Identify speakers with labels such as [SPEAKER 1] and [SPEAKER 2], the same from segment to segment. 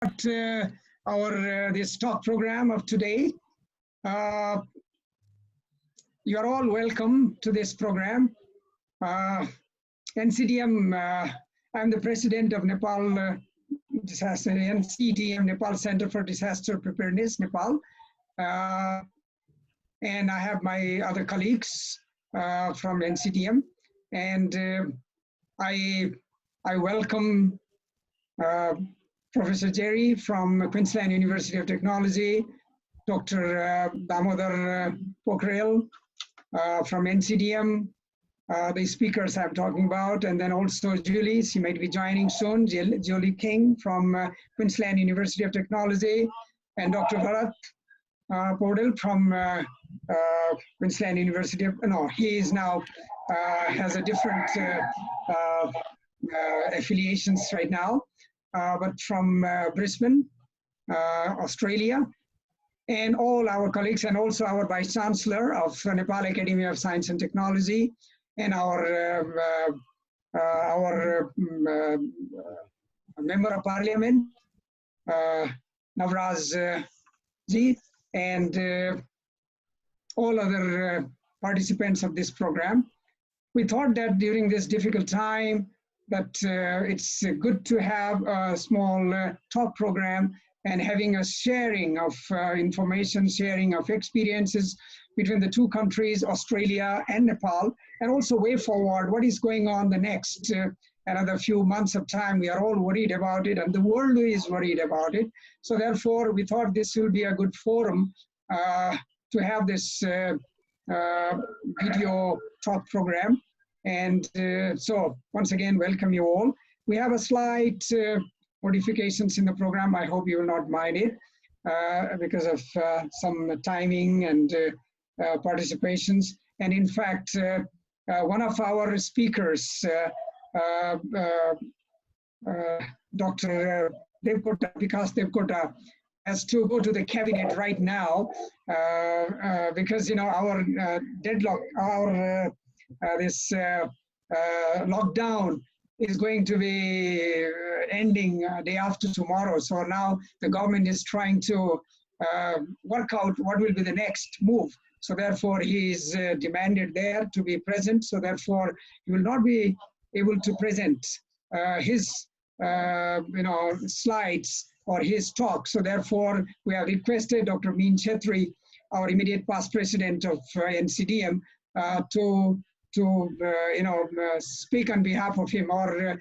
[SPEAKER 1] This talk program of today. You are all welcome to this program. Ncdm, I'm the president of Nepal Disaster, Ncdm, Nepal Center for Disaster Preparedness, Nepal. And I have my other colleagues from Ncdm. And I welcome Professor Jerry from Queensland University of Technology, Dr. Damodar Pokhrel from Ncdm, the speakers I'm talking about, and then also Julie, she might be joining soon, Julie King from Queensland University of Technology, and Dr. Bharat Podel from Queensland University of, no, he is now, has a different affiliations right now. But from Brisbane, Australia, and all our colleagues, and also our Vice Chancellor of Nepal Academy of Science and Technology, and our Member of Parliament, Navraj ji, and all other participants of this program. We thought that during this difficult time, that it's good to have a small talk program and having a sharing of information, sharing of experiences between the two countries, Australia and Nepal, and also way forward, what is going on the next another few months of time. We are all worried about it, and the world is worried about it. So therefore, we thought this will be a good forum to have this video talk program. And so once again, welcome you all. We have a slight modifications in the program. I hope you will not mind it because of some timing and participations. And in fact, one of our speakers, Dr. Vikas Devkota, has to go to the cabinet right now because, you know, our deadlock, our this lockdown is going to be ending day after tomorrow. So now the government is trying to work out what will be the next move. So therefore he is demanded there to be present. So therefore he will not be able to present his slides or his talk. So therefore we have requested Dr. Meen Chhetri, our immediate past president of Ncdm, to speak on behalf of him or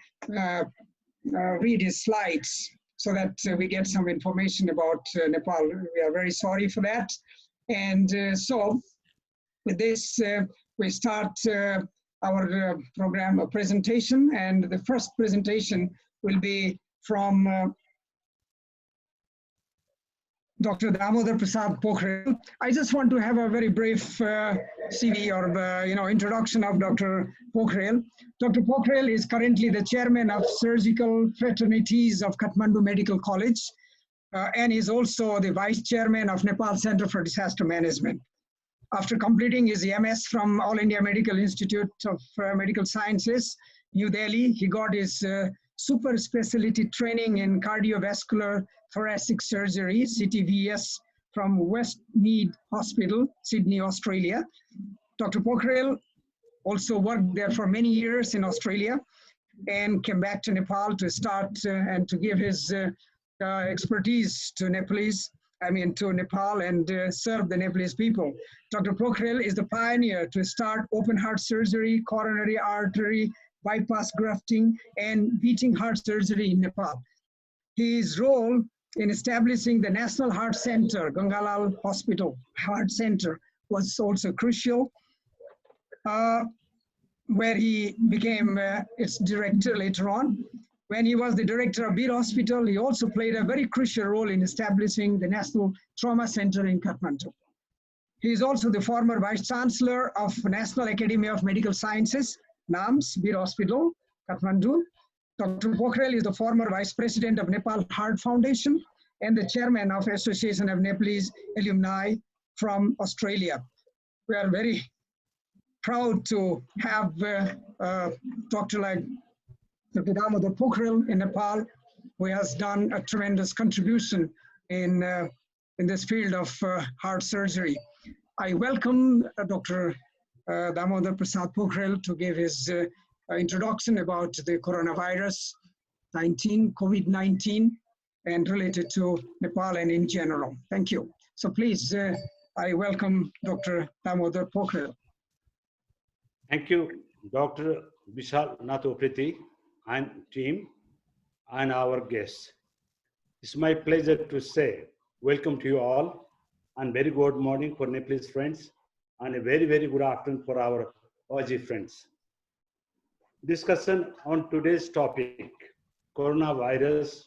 [SPEAKER 1] read his slides so that we get some information about Nepal. We are very sorry for that. And so with this, we start our program presentation, and the first presentation will be from Dr. Damodar Prasad Pokhrel. I just want to have a very brief CV or introduction of Dr. Pokhrel. Dr. Pokhrel is currently the chairman of Surgical Fraternities of Kathmandu Medical College, and is also the vice chairman of Nepal Center for Disaster Management. After completing his MS from All India Medical Institute of Medical Sciences, New Delhi, he got his super specialty training in cardiovascular thoracic surgery, CTVS, from Westmead Hospital, Sydney, Australia. Dr. Pokhrel also worked there for many years in Australia and came back to Nepal to start and to give his expertise to Nepal and serve the Nepalese people. Dr. Pokhrel is the pioneer to start open heart surgery, coronary artery, bypass grafting, and beating heart surgery in Nepal. His role in establishing the National Heart Center, Gangalal Hospital Heart Center, was also crucial, where he became its director later on. When he was the director of Bir Hospital, he also played a very crucial role in establishing the National Trauma Center in Kathmandu. He is also the former Vice Chancellor of National Academy of Medical Sciences, NAMS, Bir Hospital, Kathmandu. Dr. Pokhrel is the former Vice President of Nepal Heart Foundation and the Chairman of Association of Nepalese Alumni from Australia. We are very proud to have Dr. like Dr. Damodar Pokhrel in Nepal, who has done a tremendous contribution in this field of heart surgery. I welcome Dr. Damodar Prasad Pokhrel to give his introduction about the coronavirus 19, COVID-19, and related to Nepal and in general. Thank you. So please, I welcome Dr. Damodar Pokhrel.
[SPEAKER 2] Thank you, Dr. Vishal Nathopriti and team and our guests. It's my pleasure to say welcome to you all and very good morning for Nepalese friends and a very, very good afternoon for our Aussie friends. Discussion on today's topic, coronavirus,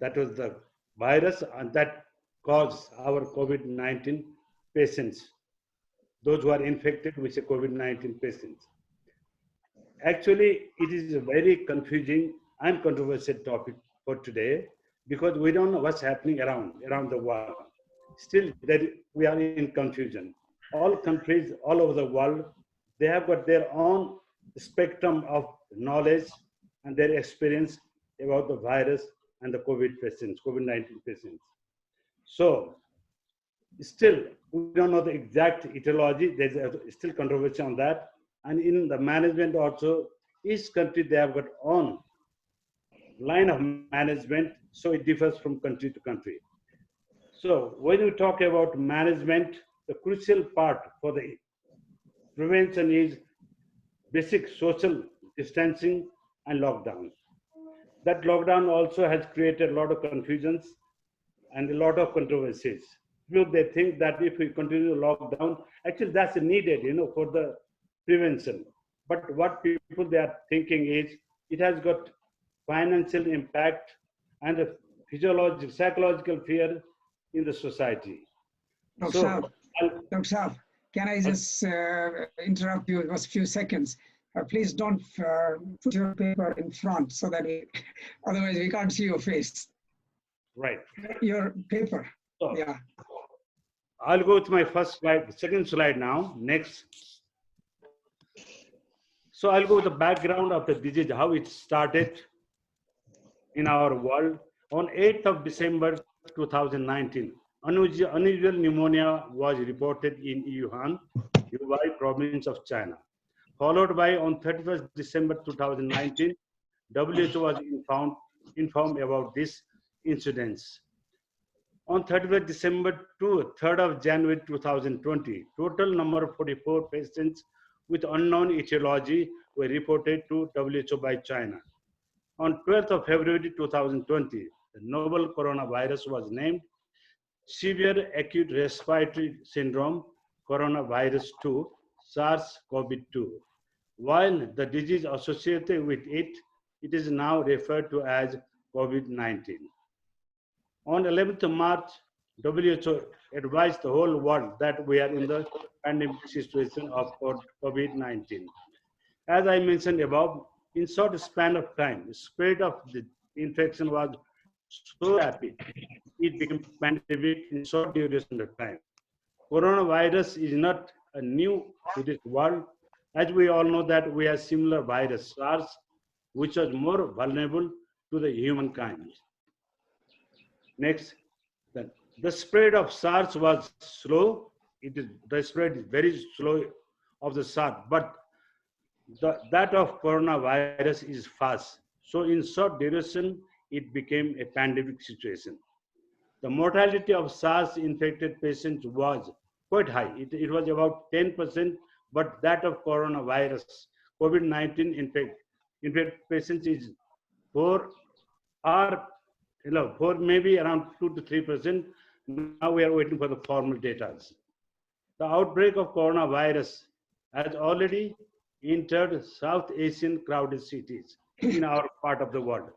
[SPEAKER 2] that was the virus and that caused our COVID-19 patients, those who are infected with the COVID-19 patients. Actually, it is a very confusing and controversial topic for today because we don't know what's happening around the world. Still, we are in confusion. All countries all over the world, they have got their own spectrum of knowledge and their experience about the virus and the COVID patients, COVID-19 patients. So, still, we don't know the exact etiology. There's still controversy on that. And in the management also, each country, they have got own line of management, so it differs from country to country. So when we talk about management, the crucial part for the prevention is basic social distancing and lockdown. That lockdown also has created a lot of confusions and a lot of controversies. People, they think that if we continue to lock down, actually that's needed, for the prevention. But what people they are thinking is it has got financial impact and a physiological, psychological fear in the society.
[SPEAKER 1] Dr. Saab, can I just interrupt you for a few seconds? Please don't put your paper in front so that otherwise we can't see your face.
[SPEAKER 2] Right.
[SPEAKER 1] Your paper.
[SPEAKER 2] So,
[SPEAKER 1] yeah.
[SPEAKER 2] I'll go to my first slide, second slide now. Next. So I'll go with the background of the disease, how it started in our world. On 8th of December 2019, unusual pneumonia was reported in Wuhan, Hubei province of China. Followed by on 31st December 2019, WHO was informed about this incidence. On 31st December to 3rd of January 2020, total number of 44 patients with unknown etiology were reported to WHO by China. On 12th of February 2020, the novel coronavirus was named Severe Acute Respiratory Syndrome Coronavirus 2, SARS-CoV-2. While the disease associated with it is now referred to as COVID-19. On 11th of March, WHO advised the whole world that we are in the pandemic situation of COVID-19. As I mentioned above, in short span of time, the spread of the infection was so rapid, it became pandemic in short duration of time. Coronavirus is not new to this world. As we all know that we have similar virus, SARS, which was more vulnerable to the humankind. Next, the spread of SARS was slow. The spread is very slow of the SARS, but that of coronavirus is fast. So in short duration, it became a pandemic situation. The mortality of SARS infected patients was quite high. It was about 10%, but that of coronavirus, COVID-19 infected patients is for maybe around 2 to 3%. Now we are waiting for the formal data. The outbreak of coronavirus has already entered South Asian crowded cities in our part of the world.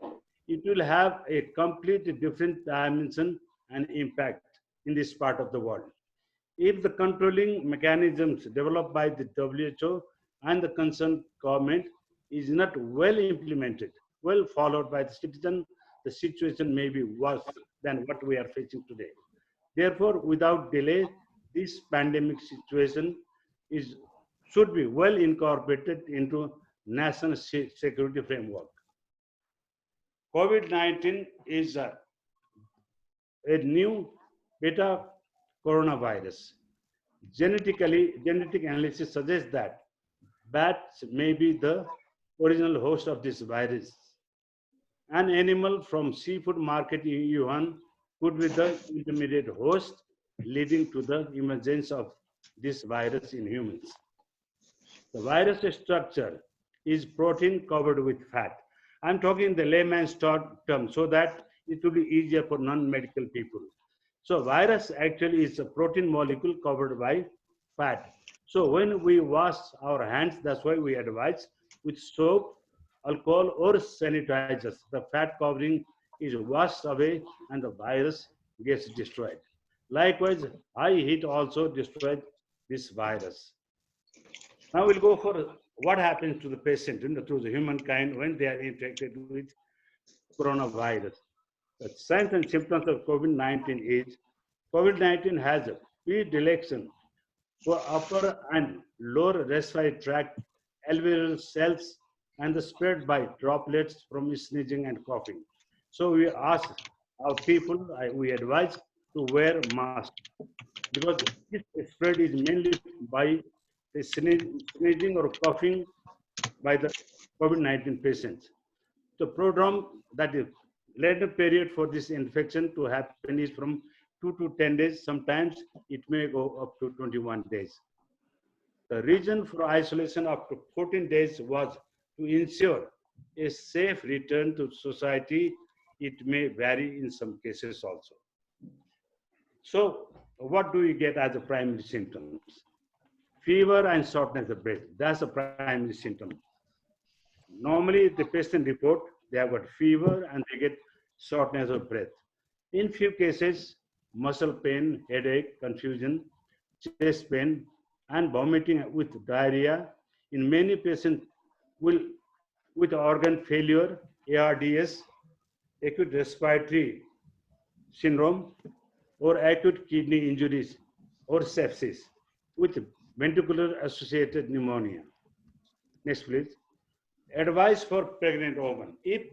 [SPEAKER 2] It will have a completely different dimension and impact in this part of the world. If the controlling mechanisms developed by the WHO and the concerned government is not well implemented, well followed by the citizen, the situation may be worse than what we are facing today. Therefore, without delay, this pandemic situation should be well incorporated into national security framework. COVID-19 is a new beta coronavirus. Genetic analysis suggests that bats may be the original host of this virus. An animal from seafood market in Wuhan could be the intermediate host, leading to the emergence of this virus in humans. The virus structure is protein covered with fat. I'm talking the layman's term so that it will be easier for non-medical people. So virus actually is a protein molecule covered by fat. So when we wash our hands, that's why we advise with soap, alcohol or sanitizers. The fat covering is washed away and the virus gets destroyed. Likewise, high heat also destroys this virus. Now we'll go for what happens to the patient, to the humankind when they are infected with coronavirus. The signs and symptoms of COVID-19 is COVID-19 has a predilection for upper and lower respiratory tract alveolar cells and the spread by droplets from sneezing and coughing. So we ask our people, we advise to wear masks because this spread is mainly by the sneezing or coughing by the COVID-19 patients. The program that is later period for this infection to happen is from 2 to 10 days. Sometimes it may go up to 21 days. The reason for isolation up to 14 days was to ensure a safe return to society. It may vary in some cases also. So what do we get as a primary symptoms? Fever and shortness of breath. That's a primary symptom. Normally, the patient report they have got fever and they get shortness of breath. In few cases, muscle pain, headache, confusion, chest pain, and vomiting with diarrhea. In many patients will with organ failure, ARDS, acute respiratory syndrome, or acute kidney injuries, or sepsis with ventricular associated pneumonia. Next, please. Advice for pregnant women. If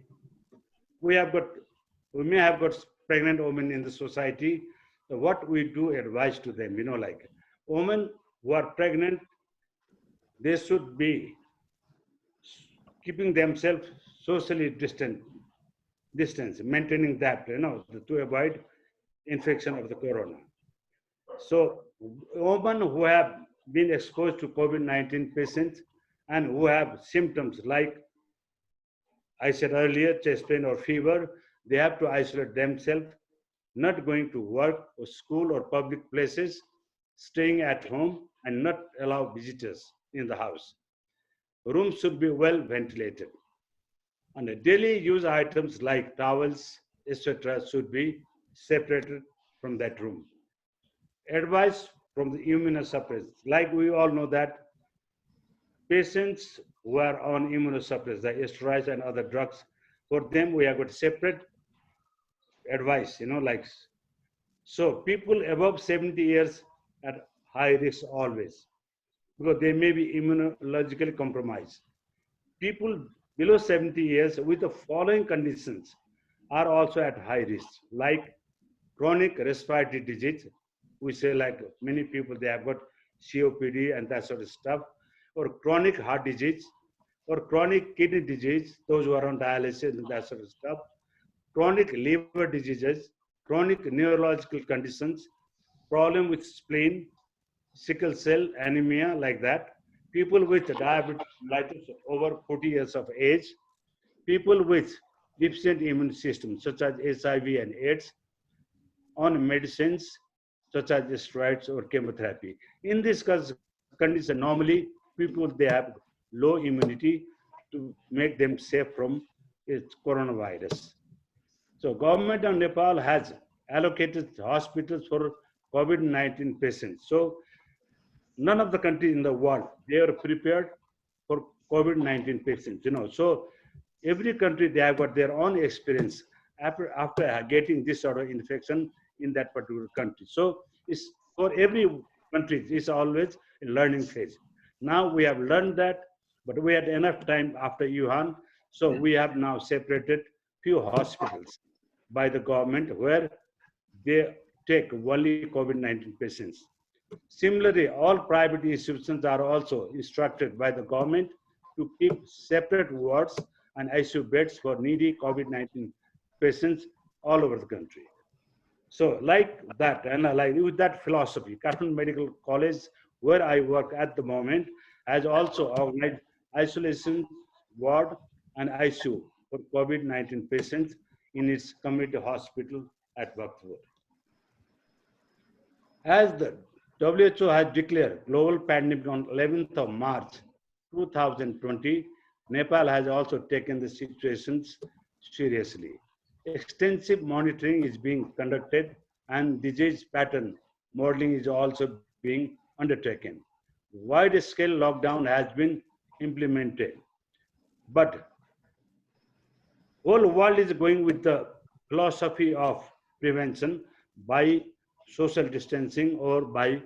[SPEAKER 2] we may have got pregnant women in the society, so what we do advise to them, like women who are pregnant, they should be keeping themselves socially distance, maintaining that, to avoid infection of the corona. So women who have been exposed to COVID-19 patients and who have symptoms like I said earlier, chest pain or fever, they have to isolate themselves, not going to work or school or public places, staying at home and not allow visitors in the house. Rooms should be well ventilated. And the daily use items like towels, etc. should be separated from that room. Advice from the immunosuppressants. Like we all know that patients who are on immunosuppressants, the steroids and other drugs, for them we have got separate advice, so people above 70 years at high risk always, because they may be immunologically compromised. People below 70 years with the following conditions are also at high risk, like chronic respiratory disease. We say like many people, they have got COPD and that sort of stuff, or chronic heart disease, or chronic kidney disease, those who are on dialysis and that sort of stuff, chronic liver diseases, chronic neurological conditions, problem with spleen, sickle cell anemia, like that, people with diabetes over 40 years of age, people with deficient immune system, such as HIV and AIDS, on medicines such as steroids or chemotherapy. In this condition, normally people, they have low immunity to make them safe from its coronavirus. So government of Nepal has allocated hospitals for COVID-19 patients. So none of the countries in the world, they are prepared for COVID-19 patients, So every country, they have got their own experience after getting this sort of infection in that particular country. So it's for every country, it's always a learning phase. Now we have learned that, but we had enough time after Wuhan. So we have now separated few hospitals by the government where they take only COVID-19 patients. Similarly, all private institutions are also instructed by the government to keep separate wards and ICU beds for needy COVID-19 patients all over the country. So like that, and like with that philosophy, Kathmandu Medical College, where I work at the moment, has also organized isolation ward and ICU for COVID-19 patients in its community hospital at Bhaktapur. As the WHO has declared global pandemic on 11th of March 2020, Nepal has also taken the situations seriously. Extensive monitoring is being conducted and disease pattern modeling is also being undertaken. Wide-scale lockdown has been implemented, but whole world is going with the philosophy of prevention by social distancing or by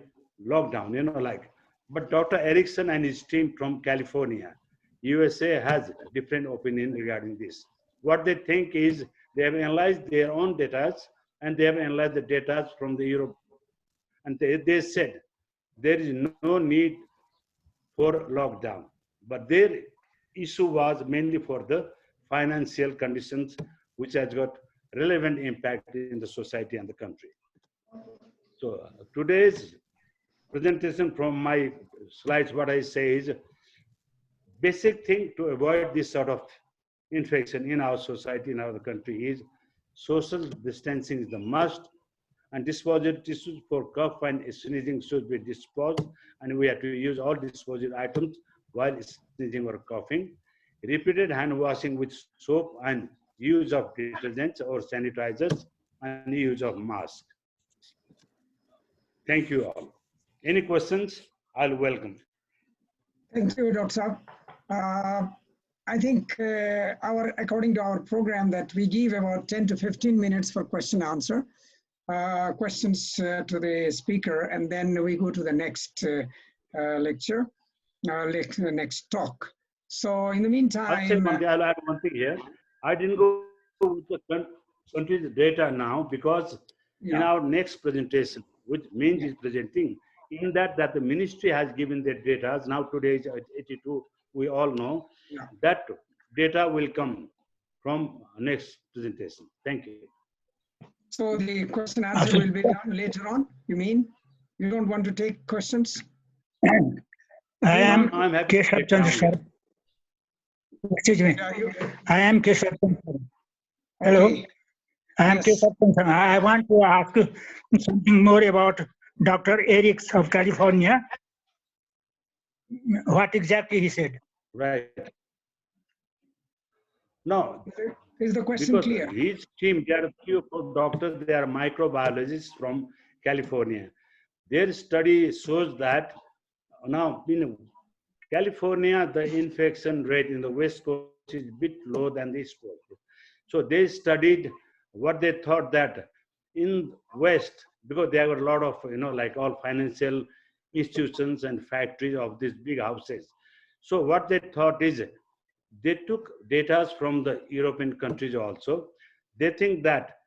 [SPEAKER 2] lockdown, like. But Dr. Erickson and his team from California, USA has different opinion regarding this. What they think is they have analyzed their own data and they have analyzed the data from the Europe. And they said there is no need for lockdown. But their issue was mainly for the financial conditions, which has got relevant impact in the society and the country. So today's presentation from my slides, what I say is basic thing to avoid this sort of infection in our society, in our country is social distancing is the must, and disposable tissues for cough and sneezing should be disposed, and we have to use all disposable items while sneezing or coughing. Repeated hand washing with soap and use of detergents or sanitizers and use of mask. Thank you all. Any questions? I'll welcome.
[SPEAKER 1] Thank you, Dr. Saab. I think according to our program that we give about 10 to 15 minutes for question answer, questions to the speaker, and then we go to the next lecture, next talk. So in the meantime,
[SPEAKER 2] I'll add one thing here. I didn't go with the country's data now because in our next presentation, which means is presenting, in that the ministry has given their data. Now today is 82, we all know. That data will come from next presentation. Thank you.
[SPEAKER 1] So the question answer will be done later on, you mean? You don't want to take questions?
[SPEAKER 3] I am Keshav Chandra, sir. Excuse me. I am Keshav Chandra. Hello.
[SPEAKER 1] Okay.
[SPEAKER 3] I am Keshav Chandra. I want to ask something more about Dr. Eriks of California. What exactly he said?
[SPEAKER 2] Right. No.
[SPEAKER 1] Is the question clear?
[SPEAKER 2] His team, there are few doctors, they are microbiologists from California. Their study shows that now in California, the infection rate in the West Coast is a bit low than the East Coast. So they studied what they thought that in West, because there were a lot of, like all financial institutions and factories of these big houses. So what they thought is, they took data from the European countries also. They think that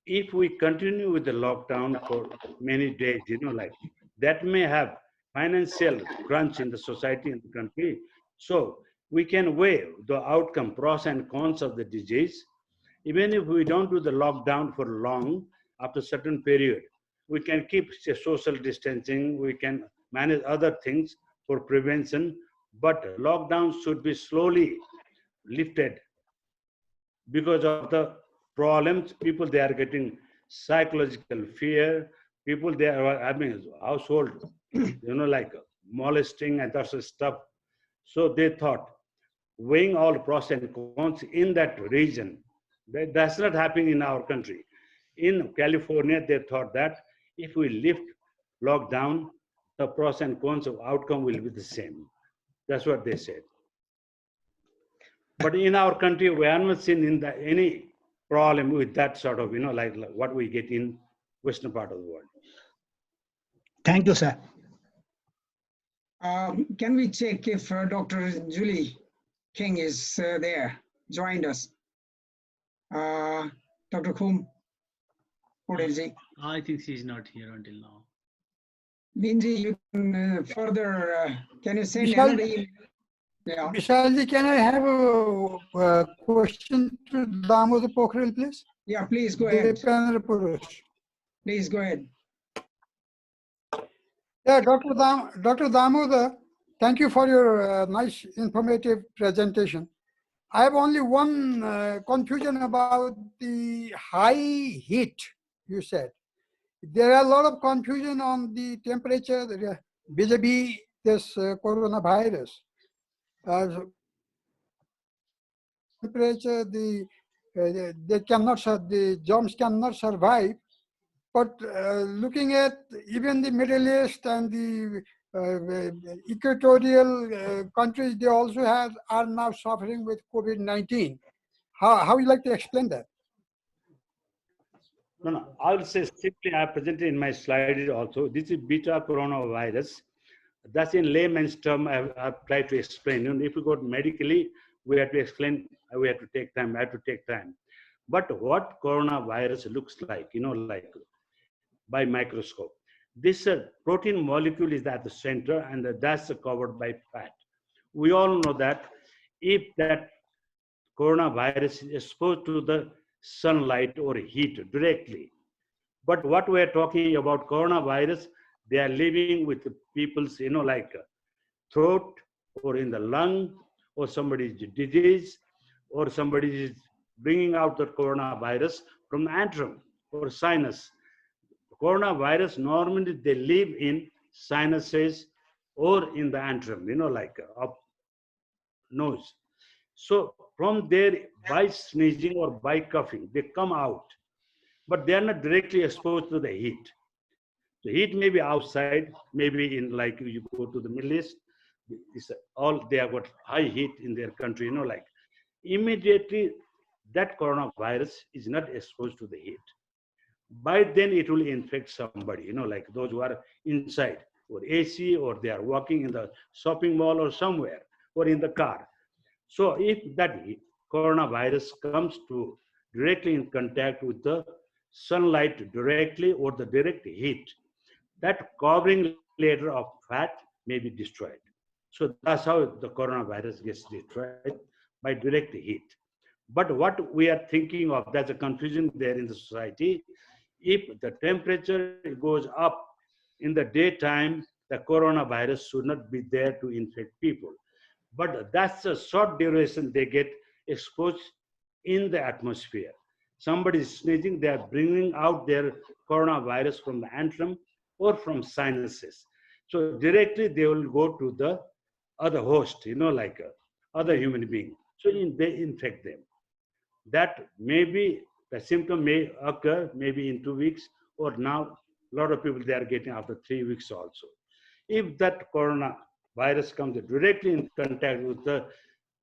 [SPEAKER 2] if we continue with the lockdown for many days, like that may have financial crunch in the society and the country. So we can weigh the outcome, pros and cons of the disease. Even if we don't do the lockdown for long, after a certain period, we can keep social distancing, we can manage other things for prevention, but lockdown should be slowly lifted because of the problems. People, they are getting psychological fear. People, they are having household, like molesting and that sort of stuff. So they thought, weighing all pros and cons in that region, that's not happening in our country. In California, they thought that if we lift lockdown, the pros and cons of outcome will be the same. That's what they said. But in our country, we are not seeing any problem with that sort of, like what we get in Western part of the world.
[SPEAKER 3] Thank you, sir.
[SPEAKER 1] Can we check if Dr. Julie King is there, joined us? Dr. Khum, Podelji.
[SPEAKER 4] I think she's not here until now.
[SPEAKER 1] Binji, you can further, can you send
[SPEAKER 5] Vishal-
[SPEAKER 1] another email? Yeah,
[SPEAKER 5] Vishalji, can I have a question to Damodar Pokhrel, please?
[SPEAKER 1] yeah, please go ahead.
[SPEAKER 5] Dipendra Purush.
[SPEAKER 1] Please go ahead.
[SPEAKER 5] Yeah, Dr. Damodar, thank you for your nice informative presentation. I have only one confusion about the high heat, you said. There are a lot of confusion on the temperature vis-a-vis this coronavirus. Temperature, they cannot, the germs cannot survive. But looking at even the Middle East and the equatorial countries, they also are now suffering with COVID-19. How you like to explain that?
[SPEAKER 2] No. I will say simply, I presented in my slides also. This is beta coronavirus. That's in layman's term. I've tried to explain. You know, if you go medically, we have to explain. We have to take time. I have to take time. But what coronavirus looks like, you know, like by microscope. This protein molecule is at the center, and that's covered by fat. We all know that if that coronavirus is exposed to the sunlight or heat directly. But what we're talking about coronavirus, they are living with the people's, you know, like throat or in the lung, or somebody's disease, or somebody is bringing out the coronavirus from the antrum or sinus. Coronavirus normally they live in sinuses or in the antrum, you know, like up nose. So from there, by sneezing or by coughing, they come out, but they are not directly exposed to the heat. The heat may be outside, maybe in like you go to the Middle East, it's all they have got high heat in their country, you know, like immediately that coronavirus is not exposed to the heat. By then it will infect somebody, you know, like those who are inside or AC, or they are walking in the shopping mall or somewhere, or in the car. So if that coronavirus comes to directly in contact with the sunlight directly or the direct heat, that covering layer of fat may be destroyed. So that's how the coronavirus gets destroyed, by direct heat. But what we are thinking of, there's a confusion there in the society. If the temperature goes up in the daytime, the coronavirus should not be there to infect people. But that's a short duration they get exposed in the atmosphere. Somebody is sneezing, they are bringing out their coronavirus from the antrum or from sinuses. So directly they will go to the other host, you know, like other human being. So they infect them. That maybe the symptom may occur maybe in 2 weeks, or now a lot of people they are getting after 3 weeks also. If that coronavirus comes directly in contact with the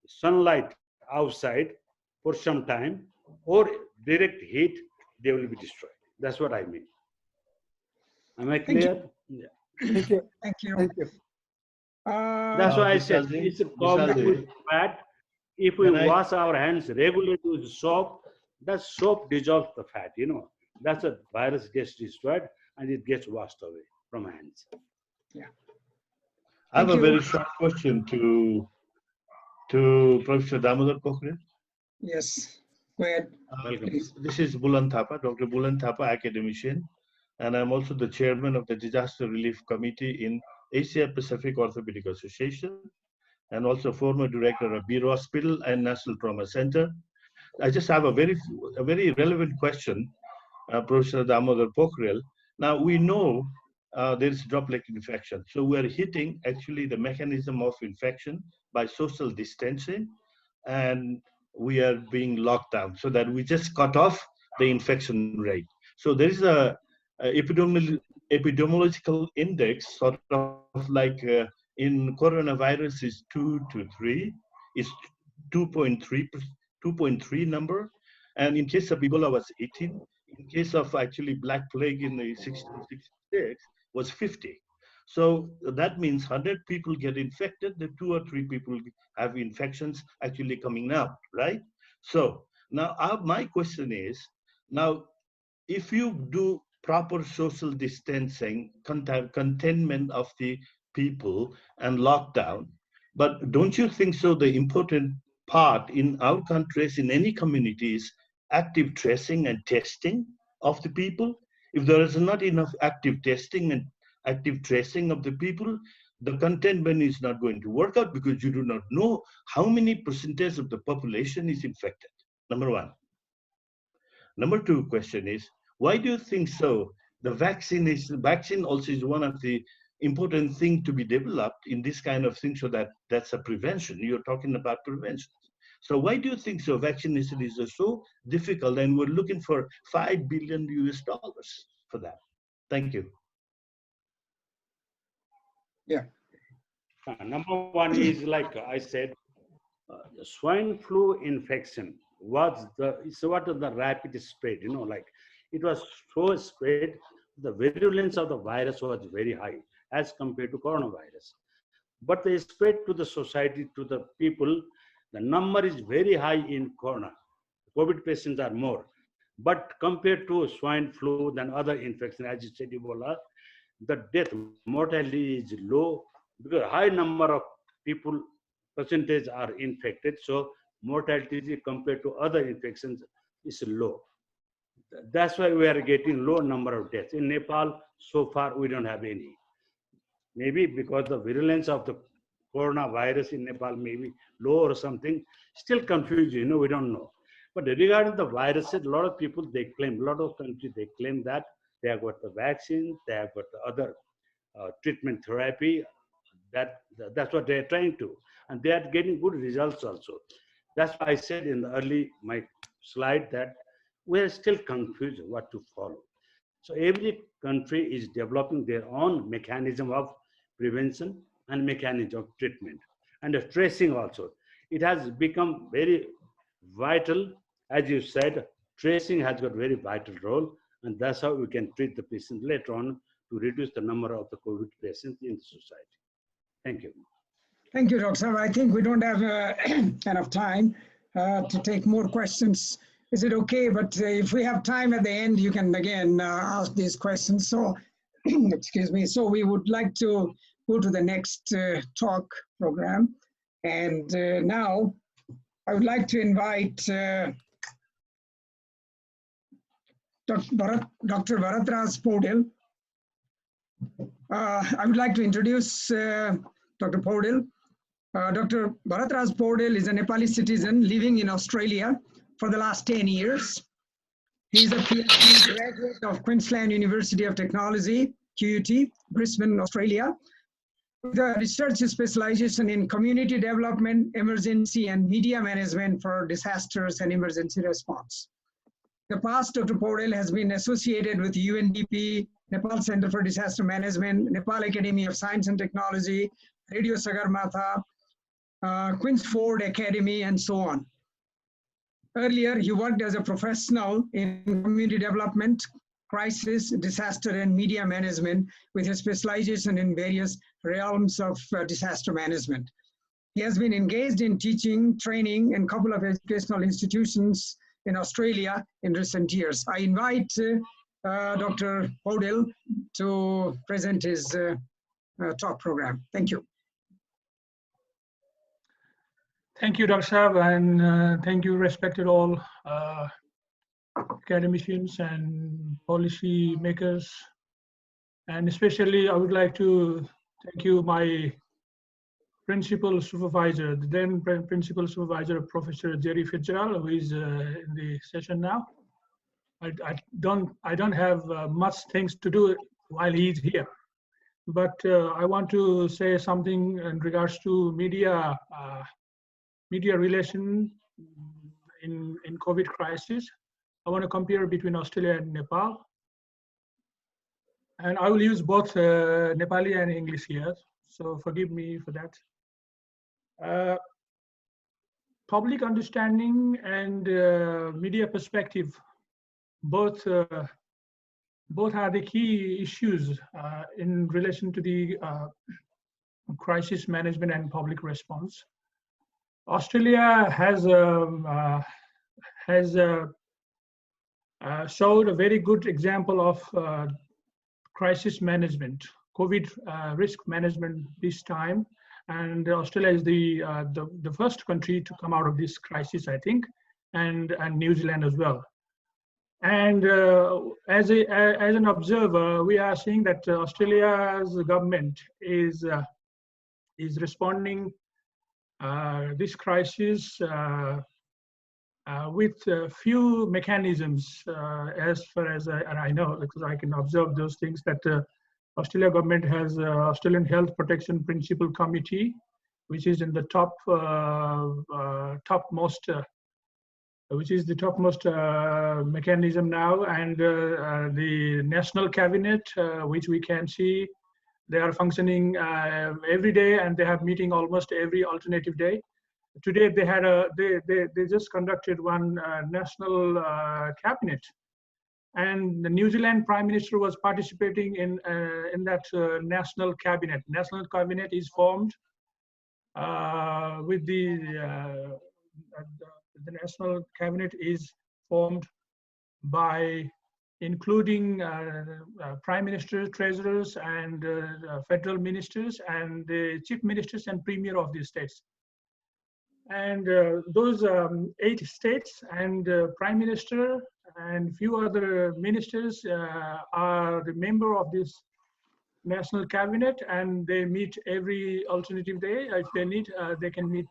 [SPEAKER 2] sunlight outside for some time, or direct heat, they will be destroyed. That's what I mean. Am I clear? Yeah.
[SPEAKER 5] Thank you.
[SPEAKER 1] Thank you.
[SPEAKER 5] Thank you.
[SPEAKER 2] That's why I said
[SPEAKER 6] Vishalji,
[SPEAKER 2] it's covered
[SPEAKER 6] Vishalji.
[SPEAKER 2] with fat. If we
[SPEAKER 6] Can I-
[SPEAKER 2] wash our hands regularly with soap, that soap dissolves the fat, you know. That's a virus gets destroyed and it gets washed away from hands.
[SPEAKER 6] I have
[SPEAKER 1] Thank
[SPEAKER 6] a
[SPEAKER 1] you.
[SPEAKER 6] very short question to Professor Damodar Pokhrel.
[SPEAKER 1] Yes, go ahead.
[SPEAKER 2] Welcome.
[SPEAKER 1] Please.
[SPEAKER 6] This is Bulan Thapa, Dr. Bulan Thapa, academician, and I'm also the chairman of the Disaster Relief Committee in Asia Pacific Orthopedic Association, and also former director of Beer Hospital and National Trauma Center. I just have a very relevant question, Professor Damodar Pokhrel. Now we know there is droplet infection, so we are hitting actually the mechanism of infection by social distancing, and we are being locked down, so that we just cut off the infection rate. So there is a epidemiological index, sort of like in coronavirus is 2 to 3, is 2.3 number, and in case of Ebola was 18. In case of actually Black Plague in the 1666 was 50. So that means 100 people get infected, the 2 or 3 people have infections actually coming out, right? So Now, my question is, now, if you do proper social distancing, containment of the people and lockdown, but don't you think so the important part in our countries, in any communities, active tracing and testing of the people? If there is not enough active testing and active tracing of the people, the containment is not going to work out because you do not know how many percentage of the population is infected. Number one. Number two question is, why do you think so? The vaccine also is one of the important thing to be developed in this kind of thing, so that's a prevention. You're talking about prevention. So why do you think so? Vaccination is so difficult, and we're looking for $5 billion US for that. Thank you.
[SPEAKER 1] Yeah.
[SPEAKER 2] Number one is, like I said, swine flu infection was what the rapid spread, like it was so spread, the virulence of the virus was very high as compared to coronavirus. But the spread to the society, to the people, the number is very high in COVID patients are more. But compared to swine flu than other infection, as you said, Ebola, the death mortality is low because high number of people percentage are infected, so mortality compared to other infections is low. That's why we are getting low number of deaths. In Nepal, so far we don't have any. Maybe because the virulence of the coronavirus in Nepal may be low or something. Still confused, we don't know. But regarding the viruses, a lot of people, they claim, a lot of countries, they claim that they have got the vaccine, they have got the other treatment therapy. That's what they're trying to. And they are getting good results also. That's why I said in the early my slide that we're still confused what to follow. So every country is developing their own mechanism of prevention and mechanism of treatment and of tracing also. It has become very vital, as you said, tracing has got very vital role, and that's how we can treat the patient later on to reduce the number of the COVID patients in the society. Thank you.
[SPEAKER 1] Thank you, Dr. Saab. I think we don't have enough time to take more questions. Is it okay? But if we have time at the end, you can again ask these questions. So, excuse me. So we would like to go to the next talk program. And now I would like to invite Dr. Bharatraj Podil. I would like to introduce Dr. Podil. Dr. Bharatraj Podil is a Nepali citizen living in Australia for the last 10 years. He is a PhD graduate of Queensland University of Technology, QUT, Brisbane, Australia, with a research specialization in community development, emergency, and media management for disasters and emergency response. In the past, Dr. Podil has been associated with UNDP, Nepal Center for Disaster Management, Nepal Academy of Science and Technology, Radio Sagarmatha, Queen's Ford Academy, and so on. Earlier, he worked as a professional in community development, crisis, disaster, and media management with a specialization in various realms of disaster management. He has been engaged in teaching, training, in a couple of educational institutions in Australia in recent years. I invite Dr. Podil to present his talk program. Thank you.
[SPEAKER 3] Thank you, Dr. Saab, and thank you, respected all academicians and policy makers. And especially, I would like to thank you, my principal supervisor, the then principal supervisor, Professor Jerry Fitzgerald, who is in the session now. I don't have much things to do while he's here, but I want to say something in regards to media relation in COVID crisis. I want to compare between Australia and Nepal. And I will use both Nepali and English here, so forgive me for that. Public understanding and media perspective, both are the key issues in relation to the crisis management and public response. Australia has showed a very good example of crisis management, COVID risk management this time. And Australia is the first country to come out of this crisis, I think, and New Zealand as well. And as an observer, we are seeing that Australia's government is responding this crisis with few mechanisms, as far as I know, because I can observe those things, that Australia government has Australian Health Protection Principal Committee, which is in the topmost mechanism now, and the National Cabinet, which we can see they are functioning every day, and they have meeting almost every alternative day. Today they had they just conducted one national cabinet, and the New Zealand Prime Minister was participating in that national cabinet. National cabinet is formed with the national cabinet is formed by including prime ministers, treasurers, and federal ministers, and the chief ministers and premier of the states. And those 8 states and prime minister and few other ministers are the member of this national cabinet, and they meet every alternative day. If they need, they can meet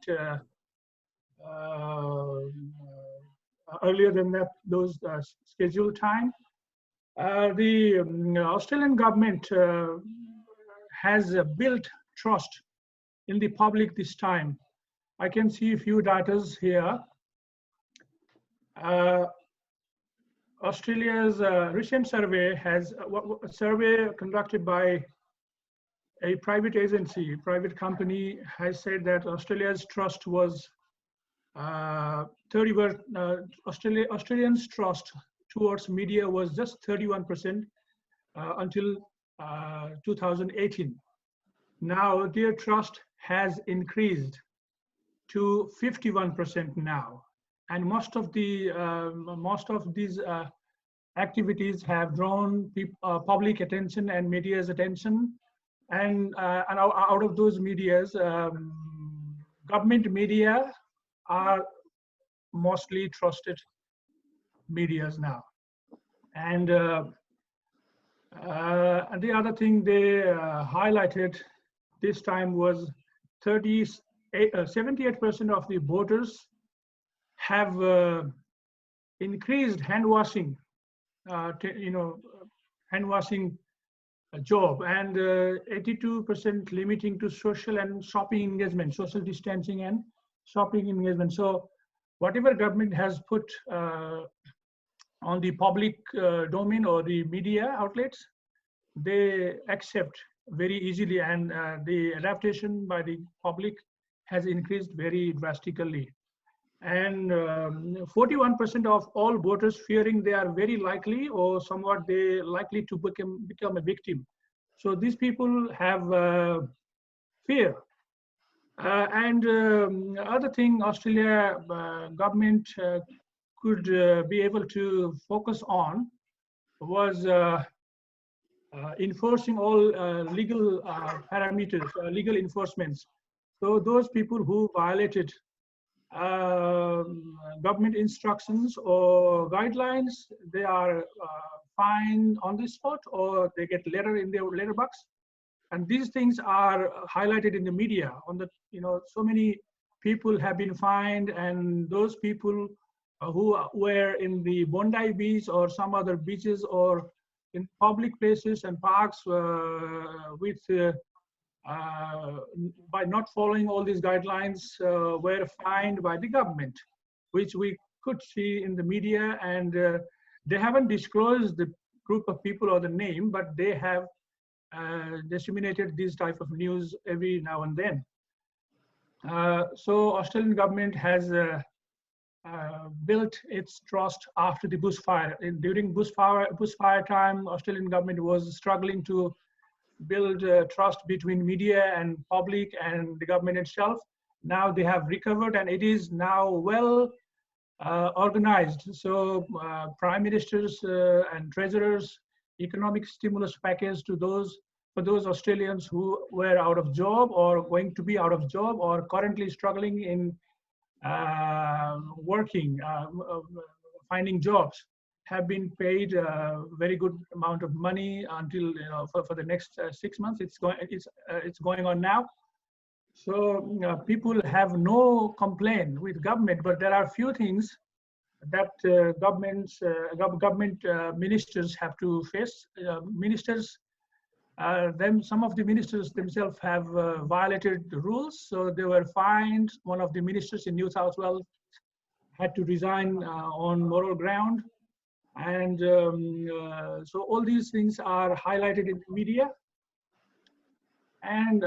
[SPEAKER 3] earlier than that, those scheduled time. The Australian government has built trust in the public this time. I can see a few datas here. Australia's recent survey has a survey conducted by a private agency, private company, has said that Australia's trust was Australians' trust towards media was just 31% until 2018. Now their trust has increased to 51% now, and most of these activities have drawn public attention and media's attention, and out of those medias, government media are mostly trusted medias now. And the other thing they highlighted this time was 78% of the voters have increased hand washing job, and 82% limiting to social and shopping engagement, social distancing and shopping engagement. So whatever government has put on the public domain or the media outlets, they accept very easily, and the adaptation by the public has increased very drastically. And 41% of all voters fearing they are very likely or somewhat they likely to become a victim. So these people have fear. And other thing Australia government could be able to focus on was enforcing all legal parameters, legal enforcements. So those people who violated government instructions or guidelines, they are fined on the spot, or they get letter in their letterbox. And these things are highlighted in the media. On the, so many people have been fined, and those people who were in the Bondi Beach or some other beaches or in public places and parks by not following all these guidelines were fined by the government, which we could see in the media. And they haven't disclosed the group of people or the name, but they have disseminated this type of news every now and then. So Australian government has built its trust after the bushfire. During bushfire time, Australian government was struggling to build trust between media and public and the government itself. Now they have recovered, and it is now well organized. So prime ministers and treasurers, economic stimulus package to for those Australians who were out of job or going to be out of job or currently struggling in working, finding jobs, have been paid a very good amount of money until for the next 6 months. It's going on now. So people have no complaint with government, but there are few things that government ministers have to face. Some of the ministers themselves have violated the rules, so they were fined. One of the ministers in New South Wales had to resign on moral ground. And so all these things are highlighted in the media. And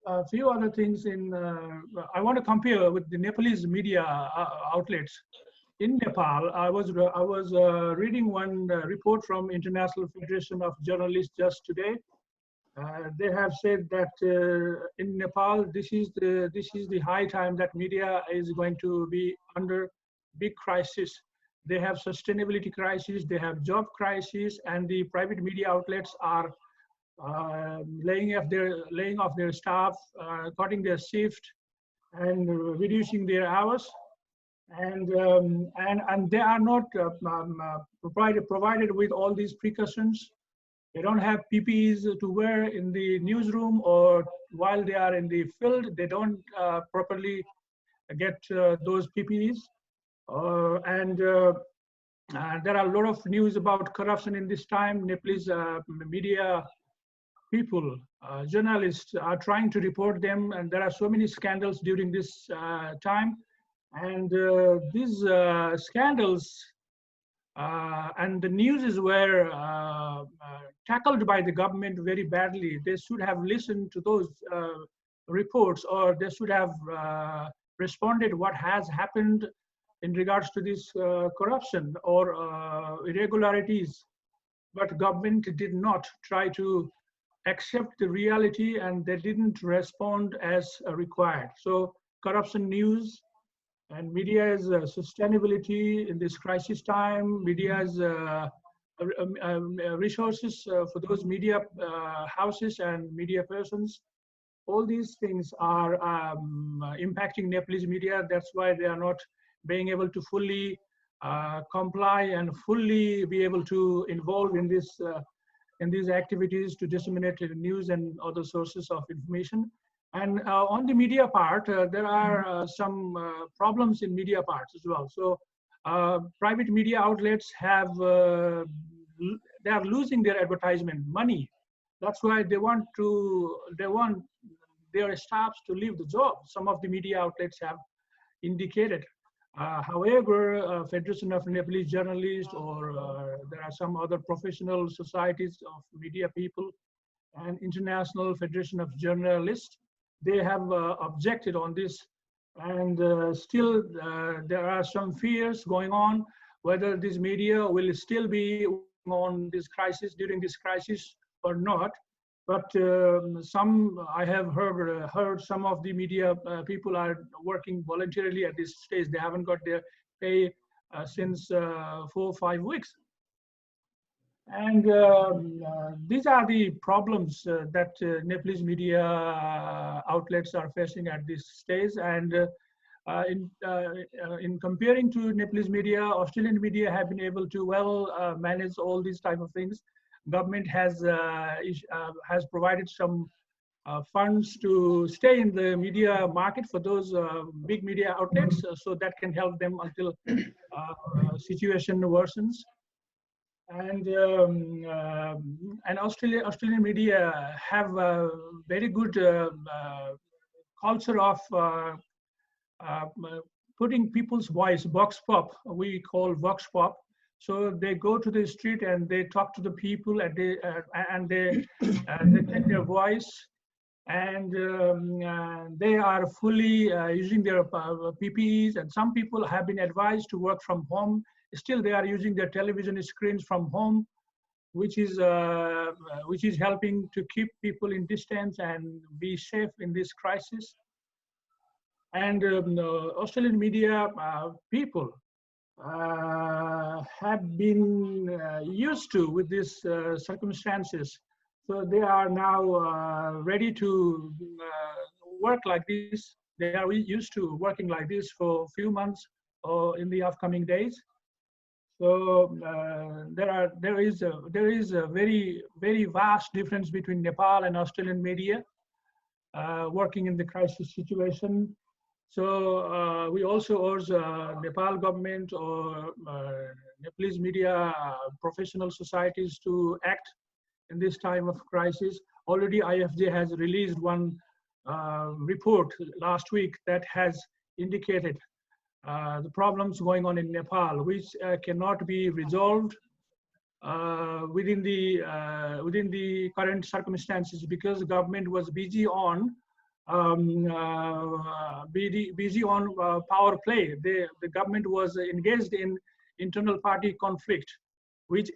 [SPEAKER 3] a few other things I want to compare with the Nepalese media outlets. In Nepal, I was reading one report from International Federation of Journalists just today. They have said that in Nepal, this is the high time that media is going to be under big crisis. They have sustainability crisis, they have job crisis, and the private media outlets are laying off their staff, cutting their shift, and reducing their hours. And they are not provided with all these precautions. They don't have PPEs to wear in the newsroom, or while they are in the field, they don't properly get those PPEs. And there are a lot of news about corruption in this time. Nepalese media people, journalists are trying to report them, and there are so many scandals during this time. And these scandals and the news were tackled by the government very badly. They should have listened to those reports, or they should have responded what has happened in regards to this corruption or irregularities. But government did not try to accept the reality, and they didn't respond as required. So corruption news and media's sustainability in this crisis time, media's resources for those media houses and media persons, all these things are impacting Nepalese media. That's why they are not being able to fully comply and fully be able to involve in these activities to disseminate news and other sources of information. And on the media part, there are some problems in media parts as well. So private media outlets they are losing their advertisement money. That's why they want their staffs to leave the job. Some of the media outlets have indicated. However, Federation of Nepalese Journalists, or there are some other professional societies of media people, and International Federation of Journalists, they have objected on this. And still there are some fears going on whether this media will still be on this crisis, during this crisis, or not. But I have heard some of the media people are working voluntarily at this stage. They haven't got their pay since 4 or 5 weeks. And these are the problems that Nepalese media outlets are facing at this stage. And in comparing to Nepalese media, Australian media have been able to well manage all these type of things. Government has provided some funds to stay in the media market for those big media outlets, so that can help them until situation worsens. And Australian media have a very good culture of putting people's voice, vox pop, we call vox pop. So they go to the street and they talk to the people, and they take their voice, and they are fully using their PPEs. And some people have been advised to work from home. Still, they are using their television screens from home, which is helping to keep people in distance and be safe in this crisis. And Australian media people have been used to with these circumstances. So they are now ready to work like this. They are used to working like this for a few months or in the upcoming days. So there is a very vast difference between Nepal and Australian media working in the crisis situation. So we also urge Nepal government or Nepalese media professional societies to act in this time of crisis. Already IFJ has released one report last week that has indicated the problems going on in Nepal, which cannot be resolved within the current circumstances, because the government was busy on power play. The government was engaged in internal party conflict, which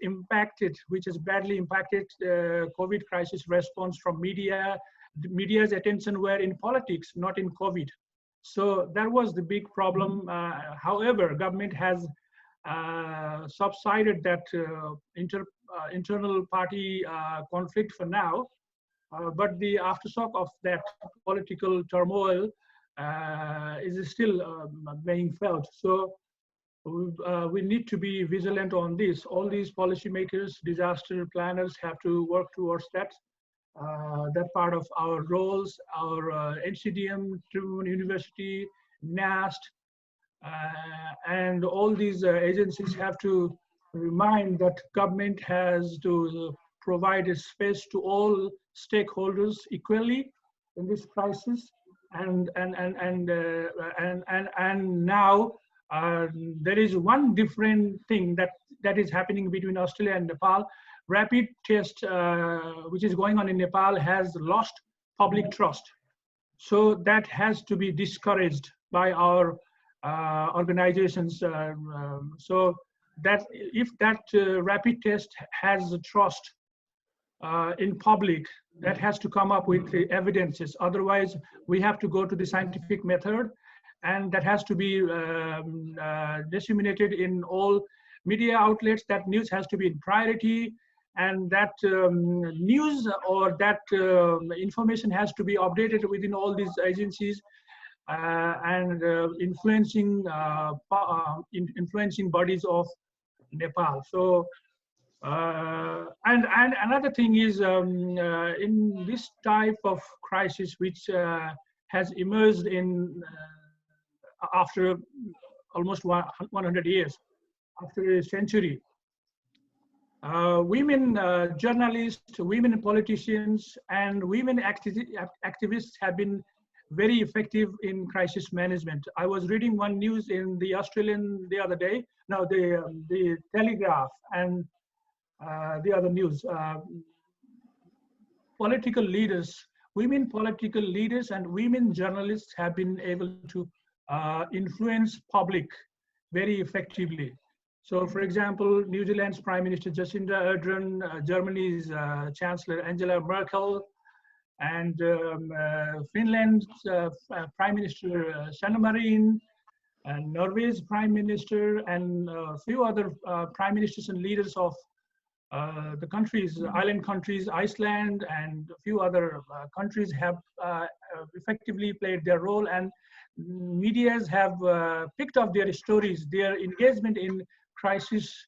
[SPEAKER 3] has badly impacted COVID crisis response from media. The media's attention were in politics, not in COVID. So that was the big problem. However, government has subsided that internal party conflict for now. But the aftershock of that political turmoil is still being felt. So we need to be vigilant on this. All these policymakers, disaster planners have to work towards that. That part of our roles, our Ncdm, Tribhuvan University, NAST, and all these agencies have to remind that government has to provide a space to all stakeholders equally in this crisis. And now there is one different thing that is happening between Australia and Nepal. Rapid test, which is going on in Nepal, has lost public trust. So that has to be discouraged by our organizations. So that if that rapid test has trust in public, that has to come up with the evidences. Otherwise, we have to go to the scientific method, and that has to be disseminated in all media outlets. That news has to be in priority, and that news or that information has to be updated within all these agencies and influencing bodies of Nepal. So and another thing is in this type of crisis which has emerged in after almost 100 years, after a century. Women journalists, women politicians, and women activists have been very effective in crisis management. I was reading one news in the Australian the other day, no, the Telegraph and the other news. Political leaders, women political leaders and women journalists have been able to influence public very effectively. So, for example, New Zealand's Prime Minister Jacinda Ardern, Germany's Chancellor Angela Merkel, and Finland's Prime Minister Sanna Marin, and Norway's Prime Minister, and a few other Prime Ministers and leaders of the countries, island countries, Iceland, and a few other countries have effectively played their role, and medias have picked up their stories, their engagement in crisis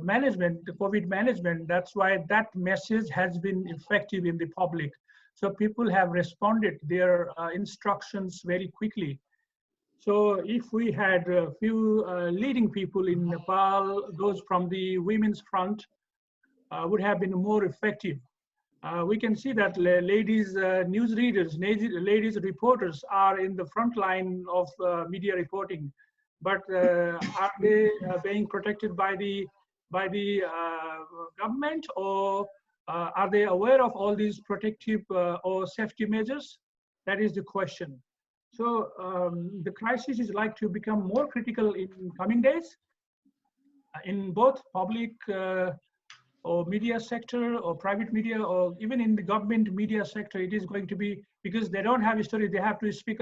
[SPEAKER 3] management, the COVID management. That's why that message has been effective in the public. So people have responded their instructions very quickly. So if we had a few leading people in Nepal, those from the women's front would have been more effective. We can see that ladies news readers, ladies reporters are in the front line of media reporting. But are they being protected by the government, or are they aware of all these protective or safety measures? That is the question. So the crisis is like to become more critical in coming days in both public or media sector or private media, or even in the government media sector. It is going to be, because they don't have a story, they have to speak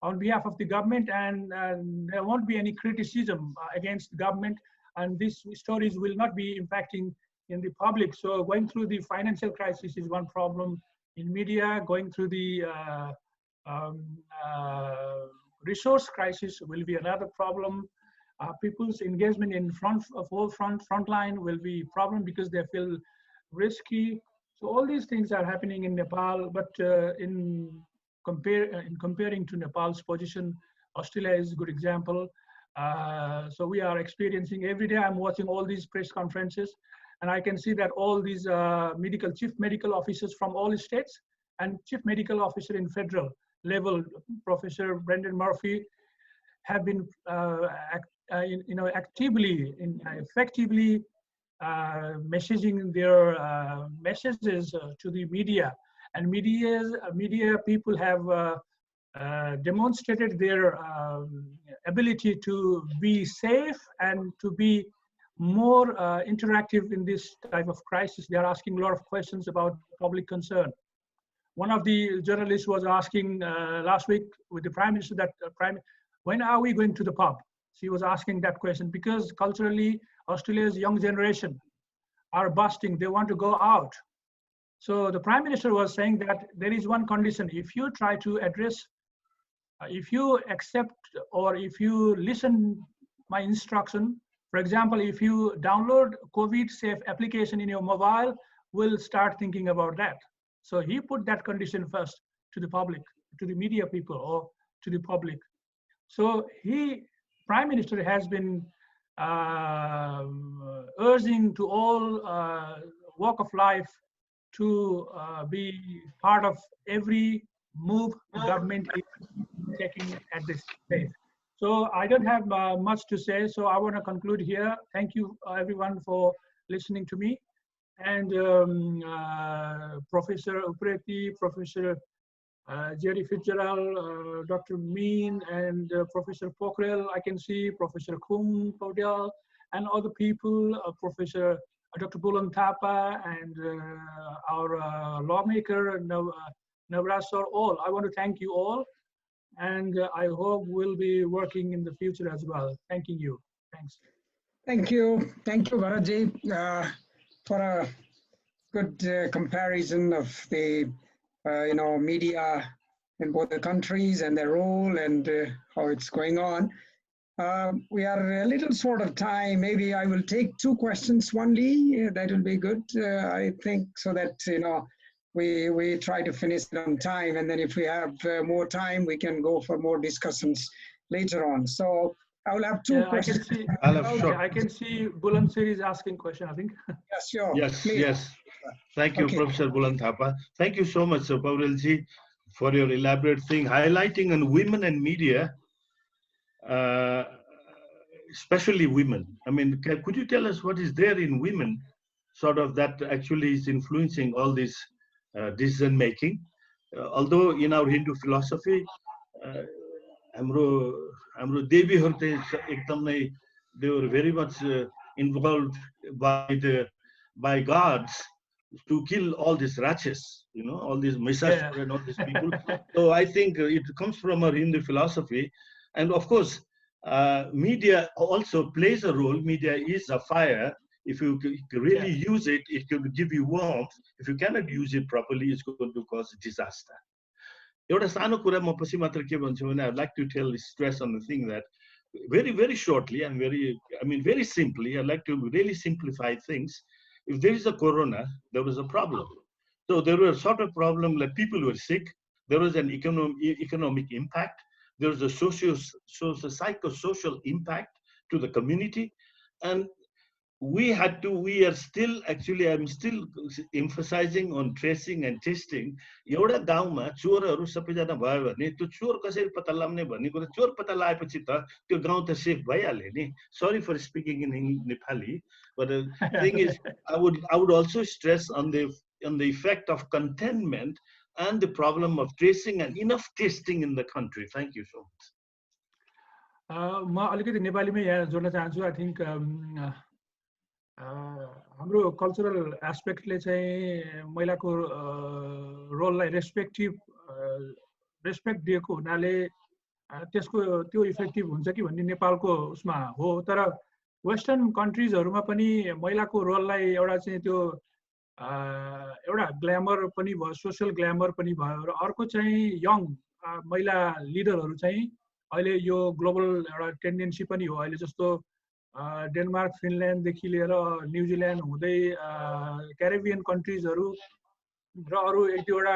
[SPEAKER 3] on behalf of the government, and there won't be any criticism against the government, and these stories will not be impacting in the public. So going through the financial crisis is one problem in media. Going through the resource crisis will be another problem. People's engagement in front line will be a problem because they feel risky. So all these things are happening in Nepal, but in comparing to Nepal's position, Australia is a good example. So we are experiencing every day. I'm watching all these press conferences, and I can see that all these chief medical officers from all states and chief medical officer in federal level, Professor Brendan Murphy, have been actively, effectively messaging their messages to the media, and media people have demonstrated their ability to be safe and to be more interactive in this type of crisis. They are asking a lot of questions about public concern. One of the journalists was asking last week with the Prime Minister that when are we going to the pub? She was asking that question because culturally, Australia's young generation are busting. They want to go out. So the Prime Minister was saying that there is one condition. If you try to address, if you accept or if you listen my instruction, for example, if you download COVID safe application in your mobile, we'll start thinking about that. So he put that condition first to the public, to the media people or to the public. So Prime Minister has been urging to all walk of life to be part of every move the government is taking at this stage. So I don't have much to say, so I want to conclude here. Thank you everyone for listening to me. And Professor Upreti, Professor Jerry Fitzgerald, Dr. Mean, and Professor Pokhrel, I can see Professor Khum Paudel, and other people, Professor Dr. Bulan Thapa, and our lawmaker, Navras, all. I want to thank you all, and I hope we'll be working in the future as well. Thanking you. Thanks.
[SPEAKER 1] Thank you, Bharatji, for a good comparison of the media in both the countries and their role and how it's going on. We are a little short of time. Maybe I will take 2 questions only. That will be good, I think, so that we try to finish it on time. And then if we have more time, we can go for more discussions later on. So I will have 2 questions.
[SPEAKER 6] I
[SPEAKER 3] can see Bulan Sir is asking question, I think.
[SPEAKER 1] Yes, sure.
[SPEAKER 6] Yes,
[SPEAKER 1] Please.
[SPEAKER 6] yes. Thank you, Professor Bulan Thapa. Thank you so much, Paurelji, for your elaborate thing, highlighting on women and media, especially women. I mean, could you tell us what is there in women, sort of that actually is influencing all this decision making? Although in our Hindu philosophy, हाम्रो देवीहरू चाहिँ एकदम नै they were very much involved by gods to kill all these Rakshas, all these Misas and all these people. So I think it comes from our Hindu philosophy, and of course, media also plays a role. Media is a fire. If you really use it, it can give you warmth. If you cannot use it properly, it's going to cause disaster. एउटा सानो कुरा म पछि मात्र के भन्छु भने I'd like to stress on the thing that very, very shortly and very simply, I'd like to really simplify things. If there is a corona, there was a problem. So there was a sort of problem, like people were sick. There was an economic impact. There was a psychosocial impact to the community. And I'm still emphasizing on tracing and testing. एउटा गाउँमा चोरहरू सबैजना भयो भने त्यो चोर कसरी पत्ता लगाउने भन्ने कुरा चोर पत्ता लगाएपछि त त्यो गाउँ त सेफ भइहाल्यो नि. Sorry for speaking in Nepali, but the thing is, I would also stress on the effect of containment and the problem of tracing and enough testing in the country. Thank you so much.
[SPEAKER 3] म अलिकति नेपालीमै यहाँ जोड्न चाहन्छु. I think हाम्रो cultural एस्पेक्टले चाहिँ महिलाको रोललाई respect दिएको हुनाले त्यसको त्यो इफेक्टिभ हुन्छ कि भन्ने नेपालको उसमा हो। तर वेस्टर्न कन्ट्रिजहरूमा पनि महिलाको रोललाई एउटा चाहिँ त्यो एउटा ग्ल्यामर पनि भयो, सोसियल ग्ल्यामर पनि भयो, र अर्को चाहिँ यङ महिला लिडरहरू चाहिँ अहिले यो ग्लोबल एउटा टेन्डेन्सी पनि हो। अहिले जस्तो डेनमार्क, फिनल्यान्डदेखि लिएर न्युजिल्यान्ड हुँदै क्यारिबियन कन्ट्रिजहरू र अरू एक दुईवटा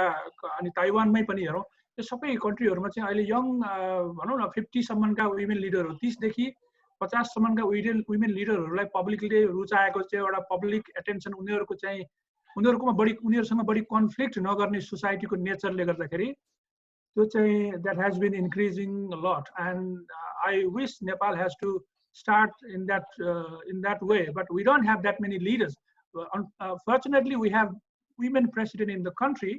[SPEAKER 3] अनि ताइवानमै पनि हेरौँ, यो सबै कन्ट्रीहरूमा चाहिँ अहिले यङ भनौँ न 50 सम्मका वुमेन लिडरहरू, 30 देखि 50 सम्मका वुमेन लिडरहरूलाई पब्लिकले रुचाएको चाहिँ एउटा पब्लिक एटेन्सन उनीहरूकोमा बढी, उनीहरूसँग बढी कन्फ्लिक्ट नगर्ने सोसाइटीको नेचरले गर्दाखेरि त्यो चाहिँ that has been increasing lot. And I wish Nepal has to start in that way, but we don't have that many leaders. Fortunately, we have women president in the country,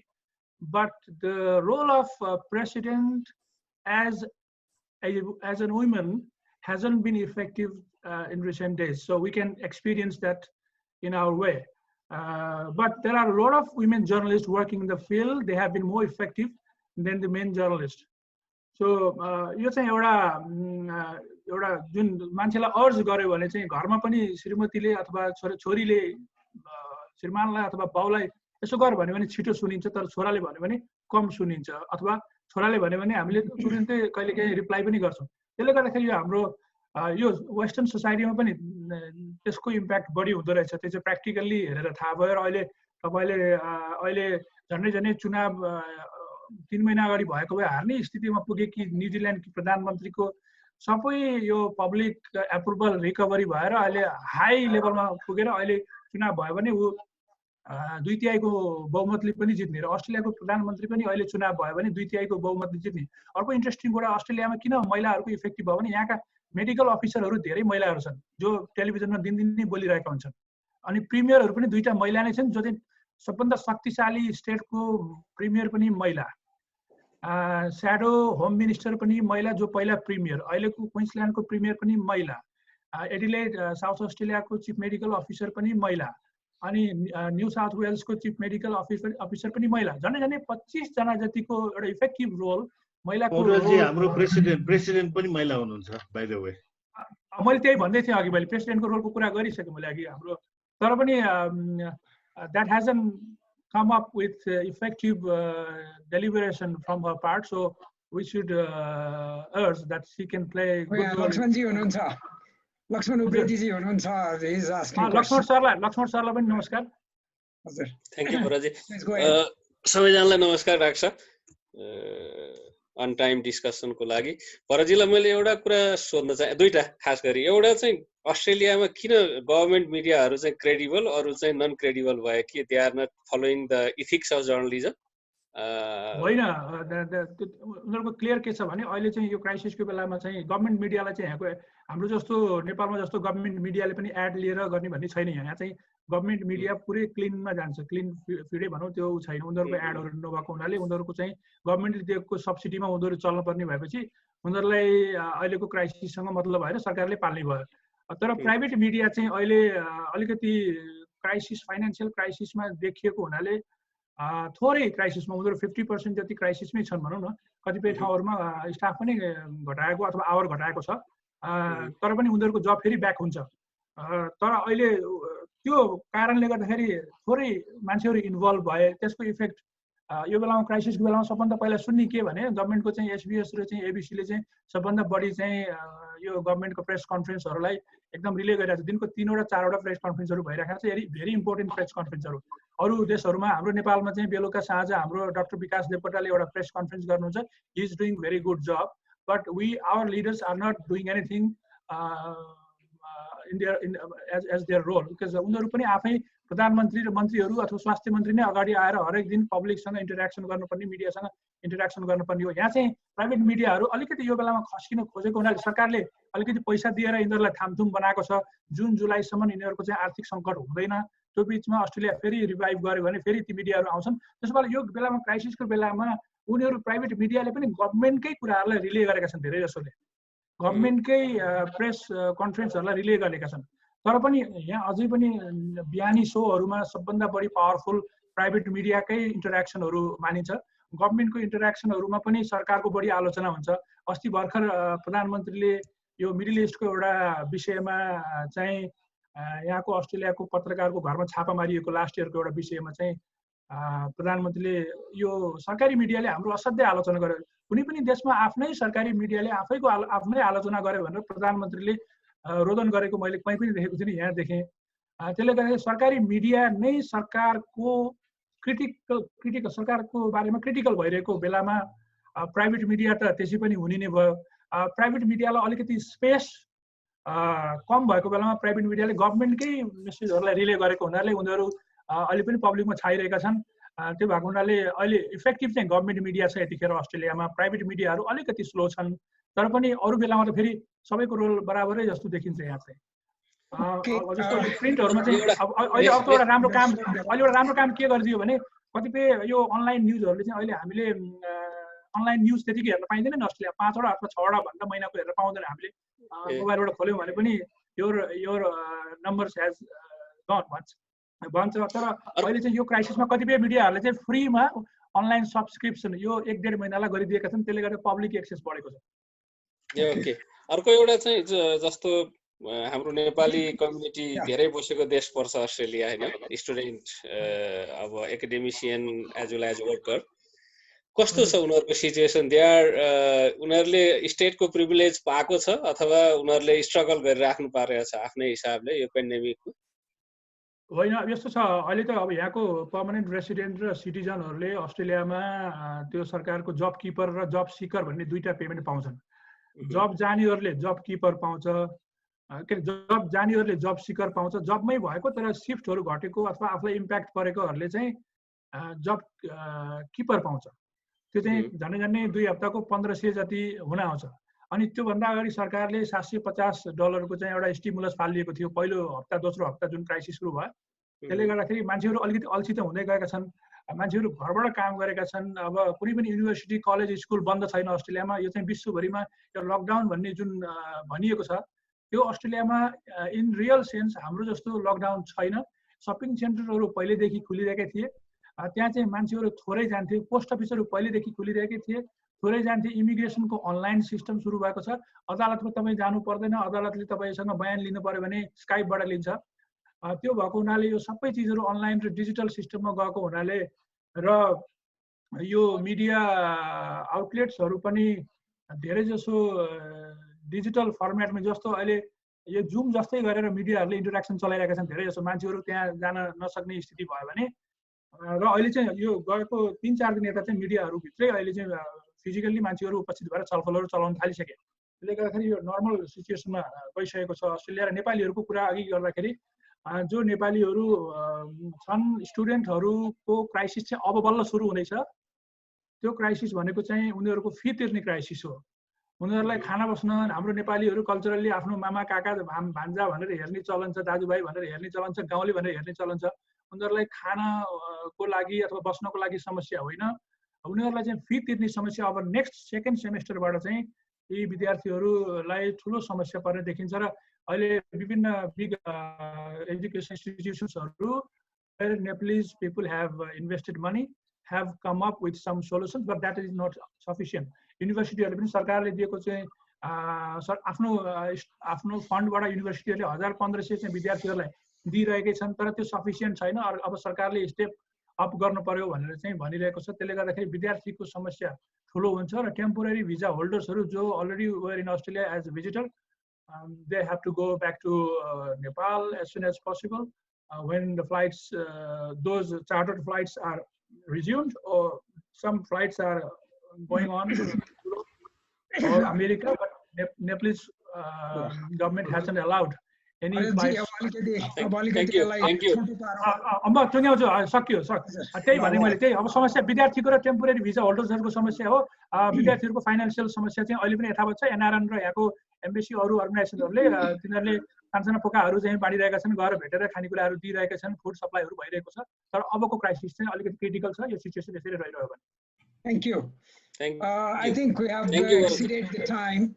[SPEAKER 3] but the role of president as a woman hasn't been effective in recent days. So we can experience that in our way. But there are a lot of women journalists working in the field. They have been more effective than the men journalists. So यो चाहिँ एउटा जुन मान्छेलाई अर्ज गर्यो भने चाहिँ घरमा पनि श्रीमतीले अथवा छोरीले श्रीमानलाई अथवा बाउलाई यसो गर भन्यो भने छिटो सुनिन्छ, तर छोराले भन्यो भने कम सुनिन्छ, अथवा छोराले भन्यो भने हामीले तुरुन्तै कहिलेकाहीँ रिप्लाई पनि गर्छौँ। त्यसले गर्दाखेरि यो हाम्रो यो वेस्टर्न सोसाइटीमा पनि त्यसको इम्प्याक्ट बढी हुँदो रहेछ। त्यो चाहिँ प्र्याक्टिकल्ली हेरेर थाहा भयो। र अहिले तपाईँले अहिले झन्डै चुनाव 3 महिना अगाडि भएको भए हार्ने स्थितिमा पुगे कि न्युजिल्यान्डकी प्रधानमन्त्रीको सबै यो पब्लिक एप्रुभल रिकभरी भएर अहिले हाई लेभलमा पुगेर अहिले चुनाव भयो भने ऊ 2/3 बहुमतले पनि जित्ने, र अस्ट्रेलियाको प्रधानमन्त्री पनि अहिले चुनाव भयो भने 2/3 बहुमतले जित्ने। अर्को इन्ट्रेस्टिङ कुरा, अस्ट्रेलियामा किन महिलाहरूको इफेक्टिभ भयो भने यहाँका मेडिकल अफिसरहरू धेरै महिलाहरू छन् जो टेलिभिजनमा दिनदिनै बोलिरहेका हुन्छन्। अनि प्रिमियरहरू पनि 2टा महिला नै छन्, जो चाहिँ सबभन्दा शक्तिशाली स्टेटको प्रिमियर पनि महिला, स्याडो होम मिनिस्टर पनि महिला जो पहिला प्रिमियर, अहिलेको क्विन्सल्यान्डको प्रिमियर पनि महिला, एडिलेड साउथ अस्ट्रेलियाको चिफ मेडिकल अफिसर पनि महिला, अनि न्यू साउथ वेल्सको चिफ मेडिकल अफिसर पनि महिला। झन्डै 25 जना जतिको एउटा इफेक्टिभ रोल महिलाको।
[SPEAKER 6] हाम्रो प्रेसिडेन्ट पनि महिला हुनुहुन्छ बाइ द वे।
[SPEAKER 3] मैले त्यही भन्दै थिएँ अघि, मैले प्रेसिडेन्टको रोलको कुरा गरिसकेँ मैले अघि हाम्रो, तर पनि that hasn't come up with effective deliberation from her part, so we should urge that she can play good role.
[SPEAKER 1] Lakshmanji हुनुहुन्छ, लक्ष्मण उप्रेतीजी हुनुहुन्छ, he is asking
[SPEAKER 3] लक्ष्मण सरलाई पनि नमस्कार।
[SPEAKER 1] हजुर,
[SPEAKER 7] थ्यांक यू भराजी। सबैजनालाई नमस्कार राख्छ अन टाइम डिस्कसनको लागि। भराजीलाई मैले एउटा कुरा सोध्न चाहे, दुईटा खास गरी। एउटा चाहिँ अस्ट्रेलियामा किन गभर्नमेन्ट मिडियाहरू चाहिँ क्रेडिबल, अरू चाहिँ नन क्रेडिबल भयो कि they are not following the ethics of journalism?
[SPEAKER 3] होइन, उनीहरूको क्लियर के छ भने अहिले चाहिँ यो क्राइसिसको बेलामा चाहिँ गभर्नमेन्ट मिडियालाई चाहिँ यहाँको हाम्रो जस्तो नेपालमा जस्तो गभर्नमेन्ट मिडियाले पनि एड लिएर गर्ने भन्ने छैन। यहाँ चाहिँ गभर्नमेन्ट मिडिया पुरै क्लिनमा जान्छ, क्लिन फिडै भनौँ, त्यो छैन। उनीहरूको एडहरू नभएको हुनाले उनीहरूको चाहिँ गभर्नमेन्टले दिएको सब्सिडीमा उनीहरू चल्नुपर्ने भएपछि उनीहरूलाई अहिलेको क्राइसिससँग मतलब भएर सरकारले पाल्ने भयो। तर प्राइभेट मिडिया चाहिँ अहिले अलिकति क्राइसिस, फाइनेन्सियल क्राइसिसमा देखिएको हुनाले थोरै क्राइसिसमा उनीहरू 50% जति क्राइसिसमै छन् भनौँ न। कतिपय ठाउँहरूमा स्टाफ पनि घटाएको अथवा आवर घटाएको छ, तर पनि उनीहरूको जब फेरि ब्याक हुन्छ। तर अहिले त्यो कारणले गर्दाखेरि थोरै मान्छेहरू इन्भल्भ भए, त्यसको इफेक्ट यो बेलामा क्राइसिसको बेलामा सबभन्दा पहिला सुन्ने के भने गभर्नमेन्टको चाहिँ एसबिएस र चाहिँ एबिसीले चाहिँ सबभन्दा बढी चाहिँ यो गभर्नमेन्टको प्रेस कन्फरेन्सहरूलाई एकदम रिले गरिरहेको छ। दिनको 3वटा 4वटा प्रेस कन्फरेन्सहरू भइरहेको छ, भेरी इम्पोर्टेन्ट प्रेस कन्फरेन्सहरू। अरू देशहरूमा, हाम्रो नेपालमा चाहिँ बेलुका साँझ हाम्रो डाक्टर विकास देवकोटाले एउटा प्रेस कन्फरेन्स गर्नुहुन्छ। He is doing very good job, but our leaders are not doing anything as their role, because उनीहरू पनि आफै प्रधानमन्त्री र मन्त्रीहरू अथवा स्वास्थ्य मन्त्री नै अगाडि आएर हरेक दिन पब्लिकसँग इन्टरेक्सन गर्नुपर्ने, मिडियासँग इन्टरेक्सन गर्नुपर्ने हो। यहाँ चाहिँ प्राइभेट मिडियाहरू अलिकति यो बेलामा खस्किन खोजेको हुनाले सरकारले अलिकति पैसा दिएर यिनीहरूलाई थामथुम बनाएको छ। जुन जुलाईसम्म यिनीहरूको चाहिँ आर्थिक सङ्कट हुँदैन, त्यो बिचमा अस्ट्रेलिया फेरि रिभाइभ गर्यो भने फेरि ती मिडियाहरू आउँछन्। त्यसो भए यो बेलामा क्राइसिसको बेलामा उनीहरू प्राइभेट मिडियाले पनि गभर्नमेन्टकै कुराहरूलाई रिले गरेका छन्। धेरै जसोले गभर्नमेन्टकै प्रेस कन्फरेन्सहरूलाई रिले गरेका छन्। तर पनि यहाँ अझै पनि बिहानी सोहरूमा सबभन्दा बढी पावरफुल प्राइभेट मिडियाकै इन्टरेक्सनहरू मानिन्छ। गभर्नमेन्टको इन्टरेक्सनहरूमा पनि सरकारको बढी आलोचना हुन्छ। अस्ति भर्खर प्रधानमन्त्रीले यो मिडल इस्टको एउटा विषयमा चाहिँ यहाँको अस्ट्रेलियाको पत्रकारको घरमा छापा मारिएको लास्ट इयरको एउटा विषयमा चाहिँ प्रधानमन्त्रीले यो सरकारी मिडियाले हाम्रो असाध्यै आलोचना गर्यो। कुनै पनि देशमा आफ्नै सरकारी मिडियाले आफ्नै आलोचना गर्यो भनेर प्रधानमन्त्रीले रोदन गरेको मैले कहीँ पनि देखेको थिइनँ, यहाँ देखेँ। त्यसले गर्दाखेरि सरकारी मिडिया नै सरकारको सरकारको बारेमा क्रिटिकल भइरहेको बेलामा प्राइभेट मिडिया त त्यसै पनि हुने नै भयो। प्राइभेट मिडियालाई अलिकति स्पेस कम भएको बेलामा प्राइभेट मिडियाले गभर्मेन्टकै मेसेजहरूलाई रिले गरेको हुनाले उनीहरू अहिले पनि पब्लिकमा छाइरहेका छन्। त्यो भएको हुनाले अहिले इफेक्टिभ चाहिँ गभर्मेन्ट मिडिया छ यतिखेर अस्ट्रेलियामा। प्राइभेट मिडियाहरू अलिकति स्लो छन्, तर पनि अरू बेलामा त फेरि सबैको रोल बराबरै जस्तो देखिन्छ यहाँ चाहिँ। जस्तो प्रिन्टहरूमा चाहिँ अहिले अर्को एउटा राम्रो काम के गरिदियो भने कतिपय यो अनलाइन न्युजहरूले चाहिँ अहिले हामीले अनलाइन न्युज त्यतिकै हेर्न पाइँदैन नि अस्ट्रेलिया, 5 वटा अथवा 6 वटा भन्दा महिनाको हेर्न पाउँदैन हामीले। मोबाइलबाट खोल्यौँ भने पनि योर नम्बर्स हेज गन भन्छ। तर अहिले चाहिँ यो क्राइसिसमा कतिपय मिडियाहरूले चाहिँ फ्रीमा अनलाइन सब्सक्रिप्सन यो 1-1.5 महिनालाई गरिदिएका छन्, त्यसले गर्दा पब्लिक एक्सेस बढेको छ।
[SPEAKER 7] ओके, अर्को एउटा चाहिँ जस्तो हाम्रो नेपाली कम्युनिटी धेरै बसेको देश पर्छ अस्ट्रेलिया हैन, स्टुडेन्ट अब academician as well as worker, कस्तो छ उनीहरूको सिचुएसन देयर? उनीहरूले स्टेटको प्रिभिलेज पाएको छ अथवा उनीहरूले स्ट्रगल गरिराख्नु पारेको छ आफ्नै हिसाबले यो पेन्डेमिकको?
[SPEAKER 3] होइन, यस्तो छ अहिले त अब यहाँको पर्मानेन्ट रेसिडेन्ट र सिटिजनहरूले अस्ट्रेलियामा त्यो सरकारको जब किपर र जब सिकर भन्ने दुईटा पेमेन्ट पाउँछन्। जब जानेहरूले जब किपर पाउँछ, जब जानेहरूले जब सिकर पाउँछ। जबमै भएको तर सिफ्टहरू घटेको अथवा आफूलाई इम्प्याक्ट परेकोहरूले चाहिँ जब किपर पाउँछ। त्यो चाहिँ झन्डै 2 हप्ताको 1500 जति हुन आउँछ। अनि त्योभन्दा अगाडि सरकारले $750 को चाहिँ एउटा स्टिमुलस फालिएको थियो पहिलो हप्ता दोस्रो हप्ता जुन क्राइसिस सुरु भयो। त्यसले गर्दाखेरि मान्छेहरू अलिकति अल्छी त हुँदै गएका छन्, मान्छेहरू घरबाट काम गरेका छन्। अब कुनै पनि युनिभर्सिटी कलेज स्कुल बन्द छैन अस्ट्रेलियामा। यो चाहिँ विश्वभरिमा यो लकडाउन भन्ने जुन भनिएको छ त्यो अस्ट्रेलियामा इन रियल सेन्स हाम्रो जस्तो लकडाउन छैन। सपिङ सेन्टरहरू पहिलेदेखि खुलिरहेकै थिए, त्यहाँ चाहिँ मान्छेहरू थोरै जान्थे। पोस्ट अफिसहरू पहिलेदेखि खुलिरहेकै थिए, थोरै जान्थे। इमिग्रेसनको अनलाइन सिस्टम सुरु भएको छ। अदालतमा तपाईँ जानु पर्दैन, अदालतले तपाईँसँग बयान लिनु पर्यो भने स्काइपबाट लिन्छ। त्यो भएको हुनाले यो सबै चिजहरू अनलाइन र डिजिटल सिस्टममा गएको हुनाले र यो मिडिया आउटलेट्सहरू पनि धेरै जसो डिजिटल फर्मेटमा, जस्तो अहिले यो जुम जस्तै गरेर मिडियाहरूले इन्टरेक्सन चलाइरहेका छन्। धेरै जसो मान्छेहरू त्यहाँ जान नसक्ने स्थिति भयो भने र अहिले चाहिँ यो गएको 3-4 दिन यता चाहिँ मिडियाहरूभित्रै अहिले चाहिँ फिजिकल्ली मान्छेहरू उपस्थित भएर छलफलहरू चलाउन थालिसके। त्यसले गर्दाखेरि यो नर्मल सिचुएसनमा गइसकेको छ अस्ट्रेलिया। र नेपालीहरूको कुरा अघि गर्दाखेरि जो नेपालीहरू छन् स्टुडेन्टहरूको क्राइसिस चाहिँ अब बल्ल सुरु हुँदैछ। त्यो क्राइसिस भनेको चाहिँ उनीहरूको फी तिर्ने क्राइसिस हो। उनीहरूलाई खाना बस्न हाम्रो नेपालीहरू कल्चरली आफ्नो मामा काका भान्जा भनेर हेर्ने चलन छ, दाजुभाइ भनेर हेर्ने चलन छ, गाउँले भनेर हेर्ने चलन छ। उनीहरूलाई खानको लागि अथवा बस्नको लागि समस्या होइन, उनीहरूलाई चाहिँ फी तिर्ने समस्या अब नेक्स्ट सेकेन्ड सेमेस्टरबाट चाहिँ यी विद्यार्थीहरूलाई ठुलो समस्या पर्ने देखिन्छ। र अहिले विभिन्न बिग एजुकेसन इन्स्टिट्युसन्सहरू where Nepalese people have invested money have come up with some solutions, but that is not sufficient. युनिभर्सिटीहरूले पनि सरकारले दिएको चाहिँ आफ्नो फन्डबाट युनिभर्सिटीहरूले 1500 चाहिँ विद्यार्थीहरूलाई दिइरहेकै छन्, तर त्यो सफिसियन्ट छैन। अब सरकारले स्टेप अप गर्नु पर्यो भनेर चाहिँ भनिरहेको छ। त्यसले गर्दाखेरि विद्यार्थीको समस्या ठुलो हुन्छ र टेम्पोररी भिजा होल्डर्सहरू जो already were in Australia as a visitor, they have to go back to Nepal as soon as possible when the flights, those chartered flights are resumed, or some flights are going on to Europe or America, but Nepalese government hasn't allowed any flights.
[SPEAKER 7] Thank you.
[SPEAKER 3] अब टुङ्ग्याउँछु, सक्यो त्यही भने मैले त्यही अब समस्या विद्यार्थीको र temporary भिजा होल्डर्सहरूको समस्या हो। विद्यार्थीहरूको फाइनेन्सियल समस्या चाहिँ अहिले पनि यथावत छ। एनआरएन र यहाँको एम्बेसी अरू अर्गनाइजेसनहरूले तिनीहरूले सानसानो पोकाहरू चाहिँ बाँडिरहेका छन्, गएर भेटेर खानेकुराहरू दिइरहेका छन्, फुड सप्लाईहरू भइरहेको छ। तर अबको क्राइसिस चाहिँ अलिकति क्रिटिकल छ। यो सिचुएसन यसरी रहिरह्यो भने।
[SPEAKER 1] Thank you. I think we have exceeded the time.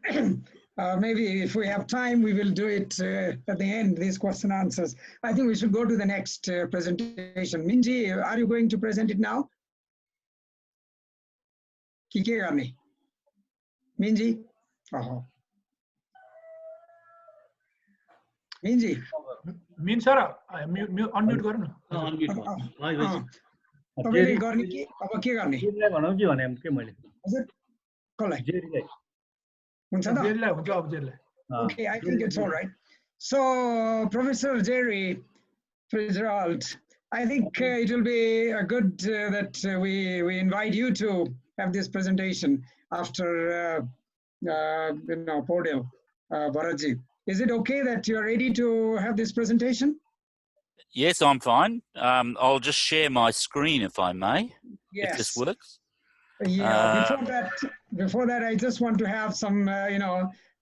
[SPEAKER 1] Maybe if we have time, we will do it at the end, these question answers. I think we should go to the next presentation. Minji, are you going to present it now? Minji? Oh. Minji?
[SPEAKER 3] Mean sir, unmute गर्नु न.
[SPEAKER 4] Unmute भयो भयो भयो
[SPEAKER 1] तपाईँले गर्ने कि अब के गर्ने
[SPEAKER 8] जेरीलाई भनौँ कि भने के मैले
[SPEAKER 1] हजुर कसलाई
[SPEAKER 8] जेरीलाई
[SPEAKER 1] हुन्छ त
[SPEAKER 3] जेरीलाई हुन्छ अब जेरीलाई.
[SPEAKER 1] Okay, I think it's all right. So, Professor Jerry Fitzgerald, I think it will be good that we invite you to have this presentation after Podil Bharatji. Is it okay that you're ready to have this presentation?
[SPEAKER 9] Yes, I'm fine. I'll just share my screen if I may,
[SPEAKER 1] Yes.
[SPEAKER 9] if this works.
[SPEAKER 1] Yeah, before that, I just want to have some,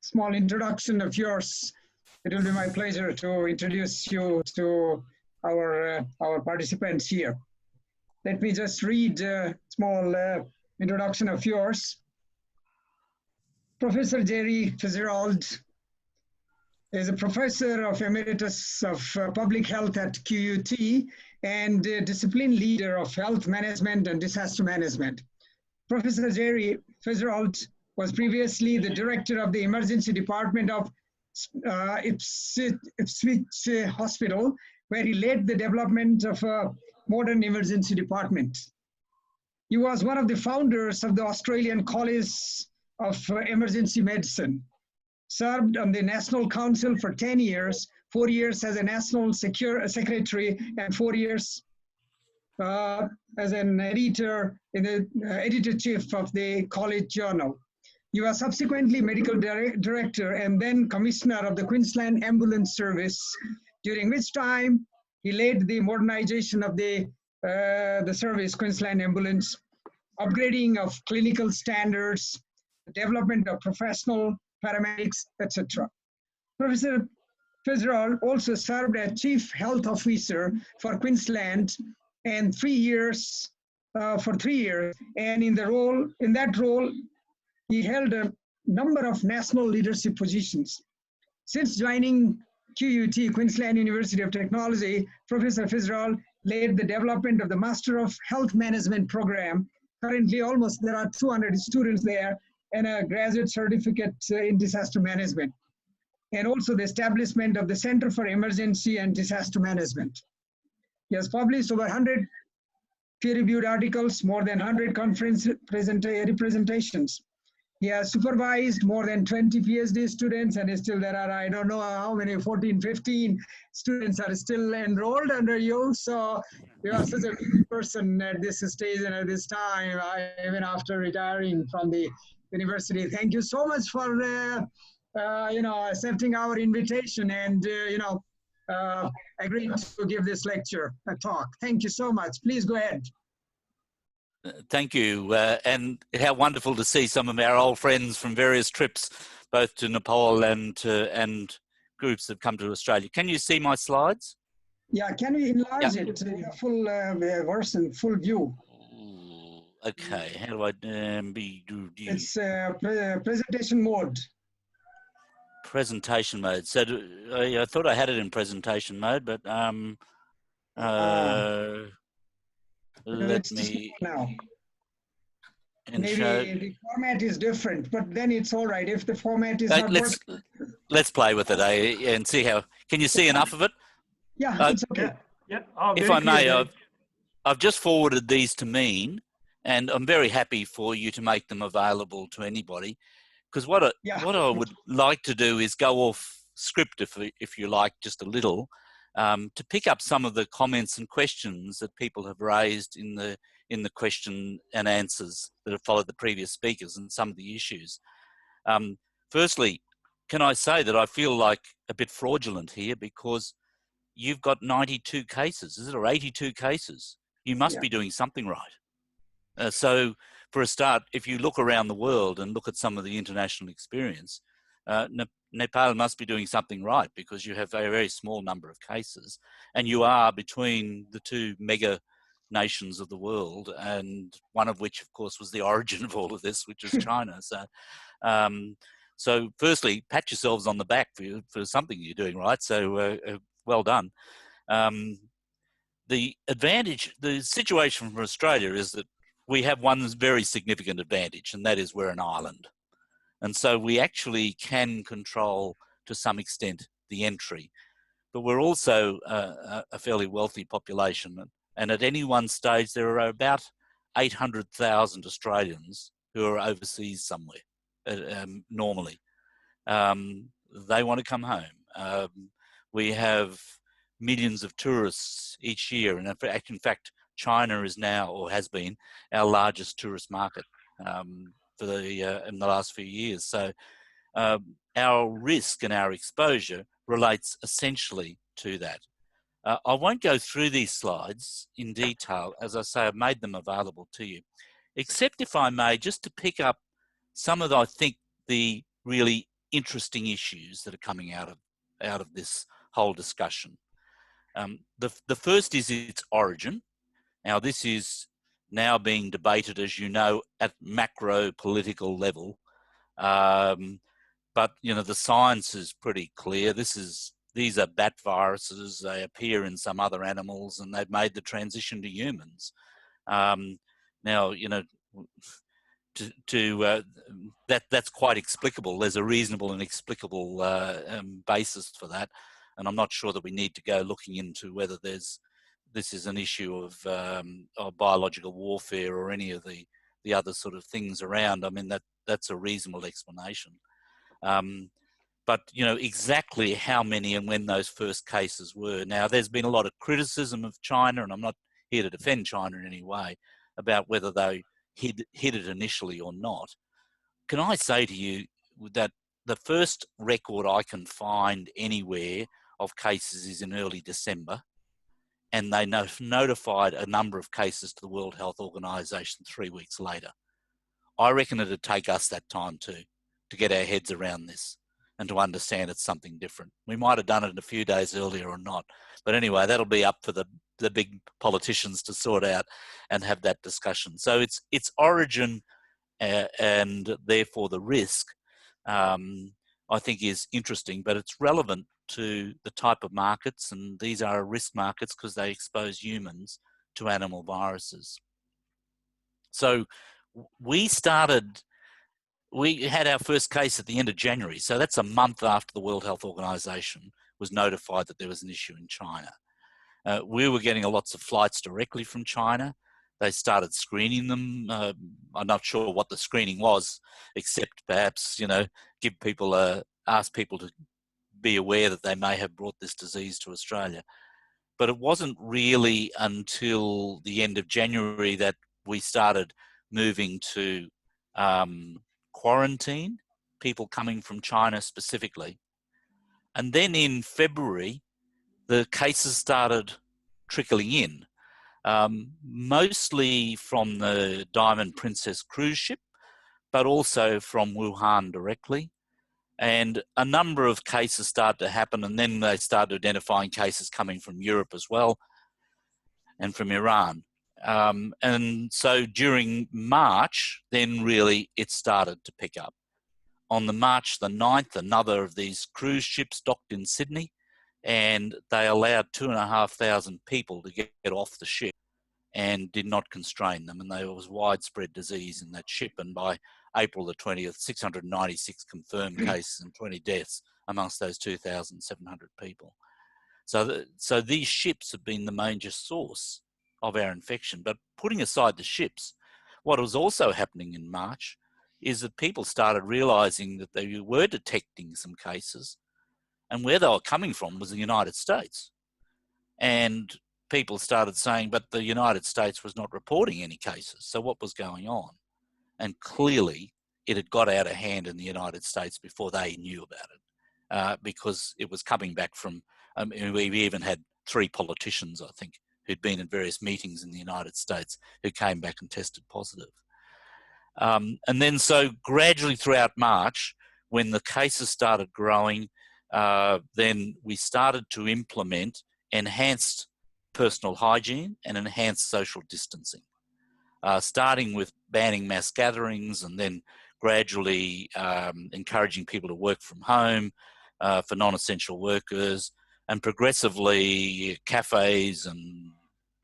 [SPEAKER 1] small introduction of yours. It will be my pleasure to introduce you to our participants here. Let me just read a small introduction of yours. Professor Jerry Fitzgerald is a professor of emeritus of public health at QUT and discipline leader of health management and disaster management. Professor Jerry Fitzgerald was previously the director of the emergency department of Ipswich Hospital, where he led the development of a modern emergency department. He was one of the founders of the Australian College of Emergency Medicine, served on the National Council for 10 years, 4 years as a National Secretary, and 4 years as an editor in the editor-chief of the College Journal. He was subsequently medical director and then commissioner of the Queensland Ambulance Service, during which time he led the modernization of the service, Queensland Ambulance, upgrading of clinical standards, development of professional paramedics, etc. Professor Fitzgerald also served as Chief Health Officer for Queensland and for 3 years, and in that role, he held a number of national leadership positions. Since joining QUT, Queensland University of Technology, Professor Fitzgerald led the development of the Master of Health Management program. Currently, there are 200 students there, and a graduate certificate in disaster management, and also the establishment of the Center for Emergency and Disaster Management. He has published over 100 peer-reviewed articles, more than 100 conference representations. He has supervised more than 20 PhD students, and still there are, I don't know how many, 14, 15 students are still enrolled under you. So you are such a good person at this stage and at this time, even after retiring from the university. Thank you so much for, accepting our invitation and, agreeing to give this lecture, a talk. Thank you so much. Please go ahead.
[SPEAKER 9] Thank you. And how wonderful to see some of our old friends from various trips, both to Nepal and groups that come to Australia. Can you see my slides?
[SPEAKER 1] Yeah, can we enlarge it to the full version, full view?
[SPEAKER 9] Okay, how do I
[SPEAKER 1] It's presentation mode.
[SPEAKER 9] Presentation mode. So I thought I had it in presentation mode, but let me
[SPEAKER 1] now. Maybe
[SPEAKER 9] show.
[SPEAKER 1] the format is different, but then it's all right if the format is not working.
[SPEAKER 9] Let's play with it, and see how. Can you see enough of it?
[SPEAKER 1] Yeah, it's okay.
[SPEAKER 3] Yeah. Oh,
[SPEAKER 9] if I may, I've just forwarded these to Mean, and I'm very happy for you to make them available to anybody. Because what I would like to do is go off script, if you like, just a little, to pick up some of the comments and questions that people have raised in the question and answers that have followed the previous speakers and some of the issues. Firstly, can I say that I feel like a bit fraudulent here because you've got 92 cases, is it, or 82 cases? You must be doing something right. So for a start, if you look around the world and look at some of the international experience, Nepal must be doing something right because you have a very small number of cases and you are between the two mega nations of the world, and one of which, of course, was the origin of all of this, which is China. So firstly, pat yourselves on the back for something you're doing right. So well done. The situation for Australia is that we have one very significant advantage, and that is we're an island. And so we actually can control to some extent the entry. But we're also a fairly wealthy population. And at any one stage, there are about 800,000 Australians who are overseas somewhere normally. They want to come home. We have millions of tourists each year. And in fact, China is now, or has been, our largest tourist market in the last few years. So our risk and our exposure relates essentially to that. I won't go through these slides in detail. As I say, I've made them available to you, except if I may, just to pick up some of, I think, the really interesting issues that are coming out of this whole discussion. The first is its origin. Now, this is now being debated, as you know, at macro political level. But, you know, the science is pretty clear. These are bat viruses. They appear in some other animals, and they've made the transition to humans. Now, you know, that's quite explicable. There's a reasonable and explicable basis for that, and I'm not sure that we need to go looking into whether this is an issue of biological warfare or any of the other sort of things around. I mean, that's a reasonable explanation. But, you know, exactly how many and when those first cases were. Now, there's been a lot of criticism of China, and I'm not here to defend China in any way, about whether they hid it initially or not. Can I say to you that the first record I can find anywhere of cases is in early December, and they notified a number of cases to the World Health Organization 3 weeks later. I reckon it'd take us that time too, to get our heads around this and to understand it's something different. We might have done it a few days earlier or not. But anyway, that'll be up for the big politicians to sort out and have that discussion. So its origin and therefore the risk, I think is interesting, but it's relevant to the type of markets, and these are risk markets because they expose humans to animal viruses. So we had our first case at the end of January. So that's a month after the World Health Organization was notified that there was an issue in China. We were getting lots of flights directly from China. They started screening them. I'm not sure what the screening was, except perhaps, you know, ask people to be aware that they may have brought this disease to Australia. But it wasn't really until the end of January that we started moving to quarantine people coming from China specifically. And then in February, the cases started trickling in, mostly from the Diamond Princess cruise ship, but also from Wuhan directly. And a number of cases started to happen, and then they started identifying cases coming from Europe as well and from Iran. And so during March, then really it started to pick up. On the March the 9th, another of these cruise ships docked in Sydney, and they allowed 2,500 people to get off the ship and did not constrain them. And there was widespread disease in that ship. And by April the 20th, 696 confirmed cases and 20 deaths amongst those 2,700 people. So these ships have been the major source of our infection. But putting aside the ships, what was also happening in March is that people started realizing that they were detecting some cases, and where they were coming from was the United States. And people started saying, but the United States was not reporting any cases. So what was going on? And clearly it had got out of hand in the United States before they knew about it, because it was coming back from, we even had 3 politicians, I think, who'd been in various meetings in the United States who came back and tested positive. And then so gradually throughout March, when the cases started growing, then we started to implement enhanced personal hygiene and enhanced social distancing, starting with banning mass gatherings and then gradually encouraging people to work from home for non-essential workers, and progressively cafes and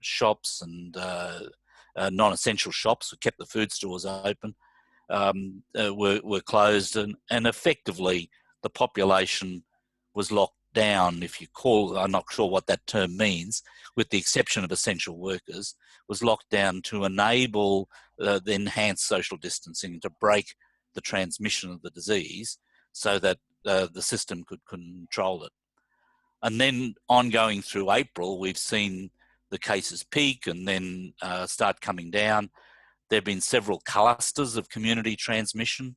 [SPEAKER 9] shops and non-essential shops, we kept the food stores open, were closed, and effectively the population was locked down, if you call, I'm not sure what that term means, with the exception of essential workers, was locked down to enable the enhanced social distancing, to break the transmission of the disease so that the system could control it. And then ongoing through April, we've seen the cases peak and then start coming down. There have been several clusters of community transmission.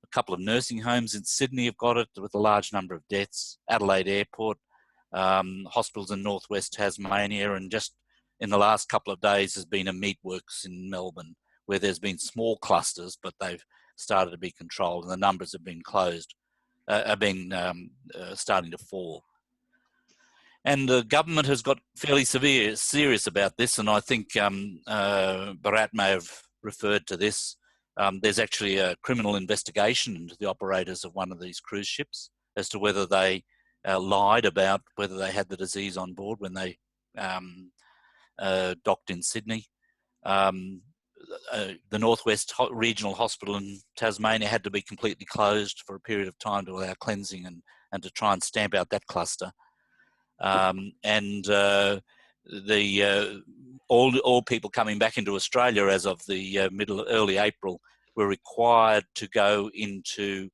[SPEAKER 9] A couple of nursing homes in Sydney have got it with a large number of deaths. Adelaide Airport, hospitals in northwest Tasmania, and just in the last couple of days has been a meatworks in Melbourne where there's been small clusters, but they've started to be controlled and the numbers have been starting to fall. And the government has got fairly serious about this, and I think Bharat may have referred to this. There's actually a criminal investigation into the operators of one of these cruise ships as to whether they lied about whether they had the disease on board when they docked in Sydney. The Northwest Regional Hospital in Tasmania had to be completely closed for a period of time to allow cleansing and to try and stamp out that cluster. All people coming back into Australia as of the early April were required to go into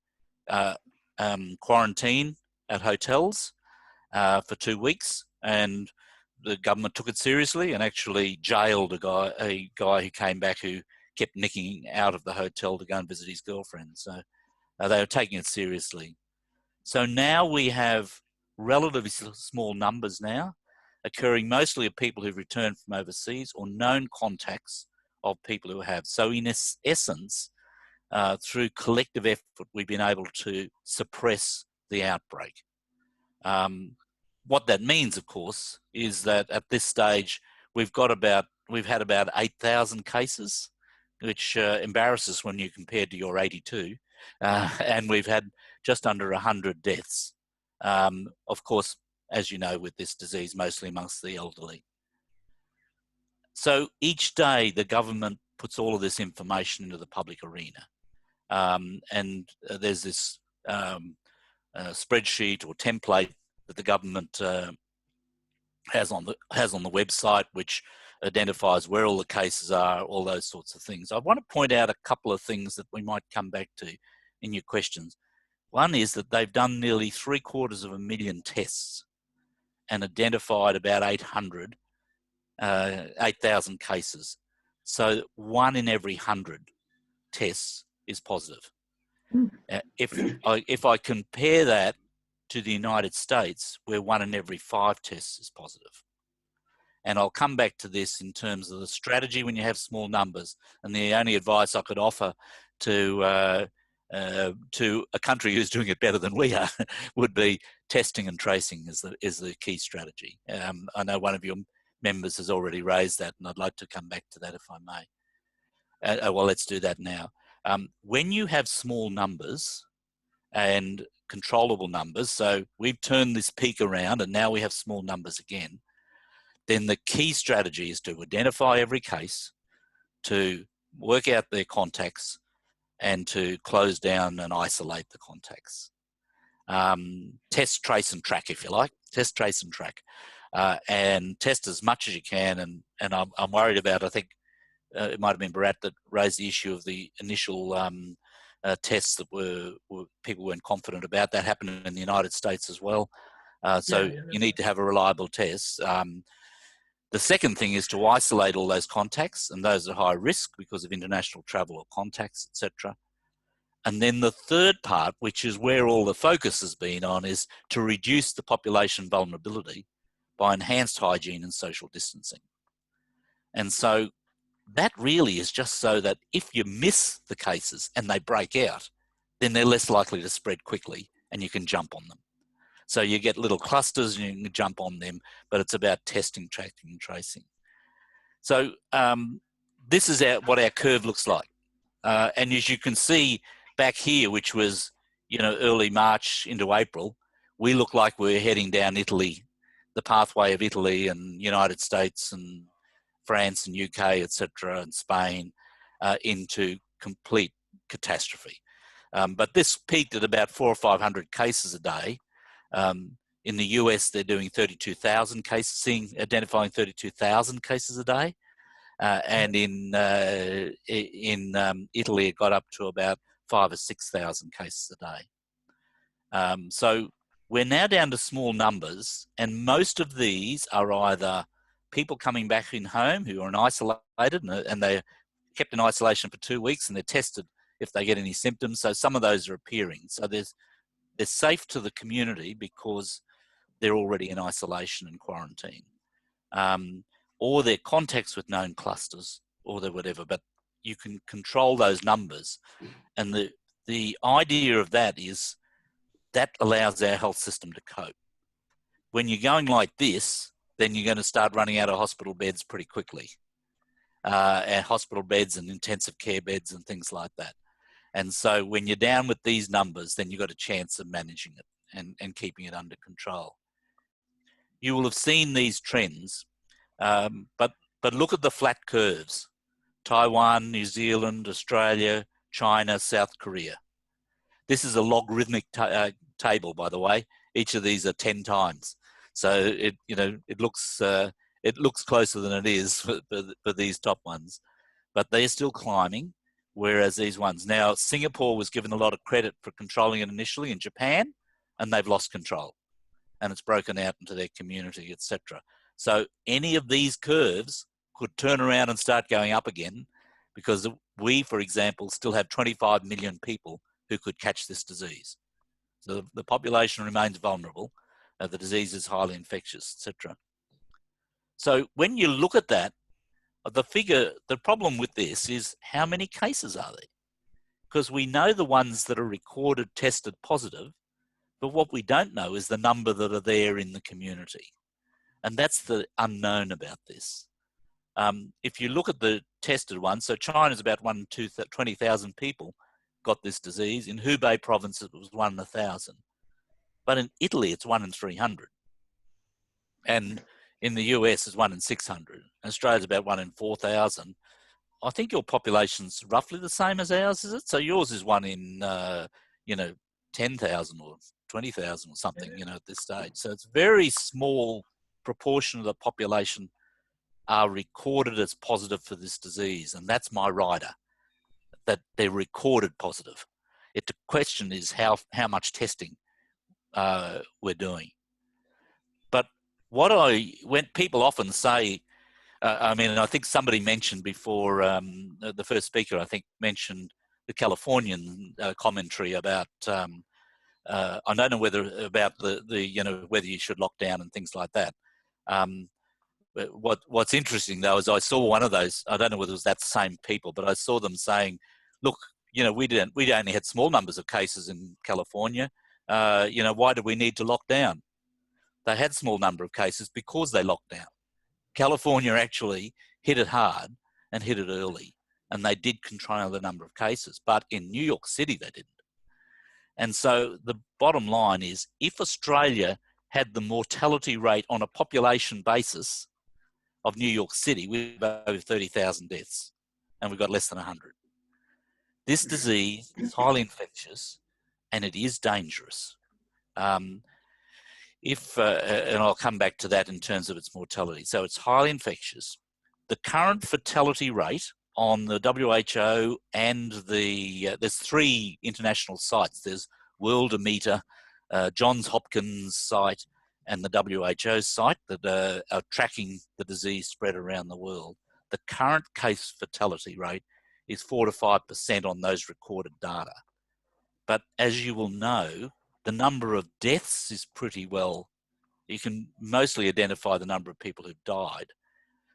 [SPEAKER 9] quarantine at hotels for 2 weeks, and the government took it seriously and actually jailed a guy who came back who kept nicking out of the hotel to go and visit his girlfriend. So they were taking it seriously. So now we have relatively small numbers now occurring mostly of people who've returned from overseas or known contacts of people who have. So in essence, through collective effort, we've been able to suppress the outbreak. What that means, of course, is that at this stage, we've had about 8,000 cases, which embarrasses when you compare to your 82, and we've had just under 100 deaths. Of course, as you know, with this disease, mostly amongst the elderly. So each day, the government puts all of this information into the public arena. And there's this spreadsheet or template that the government has on the website, which identifies where all the cases are, all those sorts of things. I want to point out a couple of things that we might come back to in your questions. One is that they've done nearly 750,000 tests and identified about 8,000 cases. So 1 in every 100 tests is positive. If I compare that to the United States, where 1 in every 5 tests is positive. And I'll come back to this in terms of the strategy when you have small numbers. And the only advice I could offer to a country who's doing it better than we are would be testing and tracing is the key strategy. I know one of your members has already raised that, and I'd like to come back to that if I may. Well, let's do that now. When you have small numbers and controllable numbers, so we've turned this peak around and now we have small numbers again, then the key strategy is to identify every case, to work out their contacts, and to close down and isolate the contacts. Test, trace and track, if you like. Test, trace and track. And test as much as you can. And I'm worried about, I think it might have been Bharat that raised the issue of the initial tests that people weren't confident about. That happened in the United States as well. You need to have a reliable test. The second thing is to isolate all those contacts and those at high risk because of international travel or contacts, etc. And then the third part, which is where all the focus has been on, is to reduce the population vulnerability by enhanced hygiene and social distancing. And so that really is just so that if you miss the cases and they break out, then they're less likely to spread quickly and you can jump on them. So you get little clusters and you can jump on them, but it's about testing, tracking, and tracing. So this is what our curve looks like. And as you can see back here, which was early March into April, we look like we're heading down Italy, the pathway of Italy and United States and France and UK, etc., and Spain, into complete catastrophe. But this peaked at about 400 or 500 cases a day. In the US, they're doing 32,000 cases, identifying 32,000 cases a day. And in Italy, it got up to about 5,000 or 6,000 cases a day. So we're now down to small numbers, and most of these are either people coming back in home who are isolated and they're kept in isolation for 2 weeks and they're tested if they get any symptoms. So some of those are appearing. So they're safe to the community because they're already in isolation and quarantine. Or their contacts with known clusters or their whatever, but you can control those numbers. And the idea of that is that allows our health system to cope. When you're going like this, then you're going to start running out of hospital beds pretty quickly. And hospital beds and intensive care beds and things like that. And so when you're down with these numbers, then you've got a chance of managing it and keeping it under control. You will have seen these trends, but look at the flat curves. Taiwan, New Zealand, Australia, China, South Korea. This is a logarithmic table, by the way. Each of these are 10 times. So it looks closer than it is for these top ones, but they're still climbing, whereas these ones. Now, Singapore was given a lot of credit for controlling it initially in Japan, and they've lost control, and it's broken out into their community, etc. So any of these curves could turn around and start going up again, because we, for example, still have 25 million people who could catch this disease. So the population remains vulnerable. The disease is highly infectious, etc. So when you look at that, the problem with this is how many cases are there? Because we know the ones that are recorded tested positive, but what we don't know is the number that are there in the community. And that's the unknown about this. If you look at the tested ones, so China's about 1 in 20,000 people got this disease. In Hubei province, it was 1 in 1,000. But in Italy, it's 1 in 300. And in the US, it's 1 in 600. Australia's about 1 in 4,000. I think your population's roughly the same as ours, is it? So yours is 1 in, 10,000 or 20,000 or something, at this stage. So it's very small proportion of the population are recorded as positive for this disease. And that's my rider, that they're recorded positive. The question is how much testing we're doing. But when people often say, I think somebody mentioned before, the first speaker, I think, mentioned the Californian commentary about, I don't know whether about whether you should lock down and things like that. But what's interesting though is I saw one of those. I don't know whether it was that same people, but I saw them saying, "Look, we only had small numbers of cases in California. Why do we need to lock down?" They had small number of cases because they locked down. California actually hit it hard and hit it early, and they did control the number of cases. But in New York City, they didn't. And so the bottom line is, if Australia had the mortality rate on a population basis of New York City, we've over 30,000 deaths, and we've got less than 100. This disease is highly infectious, and it is dangerous. And I'll come back to that in terms of its mortality. So it's highly infectious. The current fatality rate on the WHO and there's 3 international sites. There's Worldometer, Johns Hopkins site, and the WHO site that are tracking the disease spread around the world. The current case fatality rate is 4 to 5% on those recorded data. But as you will know, the number of deaths is pretty well, you can mostly identify the number of people who've died.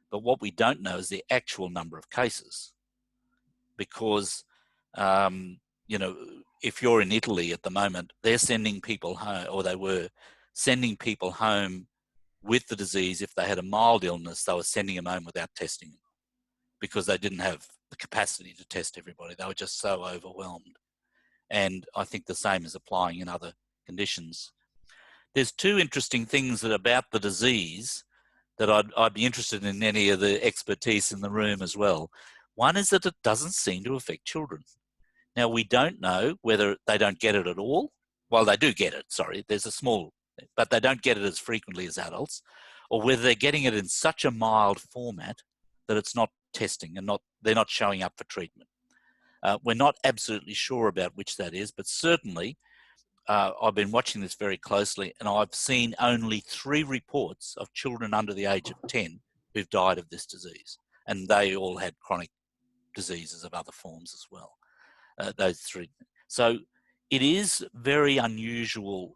[SPEAKER 9] But what we don't know is the actual number of cases. Because, if you're in Italy at the moment, they're sending people home, or they were sending people home with the disease. If they had a mild illness, they were sending them home without testing them because they didn't have the capacity to test everybody. They were just so overwhelmed. And I think the same is applying in other conditions. There's 2 interesting things about the disease that I'd be interested in any of the expertise in the room as well. One is that it doesn't seem to affect children. Now, we don't know whether they don't get it at all. Well, they do get it, sorry. There's a small, but they don't get it as frequently as adults, or whether they're getting it in such a mild format that it's not testing and they're not showing up for treatment. We're not absolutely sure about which that is, but certainly I've been watching this very closely, and I've seen only 3 reports of children under the age of 10 who've died of this disease, and they all had chronic diseases of other forms as well. Those 3. So it is very unusual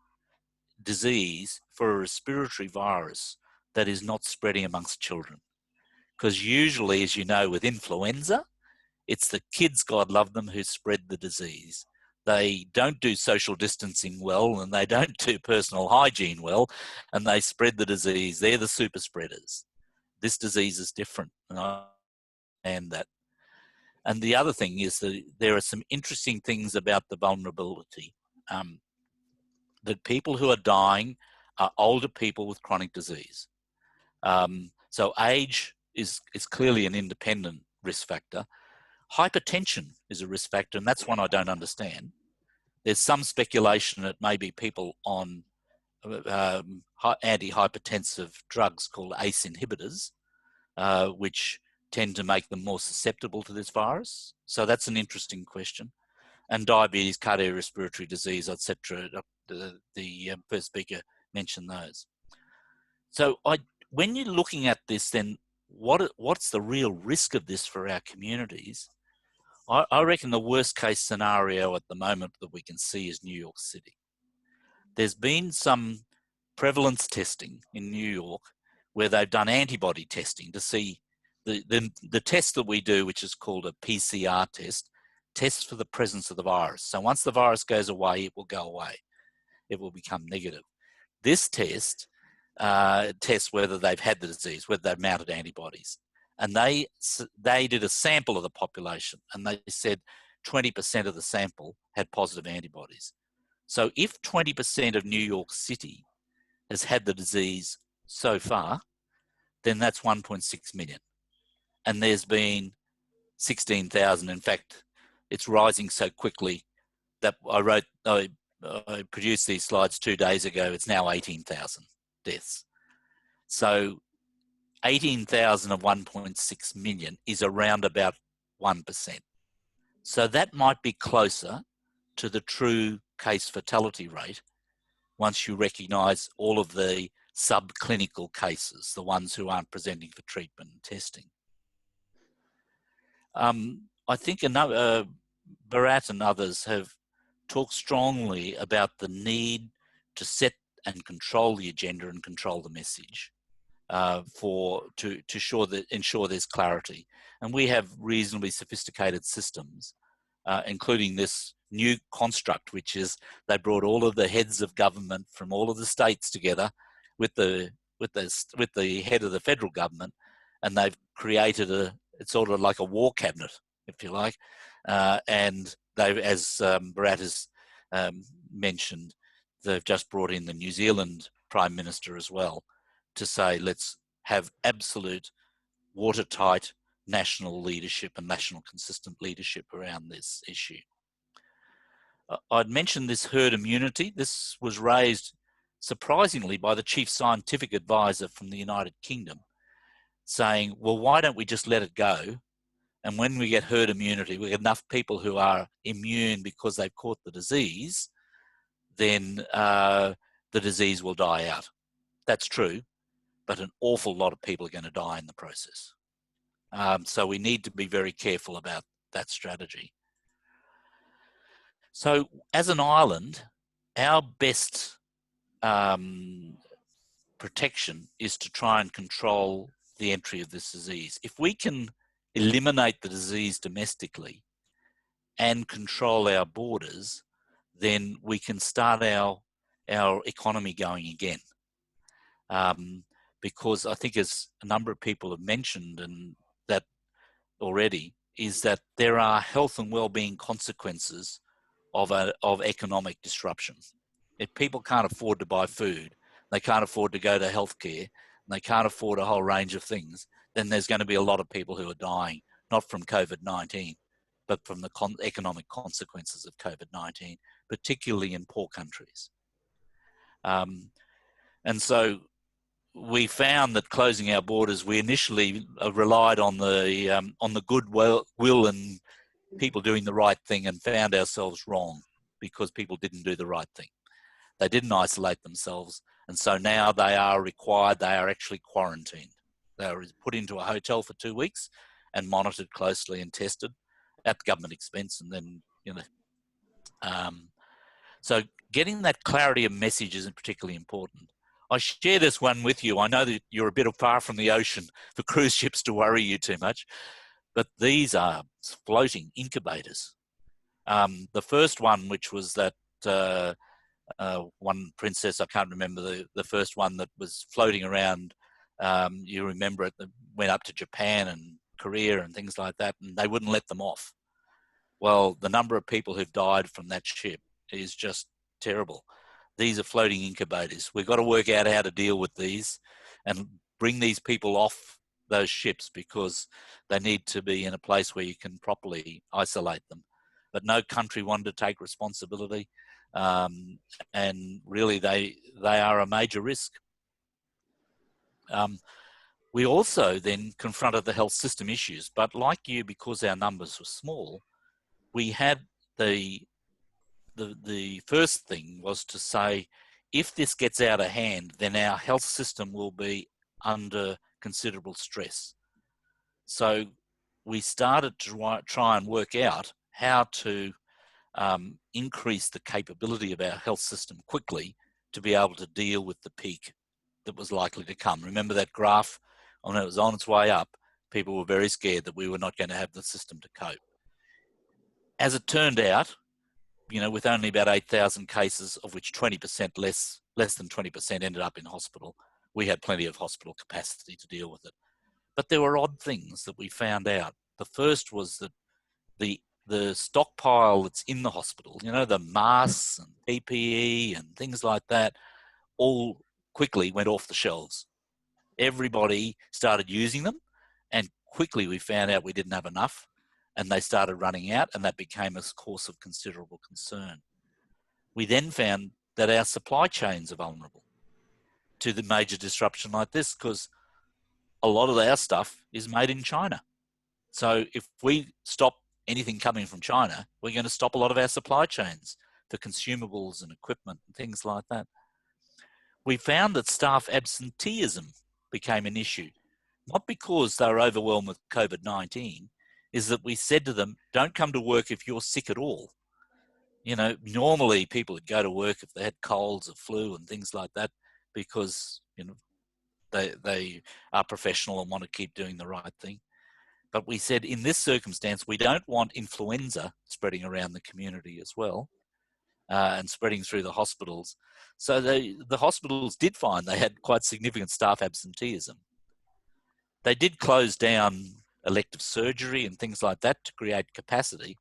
[SPEAKER 9] disease for a respiratory virus that is not spreading amongst children, because usually, as you know, with influenza, it's the kids, God love them, who spread the disease. They don't do social distancing well, and they don't do personal hygiene well, and they spread the disease. They're the super spreaders. This disease is different, and I understand that. And the other thing is that there are some interesting things about the vulnerability. That people who are dying are older people with chronic disease. So age is clearly an independent risk factor. Hypertension is a risk factor, and that's one I don't understand. There's some speculation that maybe people on antihypertensive drugs called ACE inhibitors, which tend to make them more susceptible to this virus. So that's an interesting question. And diabetes, cardiorespiratory disease, etc. The first speaker mentioned those. So when you're looking at this, then what's the real risk of this for our communities? I reckon the worst case scenario at the moment that we can see is New York City. There's been some prevalence testing in New York where they've done antibody testing to see the test that we do, which is called a PCR test, tests for the presence of the virus. So once the virus goes away, it will go away. It will become negative. This test tests whether they've had the disease, whether they've mounted antibodies. And they did a sample of the population, and they said 20% of the sample had positive antibodies. So if 20% of New York City has had the disease so far, then that's 1.6 million. And there's been 16,000. In fact, it's rising so quickly that I produced these slides 2 days ago. It's now 18,000 deaths. So 18,000 of 1.6 million is around about 1%. So that might be closer to the true case fatality rate once you recognise all of the subclinical cases, the ones who aren't presenting for treatment and testing. I think Bharat and others have talked strongly about the need to set and control the agenda and control the message to ensure there's clarity. And we have reasonably sophisticated systems, including this new construct, which is they brought all of the heads of government from all of the states together with the head of the federal government, and they've created it's sort of like a war cabinet, if you like, and they've, as Bharat has mentioned, they've just brought in the New Zealand Prime Minister as well to say, let's have absolute watertight national leadership and national consistent leadership around this issue. I'd mentioned this herd immunity. This was raised surprisingly by the chief scientific advisor from the United Kingdom, saying, well, why don't we just let it go? And when we get herd immunity, we get enough people who are immune because they've caught the disease, then the disease will die out. That's true, but an awful lot of people are going to die in the process. So we need to be very careful about that strategy. So as an island, our best protection is to try and control the entry of this disease. If we can eliminate the disease domestically and control our borders, then we can start our economy going again. Because I think, as a number of people have mentioned, and that already, is that there are health and well-being consequences of economic disruption. If people can't afford to buy food, they can't afford to go to healthcare, and they can't afford a whole range of things, then there's going to be a lot of people who are dying, not from COVID-19, but from the economic consequences of COVID-19, particularly in poor countries. And so we found that closing our borders, we initially relied on the goodwill and people doing the right thing, and found ourselves wrong because people didn't do the right thing. They didn't isolate themselves, and so now they are required, they are actually quarantined. They are put into a hotel for 2 weeks and monitored closely and tested at government expense, and then, you know, so getting that clarity of message isn't particularly important. I share this one with you. I know that you're a bit far from the ocean for cruise ships to worry you too much, but these are floating incubators. The first one, which was that one princess, I can't remember the first one that was floating around. You remember it, went up to Japan and Korea and things like that, and they wouldn't let them off. Well, the number of people who've died from that ship is just terrible. These are floating incubators. We've got to work out how to deal with these and bring these people off those ships, because they need to be in a place where you can properly isolate them. But no country wanted to take responsibility, and really they are a major risk. We also then confronted the health system issues, but like you, because our numbers were small, we had the first thing was to say, if this gets out of hand, then our health system will be under considerable stress. So we started to try and work out how to increase the capability of our health system quickly to be able to deal with the peak that was likely to come. Remember that graph? When it was on its way up, people were very scared that we were not going to have the system to cope. As it turned out, you know, with only about 8,000 cases, of which 20% less than 20% ended up in hospital, we had plenty of hospital capacity to deal with it. But there were odd things that we found out. The first was that the stockpile that's in the hospital, you know, the masks and PPE and things like that, all quickly went off the shelves. Everybody started using them, and quickly we found out we didn't have enough, and they started running out, and that became a cause of considerable concern. We then found that our supply chains are vulnerable to the major disruption like this, because a lot of our stuff is made in China. So if we stop anything coming from China, we're going to stop a lot of our supply chains for consumables and equipment and things like that. We found that staff absenteeism became an issue, not because they were overwhelmed with COVID-19, is that we said to them, don't come to work if you're sick at all. You know, normally people would go to work if they had colds or flu and things like that, because, you know, they are professional and want to keep doing the right thing. But we said in this circumstance, we don't want influenza spreading around the community as well, and spreading through the hospitals. So the hospitals did find they had quite significant staff absenteeism. They did close down elective surgery and things like that to create capacity.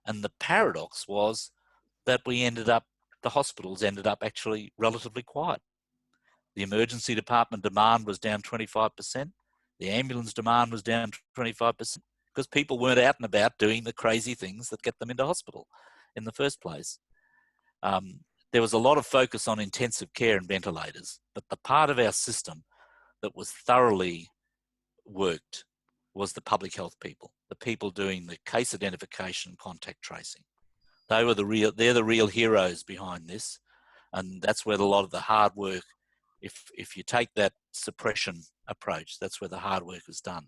[SPEAKER 9] And the paradox was that the hospitals ended up actually relatively quiet. The emergency department demand was down 25%. The ambulance demand was down 25%, because people weren't out and about doing the crazy things that get them into hospital in the first place. There was a lot of focus on intensive care and ventilators, but the part of our system that was thoroughly worked was the public health people, the people doing the case identification, contact tracing. They're the real heroes behind this, and that's where a lot of the hard work, if you take that suppression approach, that's where the hard work is done.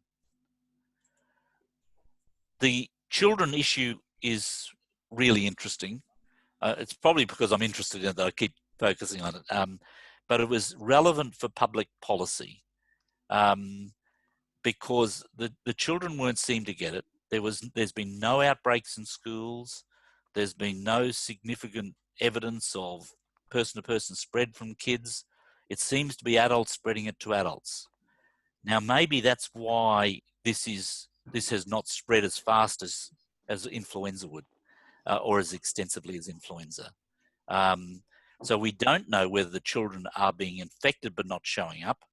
[SPEAKER 9] The children issue is really interesting. It's probably because I'm interested in it that I keep focusing on it, but it was relevant for public policy, because the children weren't seem to get it. There's been no outbreaks in schools. There's been no significant evidence of person-to-person spread from kids. It seems to be adults spreading it to adults. Now, maybe that's why this has not spread as fast as influenza would, or as extensively as influenza. So we don't know whether the children are being infected but not showing up,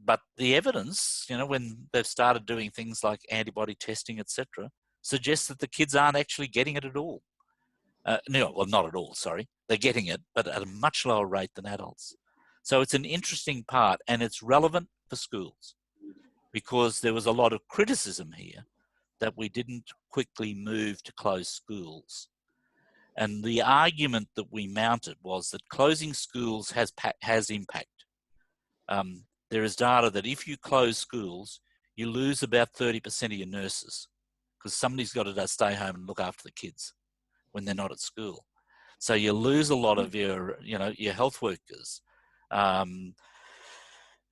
[SPEAKER 9] but the evidence, you know, when they've started doing things like antibody testing, etc., suggests that the kids aren't actually getting it at all. No, well, not at all, sorry. They're getting it, but at a much lower rate than adults. So it's an interesting part, and it's relevant for schools because there was a lot of criticism here that we didn't quickly move to close schools. And the argument that we mounted was that closing schools has impact. There is data that if you close schools, you lose about 30% of your nurses because somebody's got to stay home and look after the kids when they're not at school. So you lose a lot of your, you know, your health workers. You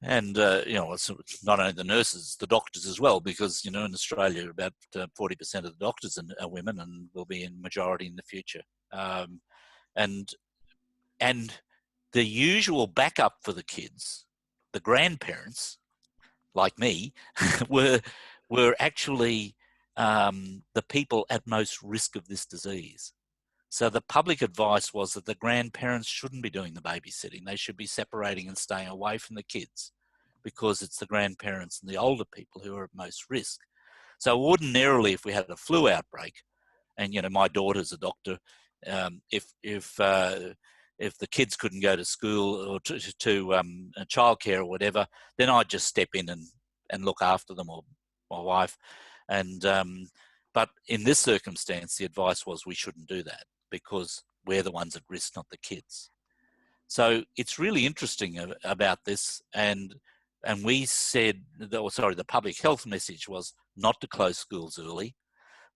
[SPEAKER 9] know, it's not only the nurses, the doctors as well, because, you know, in Australia, about 40% of the doctors are women and will be in majority in the future. And the usual backup for the kids, the grandparents, like me, were actually the people at most risk of this disease. So the public advice was that the grandparents shouldn't be doing the babysitting. They should be separating and staying away from the kids because it's the grandparents and the older people who are at most risk. So ordinarily, if we had a flu outbreak, and, you know, my daughter's a doctor, if the kids couldn't go to school or to childcare or whatever, then I'd just step in and look after them, or my wife. And but in this circumstance, the advice was we shouldn't do that because we're the ones at risk, not the kids. So it's really interesting about this. And we said, the public health message was not to close schools early.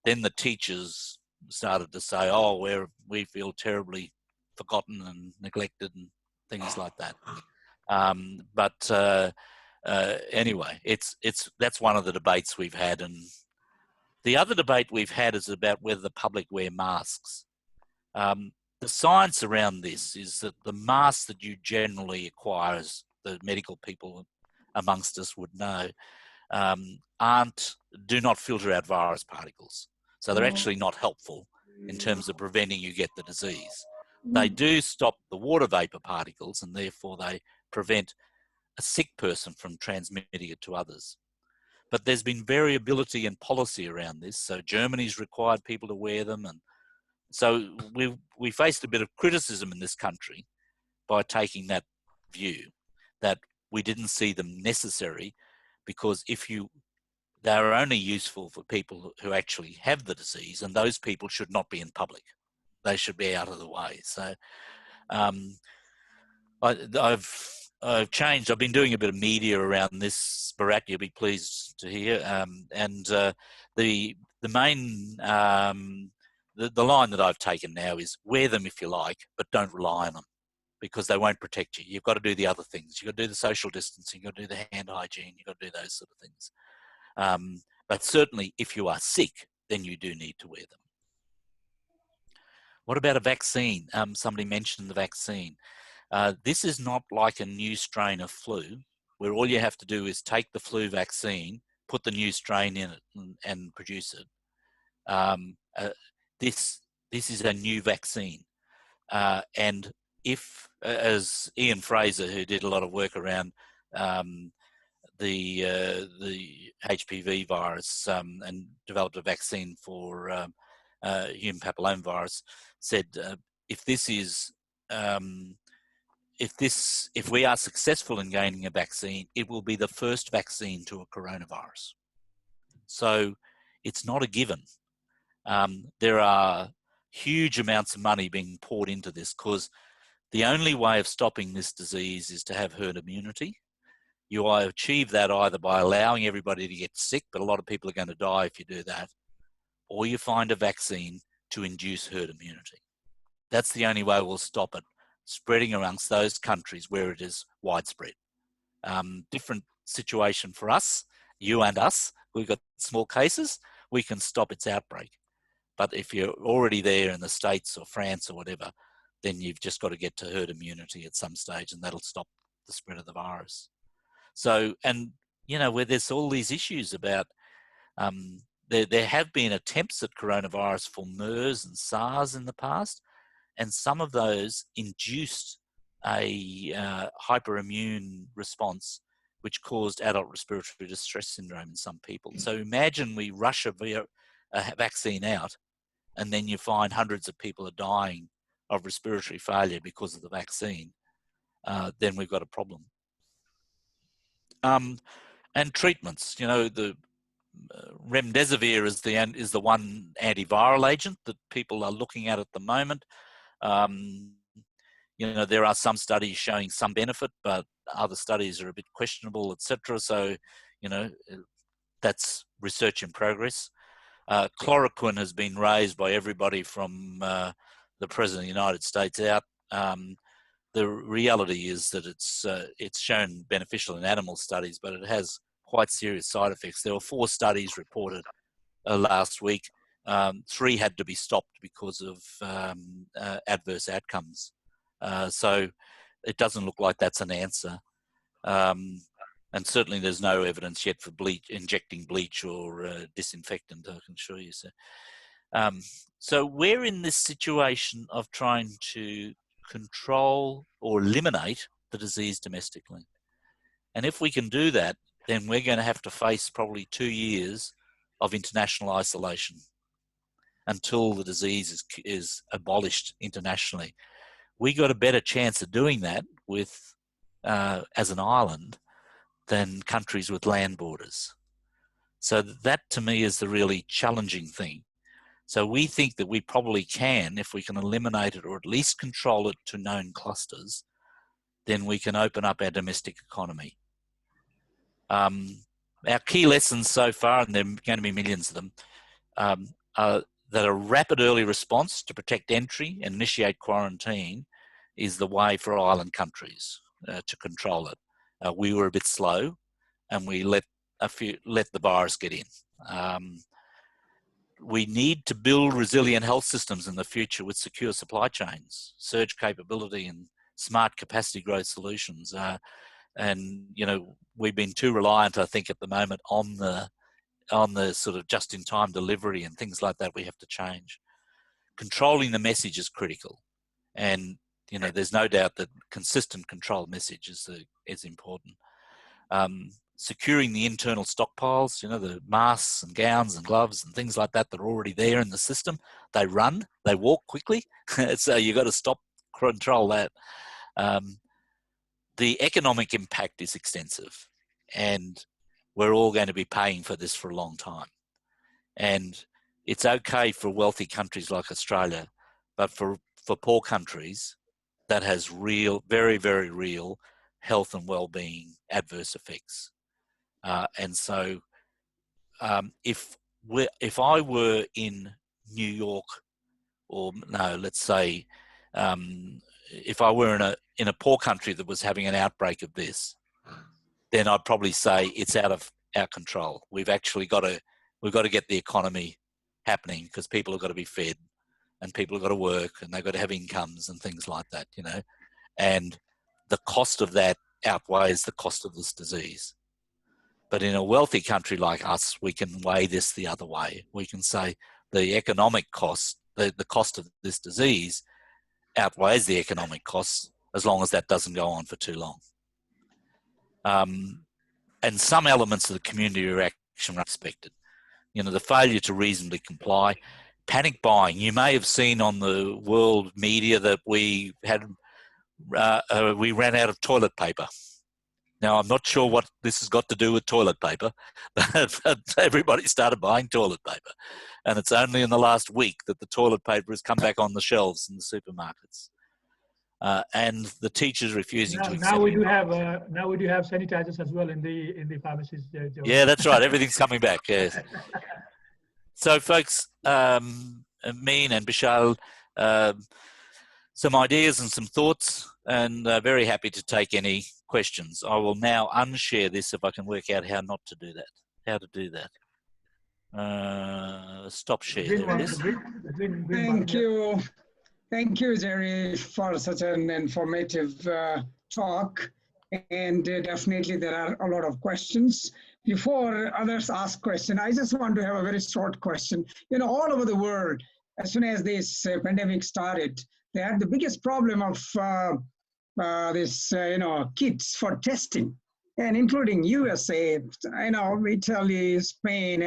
[SPEAKER 9] Then the teachers started to say, oh, we feel terribly forgotten and neglected and things like that. Anyway, that's one of the debates we've had. And the other debate we've had is about whether the public wear masks. The science around this is that the masks that you generally acquire, as the medical people amongst us would know, do not filter out virus particles. So they're actually not helpful in terms of preventing you get the disease. They do stop the water vapor particles, and therefore they prevent a sick person from transmitting it to others. But there's been variability in policy around this. So Germany's required people to wear them. And so we faced a bit of criticism in this country by taking that view that we didn't see them necessary, because they're only useful for people who actually have the disease, and those people should not be in public. They should be out of the way. So I've changed. I've been doing a bit of media around this, Bharat, you'll be pleased to hear. The main the line that I've taken now is wear them if you like, but don't rely on them, because they won't protect you. You've got to do the other things. You've got to do the social distancing. You've got to do the hand hygiene. You've got to do those sort of things. But certainly, if you are sick, then you do need to wear them. What about a vaccine? Somebody mentioned the vaccine. This is not like a new strain of flu, where all you have to do is take the flu vaccine, put the new strain in it, and produce it. This is a new vaccine. And if, as Ian Fraser, who did a lot of work around the HPV virus and developed a vaccine for human papillomavirus, said if we are successful in gaining a vaccine, it will be the first vaccine to a coronavirus. So it's not a given. There are huge amounts of money being poured into this, because the only way of stopping this disease is to have herd immunity. You achieve that either by allowing everybody to get sick, but a lot of people are going to die if you do that, or you find a vaccine to induce herd immunity. That's the only way we'll stop it spreading amongst those countries where it is widespread. Different situation for us, you and us. We've got small cases, we can stop its outbreak. But if you're already there in the States or France or whatever, then you've just got to get to herd immunity at some stage, and that'll stop the spread of the virus. So, and, you know, where there's all these issues about, there have been attempts at coronavirus for MERS and SARS in the past, and some of those induced a hyperimmune response which caused adult respiratory distress syndrome in some people. So imagine we rush a vaccine out, and then you find hundreds of people are dying of respiratory failure because of the vaccine. Then we've got a problem. And treatments, you know, the remdesivir is the one antiviral agent that people are looking at the moment. You know, there are some studies showing some benefit, but other studies are a bit questionable, etc. So, you know, that's research in progress. Chloroquine has been raised by everybody from the President of the United States out. The reality is that it's shown beneficial in animal studies, but it has quite serious side effects. There were 4 studies reported last week. 3 had to be stopped because of adverse outcomes. So it doesn't look like that's an answer. And certainly there's no evidence yet for injecting bleach or disinfectant, I can assure you. So we're in this situation of trying to control or eliminate the disease domestically. And if we can do that, then we're going to have to face probably 2 years of international isolation until the disease is abolished internationally. We got a better chance of doing that with as an island than countries with land borders. So that to me is the really challenging thing. So we think that we probably can, if we can eliminate it or at least control it to known clusters, then we can open up our domestic economy. Our key lessons so far, and there are going to be millions of them, are that a rapid early response to protect entry and initiate quarantine is the way for island countries to control it. We were a bit slow, and we let the virus get in. We need to build resilient health systems in the future with secure supply chains, surge capability, and smart capacity growth solutions. And you know, we've been too reliant, I think, at the moment on the sort of just-in-time delivery and things like that. We have to change. Controlling the message is critical, and you know, there's no doubt that consistent control message is important. Securing the internal stockpiles, you know, the masks and gowns and gloves and things like that that are already there in the system. They walk quickly, so you've got to control that. The economic impact is extensive, and we're all going to be paying for this for a long time. And it's okay for wealthy countries like Australia, but for poor countries, that has real, very, very real health and well-being adverse effects. And so if I were in New York, or no, let's say if I were in a poor country that was having an outbreak of this, then I'd probably say it's out of our control. We've got to get the economy happening, because people have got to be fed, and people have got to work, and they've got to have incomes and things like that, you know. And the cost of that outweighs the cost of this disease. But in a wealthy country like us, we can weigh this the other way. We can say the economic cost, the cost of this disease outweighs the economic costs, as long as that doesn't go on for too long. And some elements of the community reaction are expected. You know, the failure to reasonably comply, panic buying. You may have seen on the world media that we ran out of toilet paper. Now, I'm not sure what this has got to do with toilet paper, but everybody started buying toilet paper. And it's only in the last week that the toilet paper has come back on the shelves in the supermarkets. And the teachers refusing to accept.
[SPEAKER 3] Now we do have sanitizers as well in the pharmacies.
[SPEAKER 9] Yeah, that's right. Everything's coming back. Yes. So, folks, Mean and Bishal, some ideas and some thoughts, and very happy to take any questions. I will now unshare this if I can work out how not to do that. How to do that. Stop share. There it is.
[SPEAKER 1] Thank you. Thank you, Jerry, for such an informative talk. And definitely there are a lot of questions. Before others ask questions, I just want to have a very short question. You know, all over the world, as soon as this pandemic started, they had the biggest problem of kits for testing. and including USA, I know, Italy, Spain,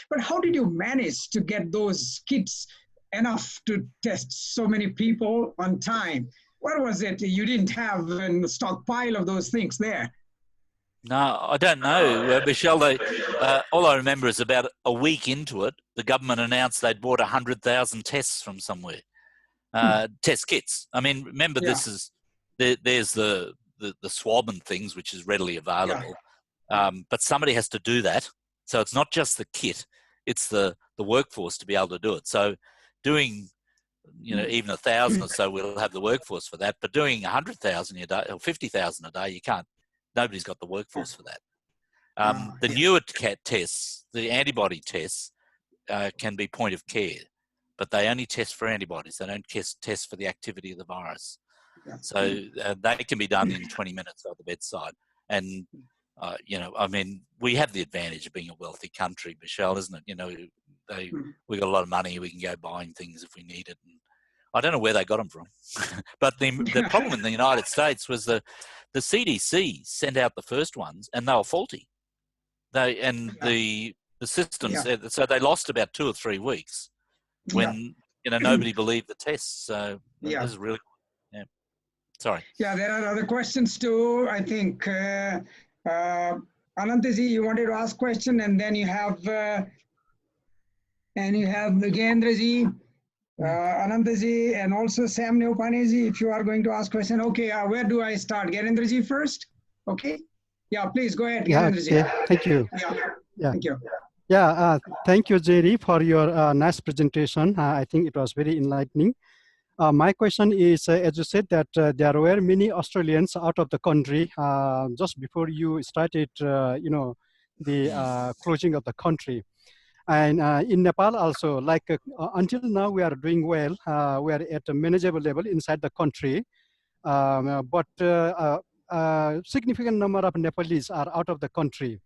[SPEAKER 1] but how did you manage to get those kits enough to test so many people on time? What was it you didn't have a stockpile of those things there?
[SPEAKER 9] No, I don't know, Michelle. All I remember is about a week into it, the government announced they'd bought 100,000 tests from somewhere, test kits. I mean, remember, this is there's the swab and things, which is readily available, but somebody has to do that. So it's not just the kit; it's the workforce to be able to do it. So doing, even 1,000 or so, we'll have the workforce for that. But doing 100,000 a day or 50,000 a day, you can't. Nobody's got the workforce for that. The newer tests, the antibody tests, can be point of care, but they only test for antibodies. They don't test for the activity of the virus. So they can be done in 20 minutes at the bedside. And, I mean, we have the advantage of being a wealthy country, Michelle, isn't it? We got a lot of money. We can go buying things if we need it. And I don't know where they got them from. But the problem in the United States was the CDC sent out the first ones and they were faulty. The systems, so they lost about 2 or 3 weeks when nobody believed the tests. So this is really, sorry.
[SPEAKER 1] Yeah, there are other questions too. I think Anantaji, you wanted to ask question, and then you have Nagendraji, Anantaji, and also Sam Neopaneji, if you are going to ask question. Okay, where do I start? Garendraji first? Okay. Yeah, please go ahead.
[SPEAKER 8] Yeah, okay. Thank you.
[SPEAKER 1] Yeah. Thank you.
[SPEAKER 8] Yeah, thank you, Jerry, for your nice presentation. I think it was very enlightening. My question is, as you said, that there were many Australians out of the country just before you started, the closing of the country. And in Nepal also, like until now, we are doing well. We are at a manageable level inside the country. But a significant number of Nepalese are out of the country.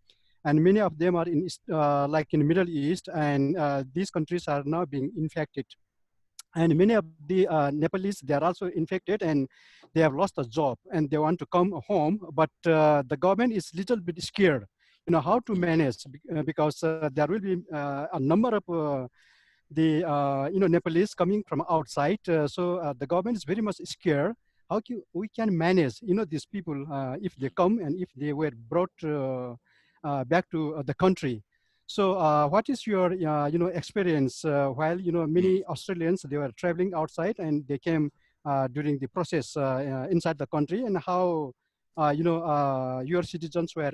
[SPEAKER 8] And many of them are in, like in the Middle East, and these countries are now being infected. And many of the Nepalese, they are also infected and they have lost a job and they want to come home, but the government is a little bit scared, how to manage, because there will be a number of Nepalese coming from outside. So the government is very much scared how we can manage, these people if they come and if they were brought back to the country. So what is your experience while many Australians, they were traveling outside and they came during the process inside the country, and how your citizens were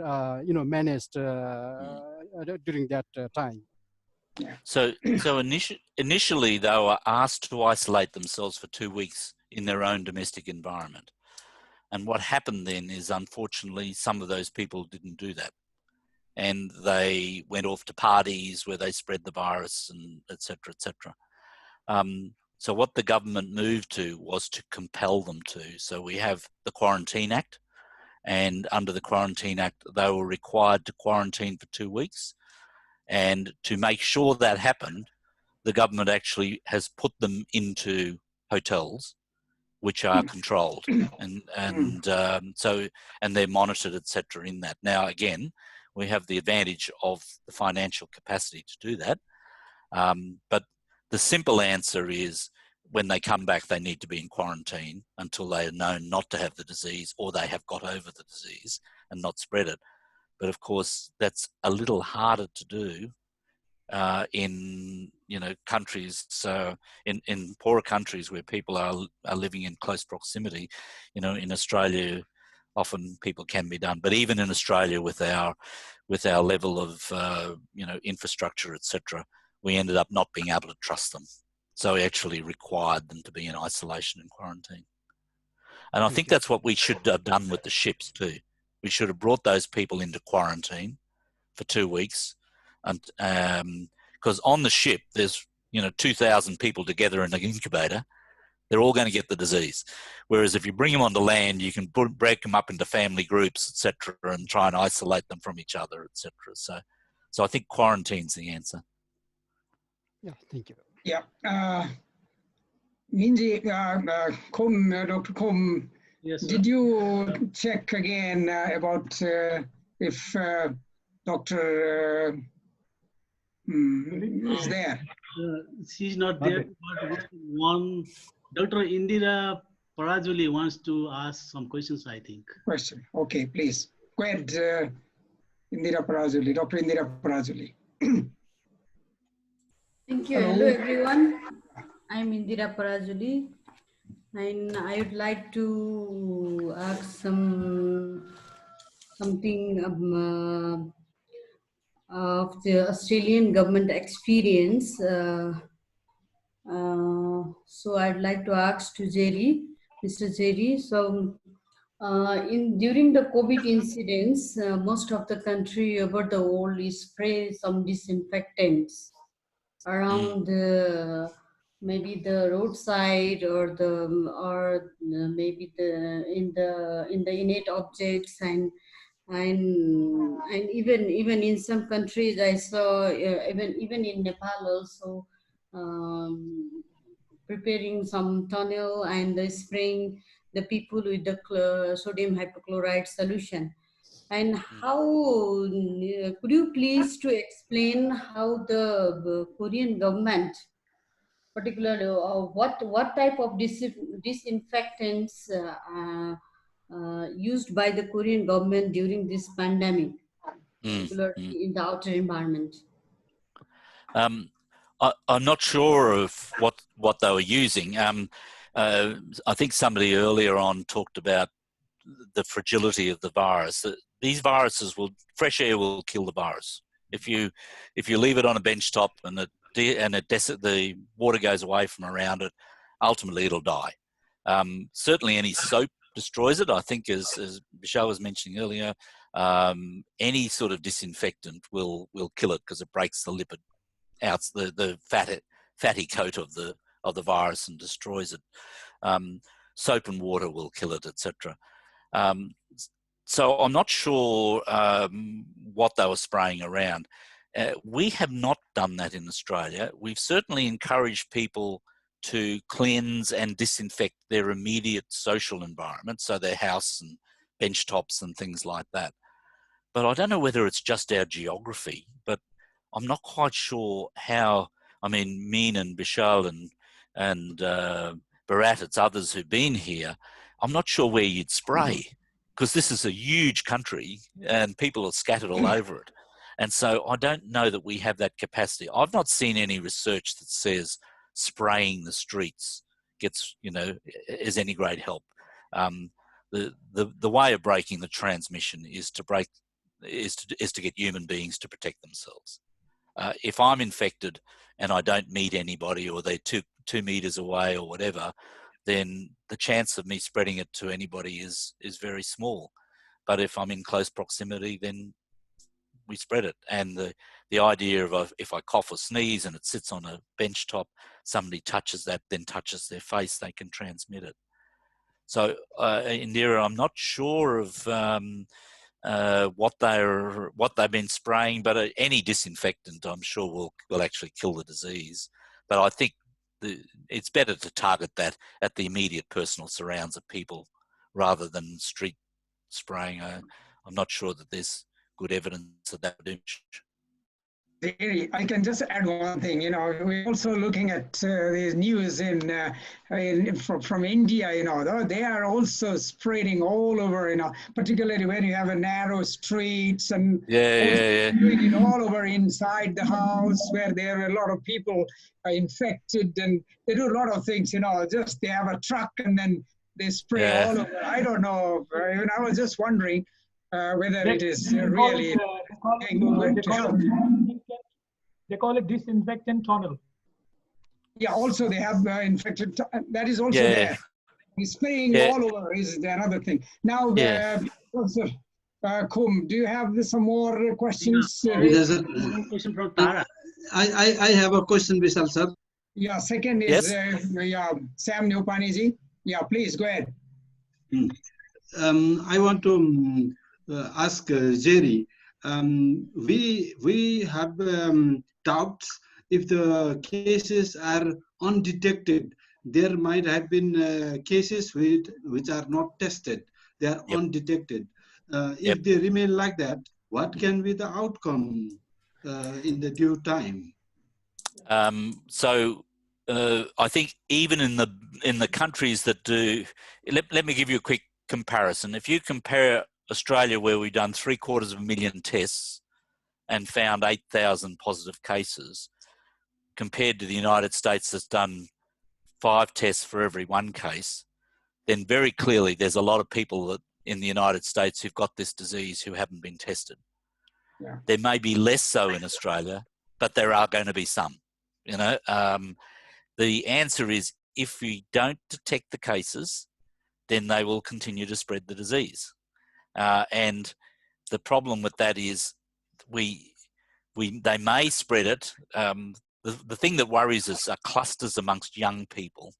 [SPEAKER 8] managed during that time?
[SPEAKER 9] So initially they were asked to isolate themselves for 2 weeks in their own domestic environment. And what happened then is, unfortunately, some of those people didn't do that. And they went off to parties where they spread the virus, and et cetera, et cetera. So what the government moved to was to compel them to. So we have the Quarantine Act, and under the Quarantine Act, they were required to quarantine for 2 weeks. And to make sure that happened, the government actually has put them into hotels, which are controlled, and they're monitored, et cetera, in that. Now, again, we have the advantage of the financial capacity to do that. But the simple answer is, when they come back, they need to be in quarantine until they are known not to have the disease, or they have got over the disease and not spread it. But of course, that's a little harder to do in countries, in poorer countries where people are living in close proximity. In Australia, often people can be done, but even in Australia, with our level of infrastructure, etc., we ended up not being able to trust them. So we actually required them to be in isolation and quarantine. And I think that's what we should have done with the ships too. We should have brought those people into quarantine for 2 weeks, and because on the ship there's 2,000 people together in an incubator. They're all going to get the disease. Whereas if you bring them onto land, you can break them up into family groups, etc., and try and isolate them from each other, etc. So I think quarantine's the answer.
[SPEAKER 8] Yeah, thank you.
[SPEAKER 1] Yeah, Minji, Dr. Kom,
[SPEAKER 4] Yes, sir.
[SPEAKER 1] did you check again about if Dr. is there.
[SPEAKER 4] She's not there, but Dr. Indira Parajuli wants to ask some questions, I think.
[SPEAKER 1] Question. Okay, please. Go ahead, Indira Parajuli, Dr. Indira Parajuli.
[SPEAKER 10] Thank you. Hello, everyone. I'm Indira Parajuli, and I would like to ask something of the Australian government experience. So I'd like to ask to Jerry, Mr. Jerry. So during the COVID incidents, most of the country over the world is spray some disinfectants around the maybe the roadside or maybe in the innate objects and even in some countries I saw even in Nepal also preparing some tunnel and spraying the people with the sodium hypochlorite solution. And how could you please to explain how the Korean government, particularly what type of disinfectants used by the Korean government during this pandemic, particularly in the outer environment?
[SPEAKER 9] I'm not sure of what they were using. I think somebody earlier on talked about the fragility of the virus. These viruses fresh air will kill the virus. If you leave it on a bench top and the water goes away from around it, ultimately it'll die. Certainly any soap destroys it. I think as Michelle was mentioning earlier, any sort of disinfectant will kill it because it breaks the lipid out, the fatty coat of the virus and destroys it. Soap and water will kill it, etc. So I'm not sure what they were spraying around. We have not done that in Australia. We've certainly encouraged people to cleanse and disinfect their immediate social environment, so their house and bench tops and things like that. But I don't know whether it's just our geography, but I'm not quite sure how. I mean, Min and Bishal and Bharat, it's others who've been here. I'm not sure where you'd spray, because this is a huge country and people are scattered all over it. And so I don't know that we have that capacity. I've not seen any research that says spraying the streets is any great help. The way of breaking the transmission is to get human beings to protect themselves. If I'm infected and I don't meet anybody, or they're 2 meters away or whatever, then the chance of me spreading it to anybody is very small. But if I'm in close proximity, then we spread it. And the idea of if I cough or sneeze and it sits on a bench top, somebody touches that, then touches their face, they can transmit it. So Indira, I'm not sure of what they've been spraying, but any disinfectant, I'm sure, will actually kill the disease. But I think it's better to target that at the immediate personal surrounds of people rather than street spraying. I'm not sure that there's good evidence of that.
[SPEAKER 1] I can just add one thing. We're also looking at these news from India. They are also spreading all over. Particularly when you have a narrow streets and doing it all over inside the house where there are a lot of people infected, and they do a lot of things. Just they have a truck and then they spray all over. I don't know. I was just wondering whether it is really.
[SPEAKER 3] They call it disinfectant tunnel.
[SPEAKER 1] Yeah, also they have infected, that is also there. Spraying all over is another thing. Now, Professor Kum, do you have some more questions?
[SPEAKER 4] There's a question from Tara.
[SPEAKER 11] I have a question, Vishal sir.
[SPEAKER 1] Yeah, second is Sam Newpaniji. Yeah, please go ahead.
[SPEAKER 11] I want to ask Jerry. We have doubts if the cases are undetected. There might have been cases which are not tested. They are undetected. If they remain like that, what can be the outcome in the due time?
[SPEAKER 9] I think even in the countries that do, let me give you a quick comparison. If you compare Australia, where we've done 750,000 tests and found 8,000 positive cases, compared to the United States that's done 5 tests for every 1 case, then very clearly there's a lot of people that in the United States who've got this disease who haven't been tested.
[SPEAKER 1] Yeah.
[SPEAKER 9] There may be less so in Australia, but there are going to be some. You know, the answer is if we don't detect the cases, then they will continue to spread the disease. And the problem with that is they may spread it. The thing that worries us are clusters amongst young people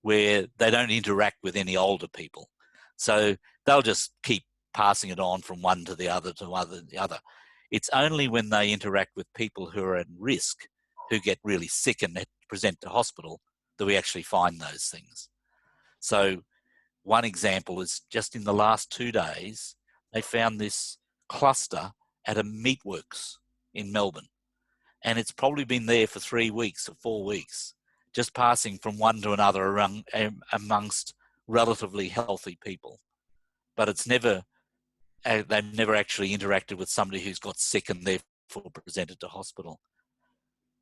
[SPEAKER 9] where they don't interact with any older people. So they'll just keep passing it on from one to the other to the other. It's only when they interact with people who are at risk, who get really sick and present to hospital, that we actually find those things. So one example is just in the last 2 days, they found this cluster at a meatworks in Melbourne. And it's probably been there for 3 weeks or 4 weeks, just passing from one to another amongst relatively healthy people. But it's never, they've never actually interacted with somebody who's got sick and therefore presented to hospital.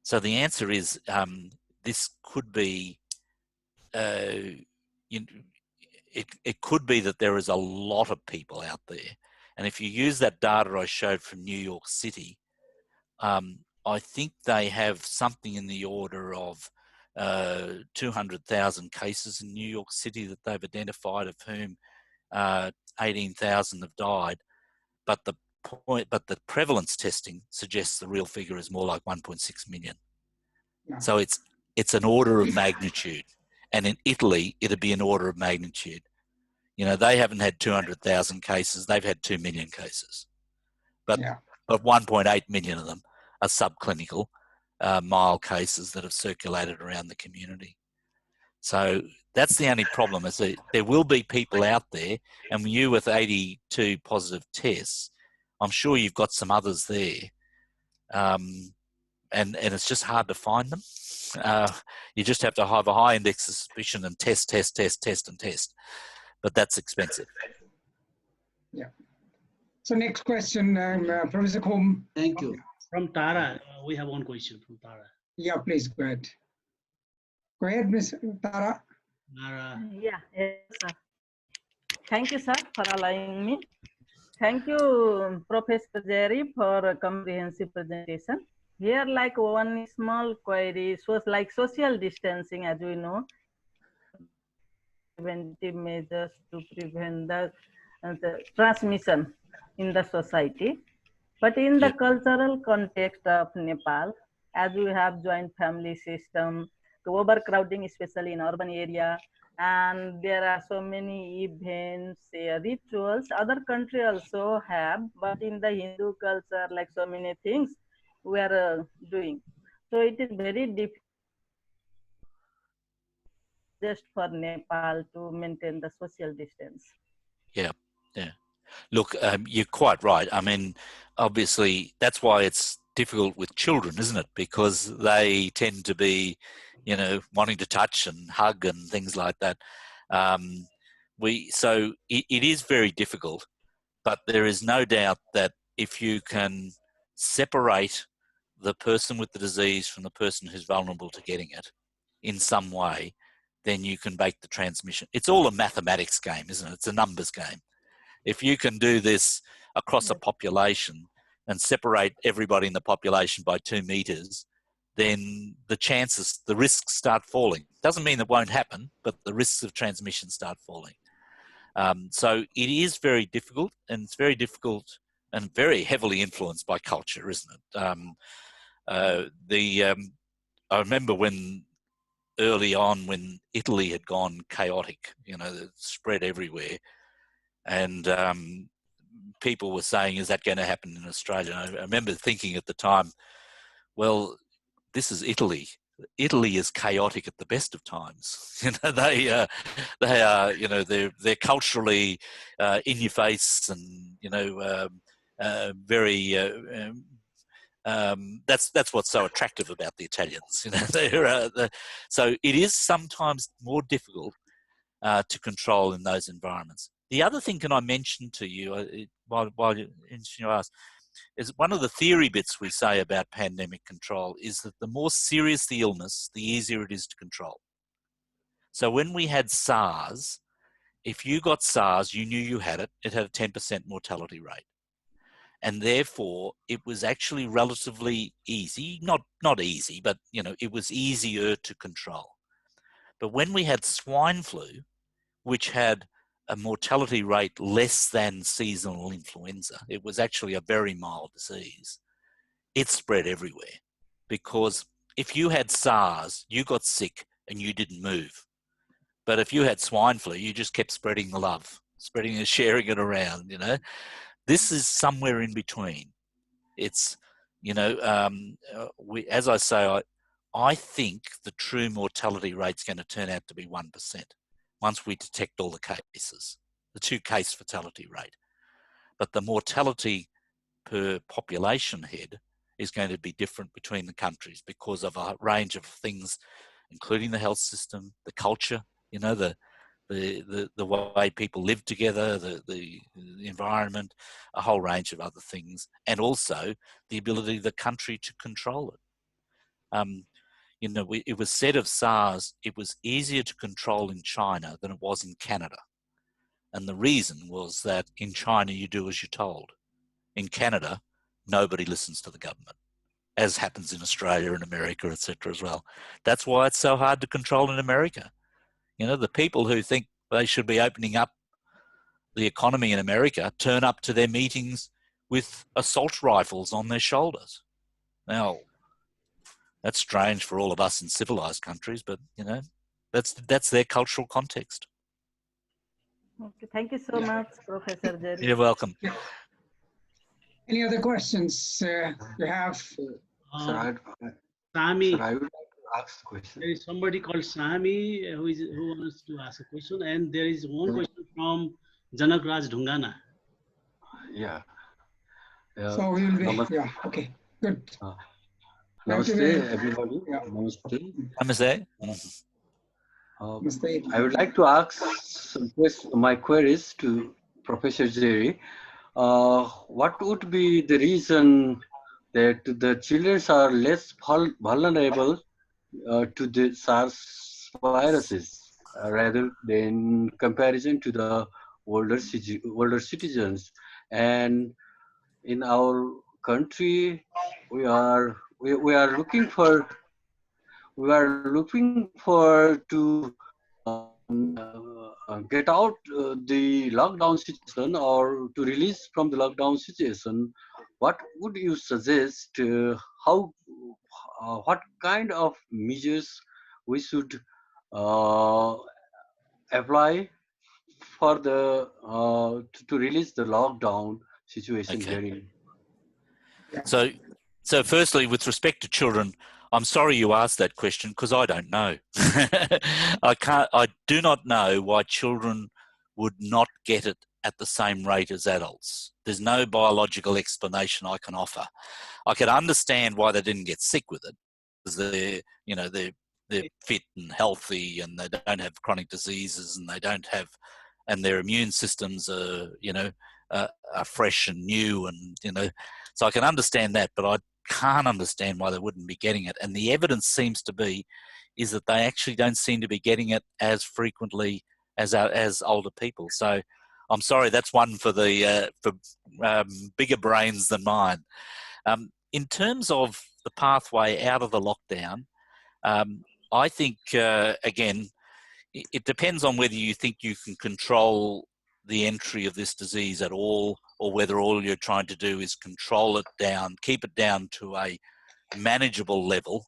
[SPEAKER 9] So the answer is this could be, it could be that there is a lot of people out there. And if you use that data I showed from New York City, I think they have something in the order of 200,000 cases in New York City that they've identified, of whom 18,000 have died. But the prevalence testing suggests the real figure is more like 1.6 million.
[SPEAKER 1] Yeah.
[SPEAKER 9] So it's an order of magnitude, and in Italy it'd be an order of magnitude. You know, they haven't had 200,000 cases; they've had 2 million cases, but 1.8 million of them are subclinical, mild cases that have circulated around the community. So that's the only problem, is that there will be people out there, and you with 82 positive tests, I'm sure you've got some others there, and it's just hard to find them. You just have to have a high index of suspicion and test, and test. But that's expensive.
[SPEAKER 1] Yeah. So next question, Professor Kom.
[SPEAKER 11] Thank you.
[SPEAKER 4] From Tara, we have one question from Tara.
[SPEAKER 1] Yeah, please go ahead. Go ahead, Ms. Tara.
[SPEAKER 12] Yeah, yes, sir. Thank you, sir, for allowing me. Thank you, Professor Jerry, for a comprehensive presentation. Here, like one small query, so like social distancing, as we know, preventive measures to prevent the transmission in the society. But in the cultural context of Nepal, as we have joint family system, overcrowding, especially in urban area, and there are so many events, rituals, other countries also have, but in the Hindu culture, like so many things we are doing. So it is very difficult just for Nepal to maintain the social distance.
[SPEAKER 9] Yeah. Look, you're quite right. I mean, obviously, that's why it's difficult with children, isn't it? Because they tend to be, you know, wanting to touch and hug and things like that. So it is very difficult, but there is no doubt that if you can separate the person with the disease from the person who's vulnerable to getting it in some way, then you can break the transmission. It's all a mathematics game, isn't it? It's a numbers game. If you can do this across a population and separate everybody in the population by 2 meters, then the risks start falling. Doesn't mean it won't happen, but the risks of transmission start falling. So it is very difficult, and it's very difficult and very heavily influenced by culture, isn't it? I remember early on when Italy had gone chaotic, you know, it spread everywhere. And people were saying, is that going to happen in Australia? And I remember thinking at the time, well, this is Italy. Italy is chaotic at the best of times. You know, they are, you know, they're culturally in your face, and you know, very. That's what's so attractive about the Italians. You know, so it is sometimes more difficult to control in those environments. The other thing, can I mention to you, while you ask, is one of the theory bits we say about pandemic control is that the more serious the illness, the easier it is to control. So when we had SARS, if you got SARS, you knew you had it. It had a 10% mortality rate. And therefore, it was actually relatively easy, not easy, but you know, it was easier to control. But when we had swine flu, which had a mortality rate less than seasonal influenza, it was actually a very mild disease, it spread everywhere. Because if you had SARS, you got sick and you didn't move. But if you had swine flu, you just kept spreading the love, spreading and sharing it around, you know. This is somewhere in between. It's, you know, as I say, I think the true mortality rate's going to turn out to be 1% once we detect all the cases, the 2-case fatality rate. But the mortality per population head is going to be different between the countries because of a range of things, including the health system, the culture, you know, the way people live together, the environment, a whole range of other things, and also the ability of the country to control it. You know, it was said of SARS, it was easier to control in China than it was in Canada. And the reason was that in China, you do as you're told. In Canada, nobody listens to the government, as happens in Australia and America, etc. as well. That's why it's so hard to control in America. You know, the people who think they should be opening up the economy in America turn up to their meetings with assault rifles on their shoulders. Now, that's strange for all of us in civilized countries, but, you know, that's their cultural context.
[SPEAKER 12] Okay, thank you so much, Professor Jerry.
[SPEAKER 9] You're welcome.
[SPEAKER 1] Yeah. Any other questions you have?
[SPEAKER 13] Sir,
[SPEAKER 4] Sami,
[SPEAKER 13] I would like to ask the question.
[SPEAKER 4] there is somebody called Sami who wants to ask a question, and there is one question from Janak Raj Dhungana.
[SPEAKER 13] Yeah.
[SPEAKER 1] So we will be, yeah, okay, good.
[SPEAKER 13] Namaste, everybody.
[SPEAKER 1] Yeah.
[SPEAKER 13] Namaste.
[SPEAKER 9] Namaste.
[SPEAKER 13] I would like to ask my queries to Professor Jerry. What would be the reason that the children are less vulnerable to the SARS viruses rather than comparison to the older citizens? And in our country, we are looking for to get out the lockdown situation or to release from the lockdown situation. What would you suggest? What kind of measures we should apply for the to release the lockdown situation here in?
[SPEAKER 9] So firstly, with respect to children, I'm sorry you asked that question because I don't know. I do not know why children would not get it at the same rate as adults. There's no biological explanation I can offer. I can understand why they didn't get sick with it, because they're fit and healthy and they don't have chronic diseases and they don't have, and their immune systems are, are fresh and new, and so I can understand that, but I can't understand why they wouldn't be getting it. And the evidence seems to be is that they actually don't seem to be getting it as frequently as older people. So I'm sorry, that's one for the bigger brains than mine. In terms of the pathway out of the lockdown, I think again, it depends on whether you think you can control the entry of this disease at all, or whether all you're trying to do is control it down, keep it down to a manageable level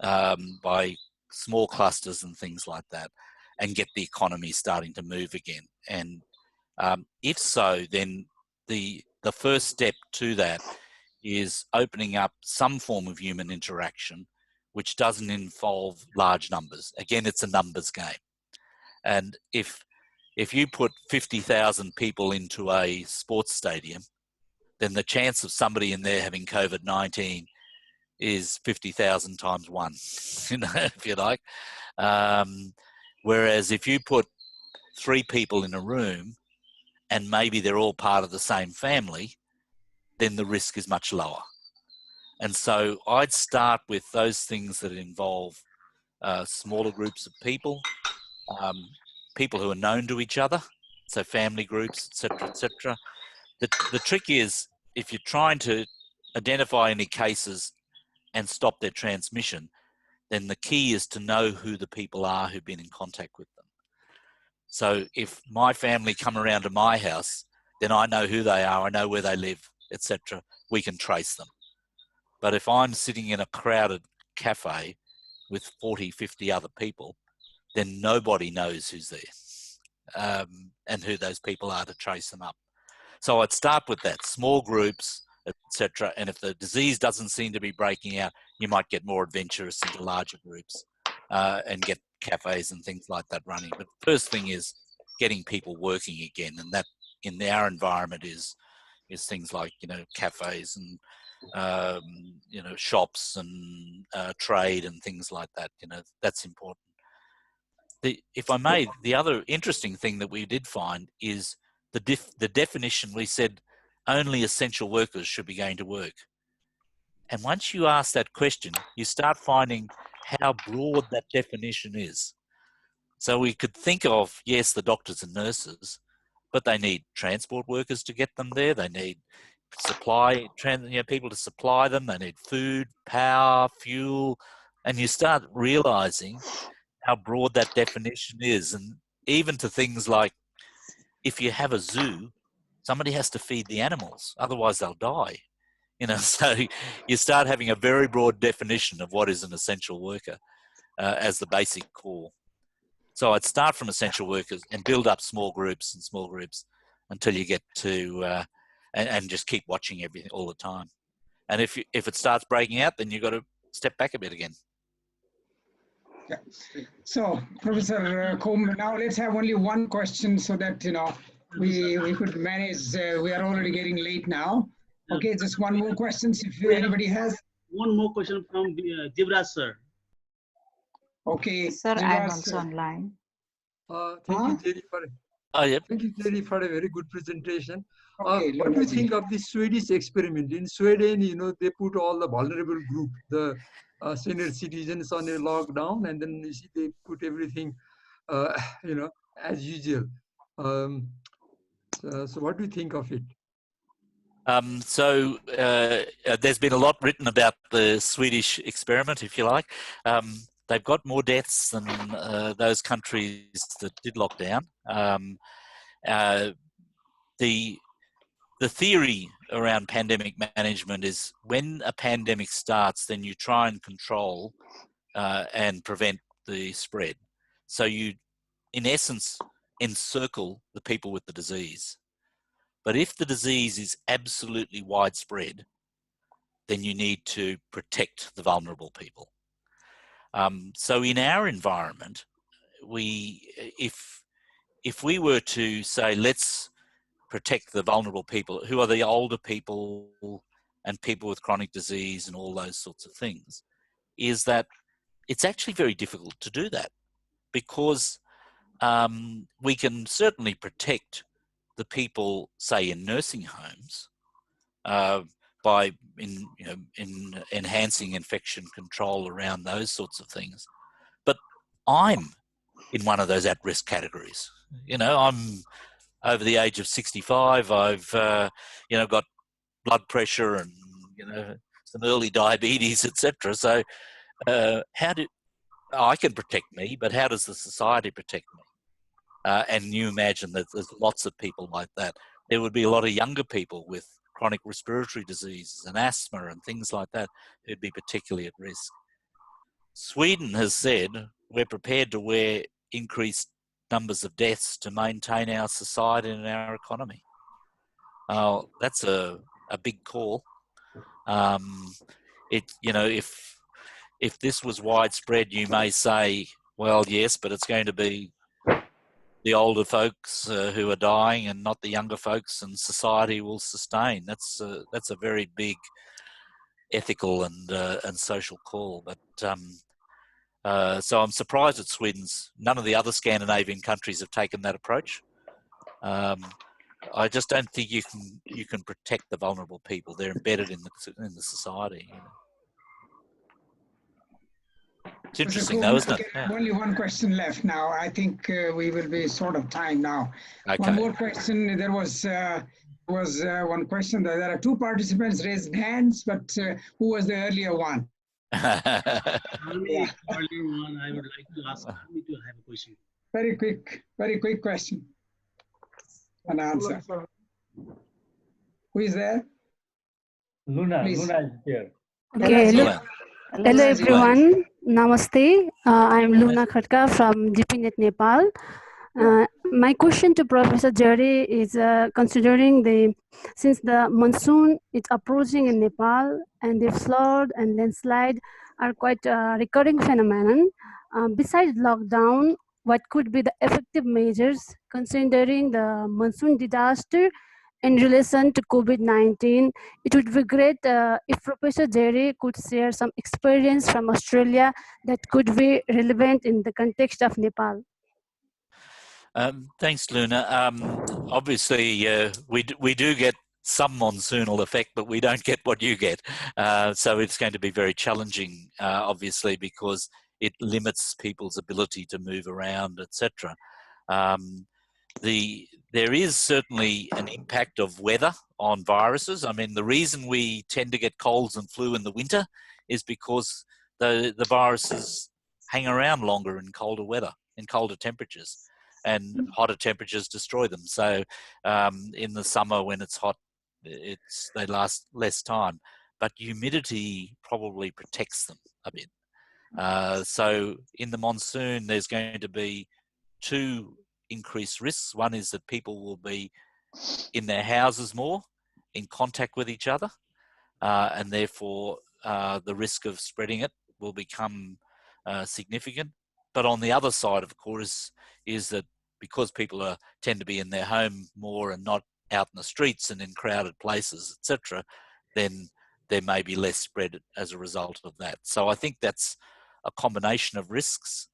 [SPEAKER 9] by small clusters and things like that, and get the economy starting to move again. And if so, then the first step to that is opening up some form of human interaction which doesn't involve large numbers. Again, it's a numbers game. And if you put 50,000 people into a sports stadium, then the chance of somebody in there having COVID-19 is 50,000 times one, you know, if you like. Whereas if you put 3 people in a room and maybe they're all part of the same family, then the risk is much lower. And so I'd start with those things that involve smaller groups of people, people who are known to each other, so family groups, etc., etc. The trick is, if you're trying to identify any cases and stop their transmission, then the key is to know who the people are who've been in contact with them. So if my family come around to my house, then I know who they are, I know where they live, etc. We can trace them. But if I'm sitting in a crowded cafe with 40, 50 other people, then nobody knows who's there and who those people are to trace them up. So I'd start with that, small groups, etc. And if the disease doesn't seem to be breaking out, you might get more adventurous into larger groups and get cafes and things like that running. But the first thing is getting people working again, and that in our environment is things like, you know, cafes and you know, shops and trade and things like that. You know, that's important. If I may, the other interesting thing that we did find is the definition. We said only essential workers should be going to work. And once you ask that question, you start finding how broad that definition is. So we could think of, yes, the doctors and nurses, but they need transport workers to get them there. They need people to supply them. They need food, power, fuel. And you start realizing how broad that definition is. And even to things like, if you have a zoo, somebody has to feed the animals, otherwise they'll die. You know, so you start having a very broad definition of what is an essential worker as the basic core. So I'd start from essential workers and build up small groups until you get to, and just keep watching everything all the time. And if it starts breaking out, then you've got to step back a bit again.
[SPEAKER 1] Yeah. So, Professor Combe, now let's have only one question so that, you know, we could manage. We are already getting late now. Okay, just one more question if anybody has.
[SPEAKER 4] One more question from Jivraj sir.
[SPEAKER 1] Okay.
[SPEAKER 14] Sir, I am also online.
[SPEAKER 15] Thank you, Jerry, thank you, Jerry, for a very good presentation.
[SPEAKER 1] Okay,
[SPEAKER 15] what do you think of the Swedish experiment? In Sweden, you know, they put all the vulnerable group, the senior citizens on a lockdown, and then you see they put everything, you know, as usual. So what do you think of it?
[SPEAKER 9] There's been a lot written about the Swedish experiment, if you like. They've got more deaths than those countries that did lock down. The theory around pandemic management is when a pandemic starts, then you try and control and prevent the spread. So you, in essence, encircle the people with the disease. But if the disease is absolutely widespread, then you need to protect the vulnerable people. So in our environment, if we were to say, let's protect the vulnerable people, who are the older people and people with chronic disease and all those sorts of things, is that it's actually very difficult to do that, because we can certainly protect the people, say, in nursing homes by enhancing infection control around those sorts of things. But I'm in one of those at-risk categories. You know, I'm over the age of 65. I've got blood pressure and some early diabetes, etc. So I can protect me, but how does the society protect me? And you imagine that there's lots of people like that. There would be a lot of younger people with chronic respiratory diseases and asthma and things like that who'd be particularly at risk. Sweden has said we're prepared to wear increased numbers of deaths to maintain our society and our economy. That's a big call. if this was widespread, you may say, well, yes, but it's going to be the older folks who are dying and not the younger folks, and society will sustain. That's a very big ethical and social call. But so I'm surprised at Sweden's. None of the other Scandinavian countries have taken that approach. I just don't think you can protect the vulnerable people. They're embedded in the society. You know. It's interesting, though, isn't it?
[SPEAKER 1] Okay,
[SPEAKER 9] Yeah.
[SPEAKER 1] only one question left now. I think we will be short of time now.
[SPEAKER 9] Okay.
[SPEAKER 1] One more question. There was one question. There are two participants raised hands, but who was the earlier one?
[SPEAKER 4] Only earlier one. I would like to ask me to have a question.
[SPEAKER 1] Very quick question. An answer. Who is there?
[SPEAKER 14] Luna.
[SPEAKER 1] Please.
[SPEAKER 14] Luna is here.
[SPEAKER 16] Okay, hello everyone. Namaste. I am Luna Khatka from GPNet Nepal. My question to Professor Jerry is considering since the monsoon is approaching in Nepal and the flood and landslide are quite a recurring phenomenon. Besides lockdown, what could be the effective measures considering the monsoon disaster in relation to COVID-19? It would be great if Professor Jerry could share some experience from Australia that could be relevant in the context of Nepal.
[SPEAKER 9] Thanks, Luna. Obviously, we do get some monsoonal effect, but we don't get what you get. So it's going to be very challenging, obviously, because it limits people's ability to move around, etc. There is certainly an impact of weather on viruses. I mean, the reason we tend to get colds and flu in the winter is because the viruses hang around longer in colder weather, in colder temperatures, and hotter temperatures destroy them. So in the summer when it's hot, they last less time, but humidity probably protects them a bit. So in the monsoon, there's going to be two increased risks. One is that people will be in their houses more, in contact with each other, and therefore the risk of spreading it will become significant. But on the other side, of course, is that because people tend to be in their home more and not out in the streets and in crowded places, etc., then there may be less spread as a result of that. So I think that's a combination of risks.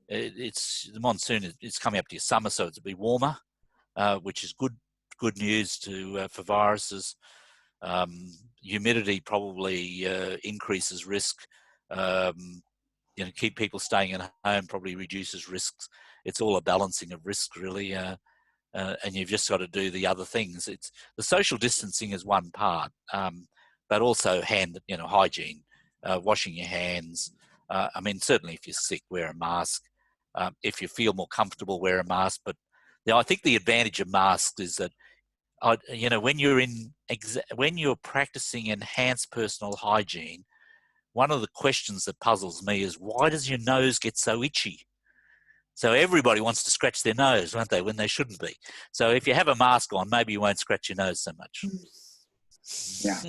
[SPEAKER 9] It's the monsoon. It's coming up to your summer, so it'll be warmer, which is good news for viruses. Humidity probably increases risk. Keep people staying at home probably reduces risks. It's all a balancing of risk, really, and you've just got to do the other things. It's the social distancing is one part, but also hygiene, washing your hands. I mean, certainly if you're sick, wear a mask. If you feel more comfortable, wear a mask. But I think the advantage of masks is that when you're practicing enhanced personal hygiene, one of the questions that puzzles me is, why does your nose get so itchy? So everybody wants to scratch their nose, won't they, when they shouldn't be? So if you have a mask on, maybe you won't scratch your nose so much.
[SPEAKER 1] Yeah.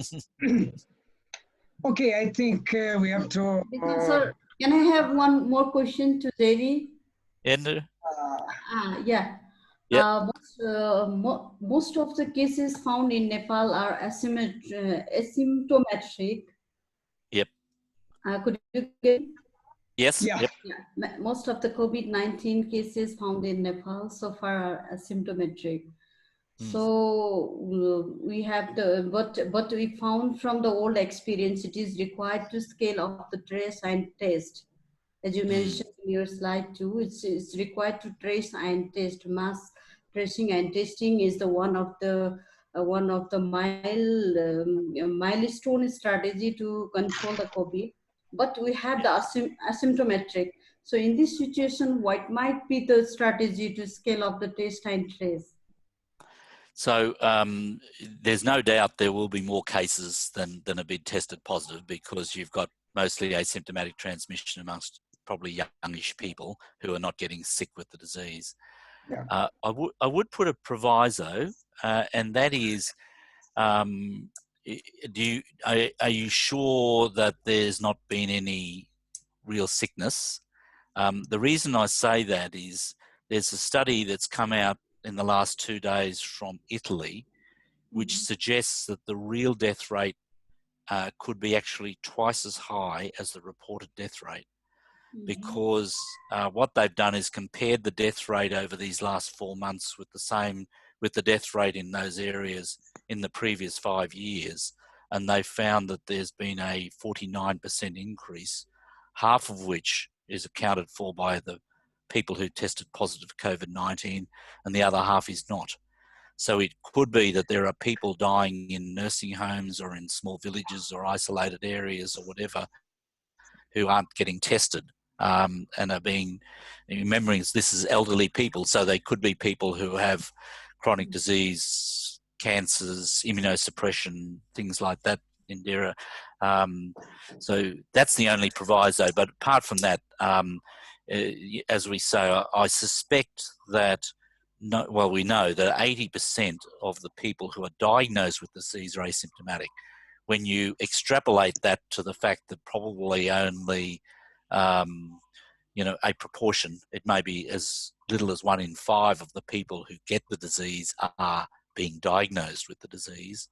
[SPEAKER 1] Okay, I think we have to...
[SPEAKER 10] Sir, can I have one more question to Devi? Yeah.
[SPEAKER 9] Yep.
[SPEAKER 10] Most of the cases found in Nepal are asymptomatic.
[SPEAKER 9] Yep.
[SPEAKER 10] Could you get?
[SPEAKER 9] Yes.
[SPEAKER 10] Yeah.
[SPEAKER 9] Yep.
[SPEAKER 10] Yeah. Most of the COVID-19 cases found in Nepal so far are asymptomatic. So we have but we found from the old experience, it is required to scale up the trace and test. As you mentioned in your slide too, it's required to trace and test. Mass tracing and testing is the one of the milestone strategy to control the COVID. But we have the asymptomatic. So in this situation, what might be the strategy to scale up the test and trace?
[SPEAKER 9] So there's no doubt there will be more cases than have been tested positive, because you've got mostly asymptomatic transmission amongst probably youngish people who are not getting sick with the disease. I would put a proviso, and that is are you sure that there's not been any real sickness? The reason I say that is there's a study that's come out in the last 2 days from Italy, which suggests that the real death rate could be actually twice as high as the reported death rate, because what they've done is compared the death rate over these last 4 months with the death rate in those areas in the previous 5 years, and they found that there's been a 49% increase, half of which is accounted for by the people who tested positive for COVID-19, and the other half is not. So it could be that there are people dying in nursing homes or in small villages or isolated areas or whatever who aren't getting tested, and are being, remembering this is elderly people, so they could be people who have chronic disease, cancers, immunosuppression, things like that, Indira. So that's the only proviso. But apart from that, as we say, I suspect that, we know that 80% of the people who are diagnosed with the disease are asymptomatic. When you extrapolate that to the fact that probably only, a proportion, it may be as little as 1 in 5 of the people who get the disease are being diagnosed with the disease,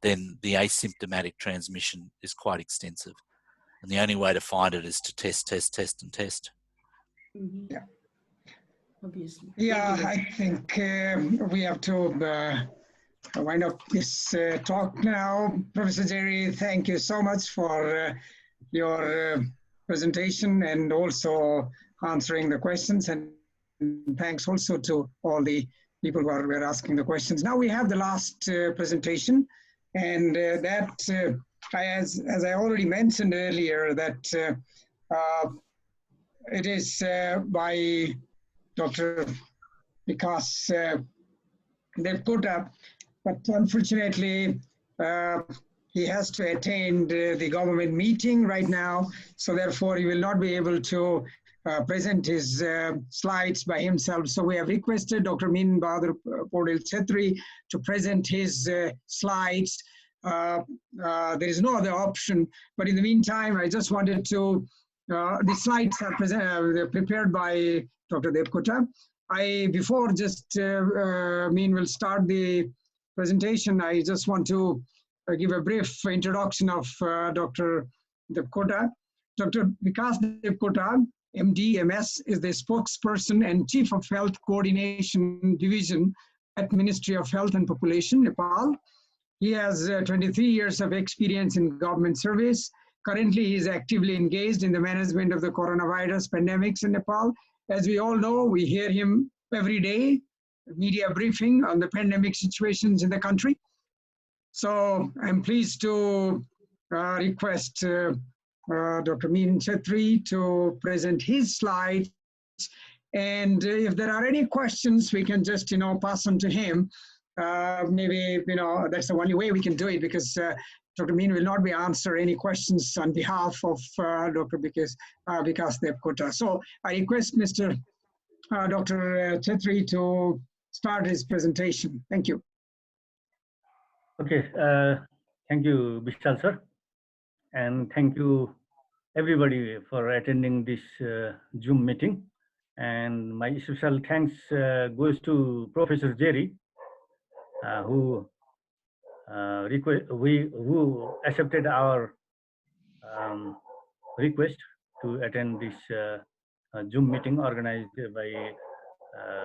[SPEAKER 9] then the asymptomatic transmission is quite extensive. And the only way to find it is to test, and test.
[SPEAKER 10] Yeah. Obviously.
[SPEAKER 1] Yeah, I think we have to wind up this talk now. Professor Jerry, thank you so much for your presentation and also answering the questions. And thanks also to all the people who were asking the questions. Now we have the last presentation, and that, as I already mentioned earlier, that it is by Dr. Vikas Devkota, but unfortunately he has to attend the government meeting right now, so therefore he will not be able to present his slides by himself. So we have requested Dr. Min Bahadur Paudel Chetri to present his slides. There is no other option, but in the meantime, I just wanted to, the slides are prepared by Dr. Devkota. Before Min will start the presentation, I just want to give a brief introduction of Dr. Devkota. Dr. Vikas Devkota, MD, MS, is the spokesperson and Chief of Health Coordination Division at Ministry of Health and Population, Nepal. He has 23 years of experience in government service. Currently, he is actively engaged in the management of the coronavirus pandemics in Nepal. As we all know, we hear him every day, media briefing on the pandemic situations in the country. So I'm pleased to request Dr. Min Chetri to present his slides. And if there are any questions, we can just, pass on to him. Maybe, that's the only way we can do it, because Dr. Min will not be answering any questions on behalf of Dr. Vikas Devkota. So I request Dr. Chetri to start his presentation. Thank you.
[SPEAKER 14] Okay, thank you, Vishal sir, and thank you everybody for attending this Zoom meeting. And my special thanks goes to Professor Jerry, who accepted our request to attend this Zoom meeting organized by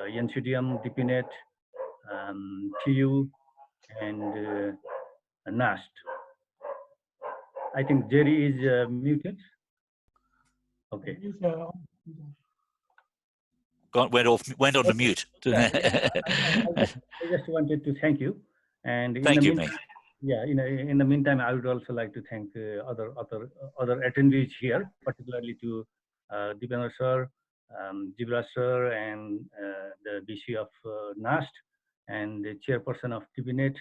[SPEAKER 14] Ncdm, DPNet, TU, and NAST. I think Jerry is muted. Okay.
[SPEAKER 9] Went on to mute.
[SPEAKER 14] I just wanted to thank you. And
[SPEAKER 9] thank you, mate.
[SPEAKER 14] Yeah, in the meantime, I would also like to thank other attendees here, particularly to Dipendra sir, Jibraj sir, and the BC of NAST, and the chairperson of TVNet,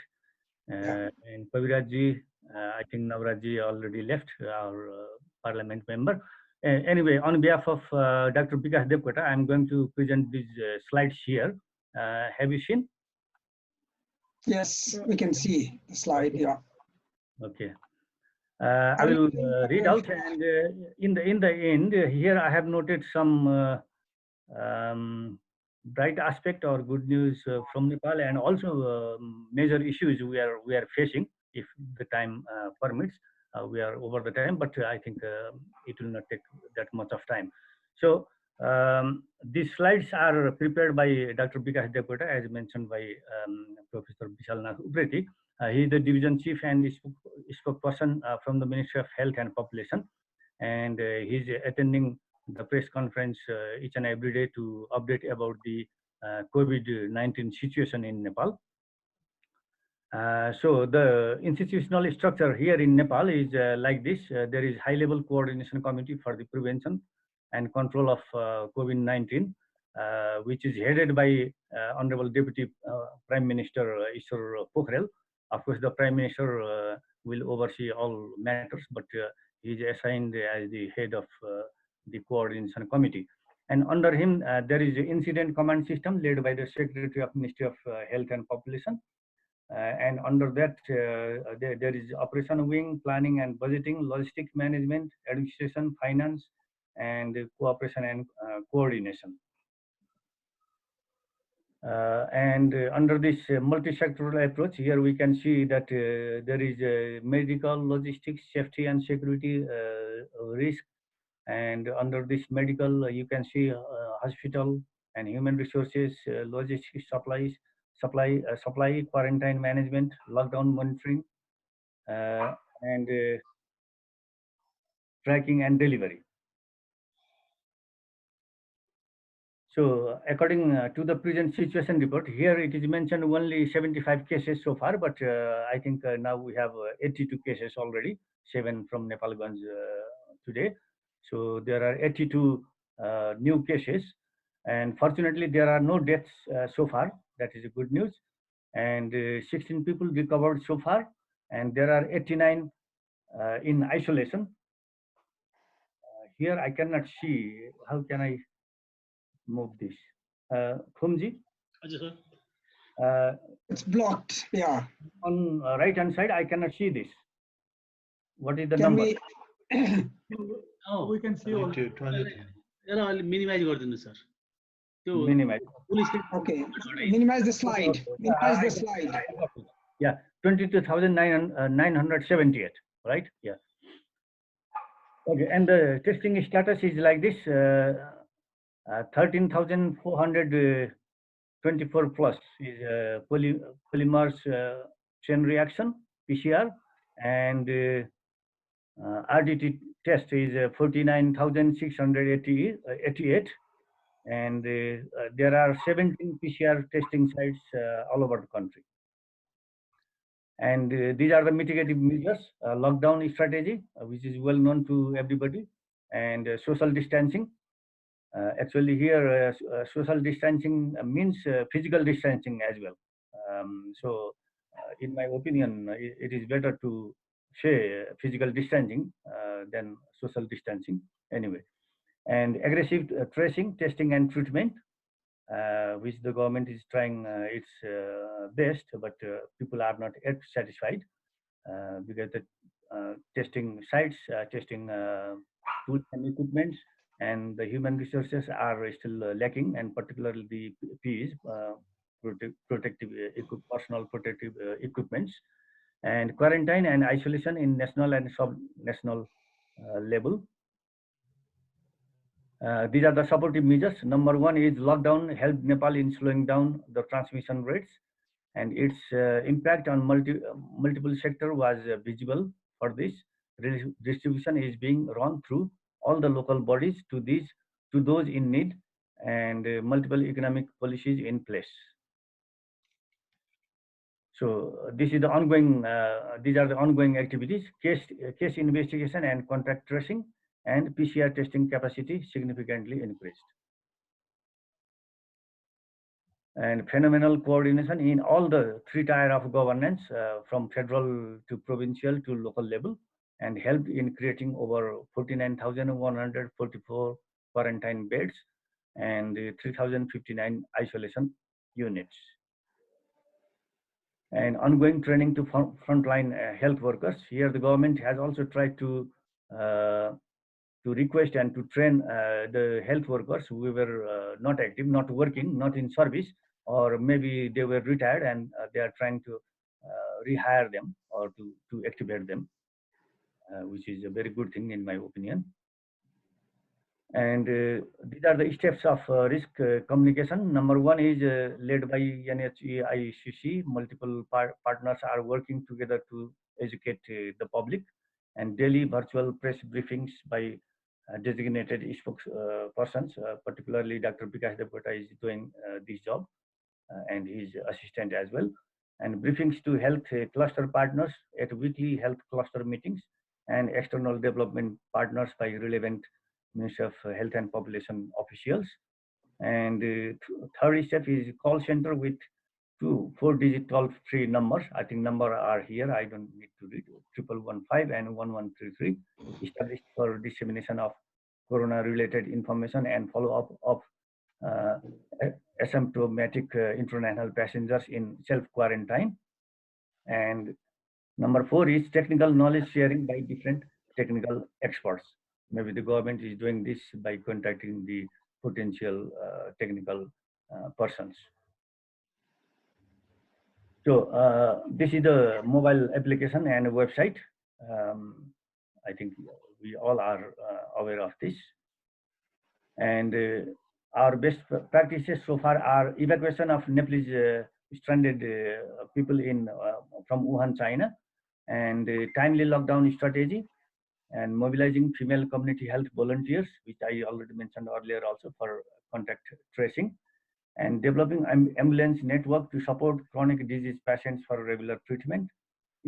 [SPEAKER 14] and Kavirajji. I think Navratji already left, our parliament member. Anyway, on behalf of Dr. Vikas Devkota, I'm going to present these slides here. Have you seen?
[SPEAKER 1] Yes, we can see the slide here.
[SPEAKER 14] Okay. I will read out, and in the end, here I have noted some bright aspect or good news from Nepal, and also major issues we are facing. If the time permits, we are over the time, but I think it will not take that much of time. So these slides are prepared by Dr. Vikas Depota, as mentioned by Professor Vishalnath Upreti. He is the division chief and spokesperson from the Ministry of Health and Population, and he is attending the press conference each and every day to update about the COVID-19 situation in Nepal. So the institutional structure here in Nepal is like this. There is high-level coordination committee for the prevention and control of COVID-19, which is headed by Honorable Deputy Prime Minister Ishwar Pokhrel. Of course, the Prime Minister will oversee all matters, but he is assigned as the head of the coordination committee. And under him, there is an incident command system led by the Secretary of Ministry of Health and Population. And under that, there is operation wing, planning and budgeting, logistic management, administration, finance, and cooperation and coordination. Under this multi-sectoral approach, here we can see that there is medical, logistics, safety and security risk. And under this medical, you can see hospital and human resources, logistics, supply, quarantine management, lockdown monitoring, and tracking and delivery. So according to the present situation report, here it is mentioned only 75 cases so far, but I think now we have 82 cases already, 7 from Nepalganj today. So there are 82 new cases, and fortunately there are no deaths so far. That is a good news. And 16 people recovered so far, and there are 89 in isolation. Here I cannot see. How can I move this? Khumji?
[SPEAKER 1] It's blocked, yeah.
[SPEAKER 14] On right hand side, I cannot see this. What is the
[SPEAKER 1] Can
[SPEAKER 14] number?
[SPEAKER 4] Oh,
[SPEAKER 3] we can see all.
[SPEAKER 4] Minimize गरिदिनु sir.
[SPEAKER 14] Minimize.
[SPEAKER 1] Okay, minimize the slide. Minimize the slide.
[SPEAKER 14] Yeah, 22,978, right? Yeah. Okay, and the testing status is like this: 13,424 plus is polymers chain reaction (PCR), and RDT test is 49,688, and there are 17 PCR testing sites all over the country. And these are the mitigative measures: lockdown strategy, which is well known to everybody, and social distancing. Actually, here social distancing means physical distancing as well. So, in my opinion, it is better to say physical distancing than social distancing anyway. And aggressive tracing, testing, and treatment, which the government is trying its best, but people are not yet satisfied because the testing sites, testing tools and equipments, and the human resources are still lacking, and particularly the PPEs, personal protective equipments, and quarantine and isolation in national and sub-national level. These are the supportive measures. Number one is lockdown helped Nepal in slowing down the transmission rates, and its impact on multiple sectors was visible. For this, distribution is being run through all the local bodies to those in need, and multiple economic policies in place. So this is the ongoing. These are the ongoing activities: case investigation and contact tracing, and PCR testing capacity significantly increased. And phenomenal coordination in all the 3 tiers of governance, from federal to provincial to local level, and helped in creating over 49,144 quarantine beds and 3,059 isolation units. and ongoing training to frontline health workers. Here, the government has also tried to request and to train the health workers who were not active, not working, not in service, or maybe they were retired, and they are trying to rehire them or to activate them, which is a very good thing in my opinion. And these are the steps of risk communication. Number one is led by NHEICC. Multiple partners are working together to educate the public, and daily virtual press briefings by designated spokespersons, particularly Dr. Bikash Devkota is doing this job, and his assistant as well. And briefings to health cluster partners at weekly health cluster meetings, and external development partners by relevant Ministry of Health and Population officials. And third step is call center with 2 4-digit toll-free numbers. I think number are here. I don't need to read. 1115 and 1133, established for dissemination of corona-related information and follow-up of asymptomatic international passengers in self-quarantine. And number 4 is technical knowledge sharing by different technical experts. Maybe the government is doing this by contacting the potential technical persons. So this is the mobile application and website. I think we all are aware of this. And our best practices so far are evacuation of Nepalese stranded people from Wuhan, China, and timely lockdown strategy, and mobilizing female community health volunteers, which I already mentioned earlier also, for contact tracing, and developing ambulance network to support chronic disease patients for regular treatment,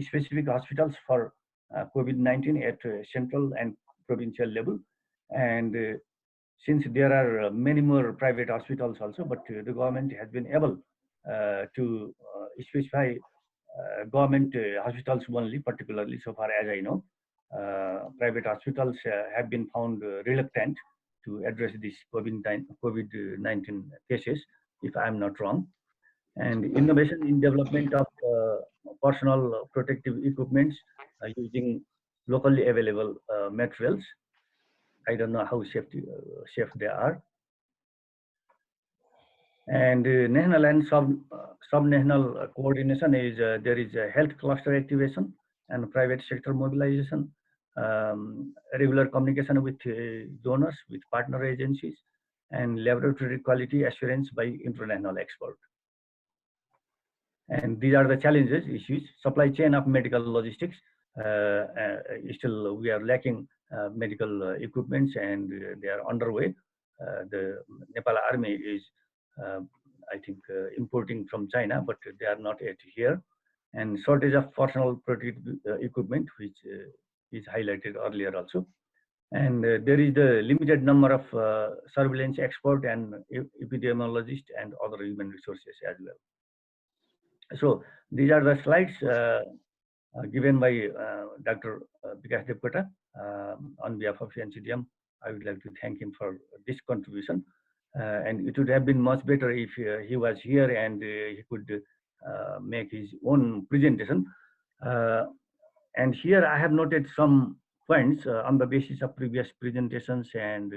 [SPEAKER 14] specific hospitals for COVID-19 at central and provincial level. And since there are many more private hospitals also, but the government has been able to specify government hospitals only, particularly so far as I know. Private hospitals have been found reluctant to address these COVID-19 cases, if I'm not wrong. And innovation in development of personal protective equipments using locally available materials. I don't know how safe they are. And national and sub-national coordination is there is a health cluster activation and private sector mobilization, regular communication with donors, with partner agencies, and laboratory quality assurance by international experts. And these are the challenges, issues. Supply chain of medical logistics. Still, we are lacking medical equipments, and they are underway. The Nepal Army is, I think, importing from China, but they are not yet here. And shortage of personal protective equipment, which is highlighted earlier also. And there is the limited number of surveillance experts and epidemiologists and other human resources as well. So these are the slides given by Dr. Bikash Devkota on behalf of Ncdm. I would like to thank him for this contribution. And it would have been much better if he was here and he could make his own presentation. And here I have noted some points on the basis of previous presentations and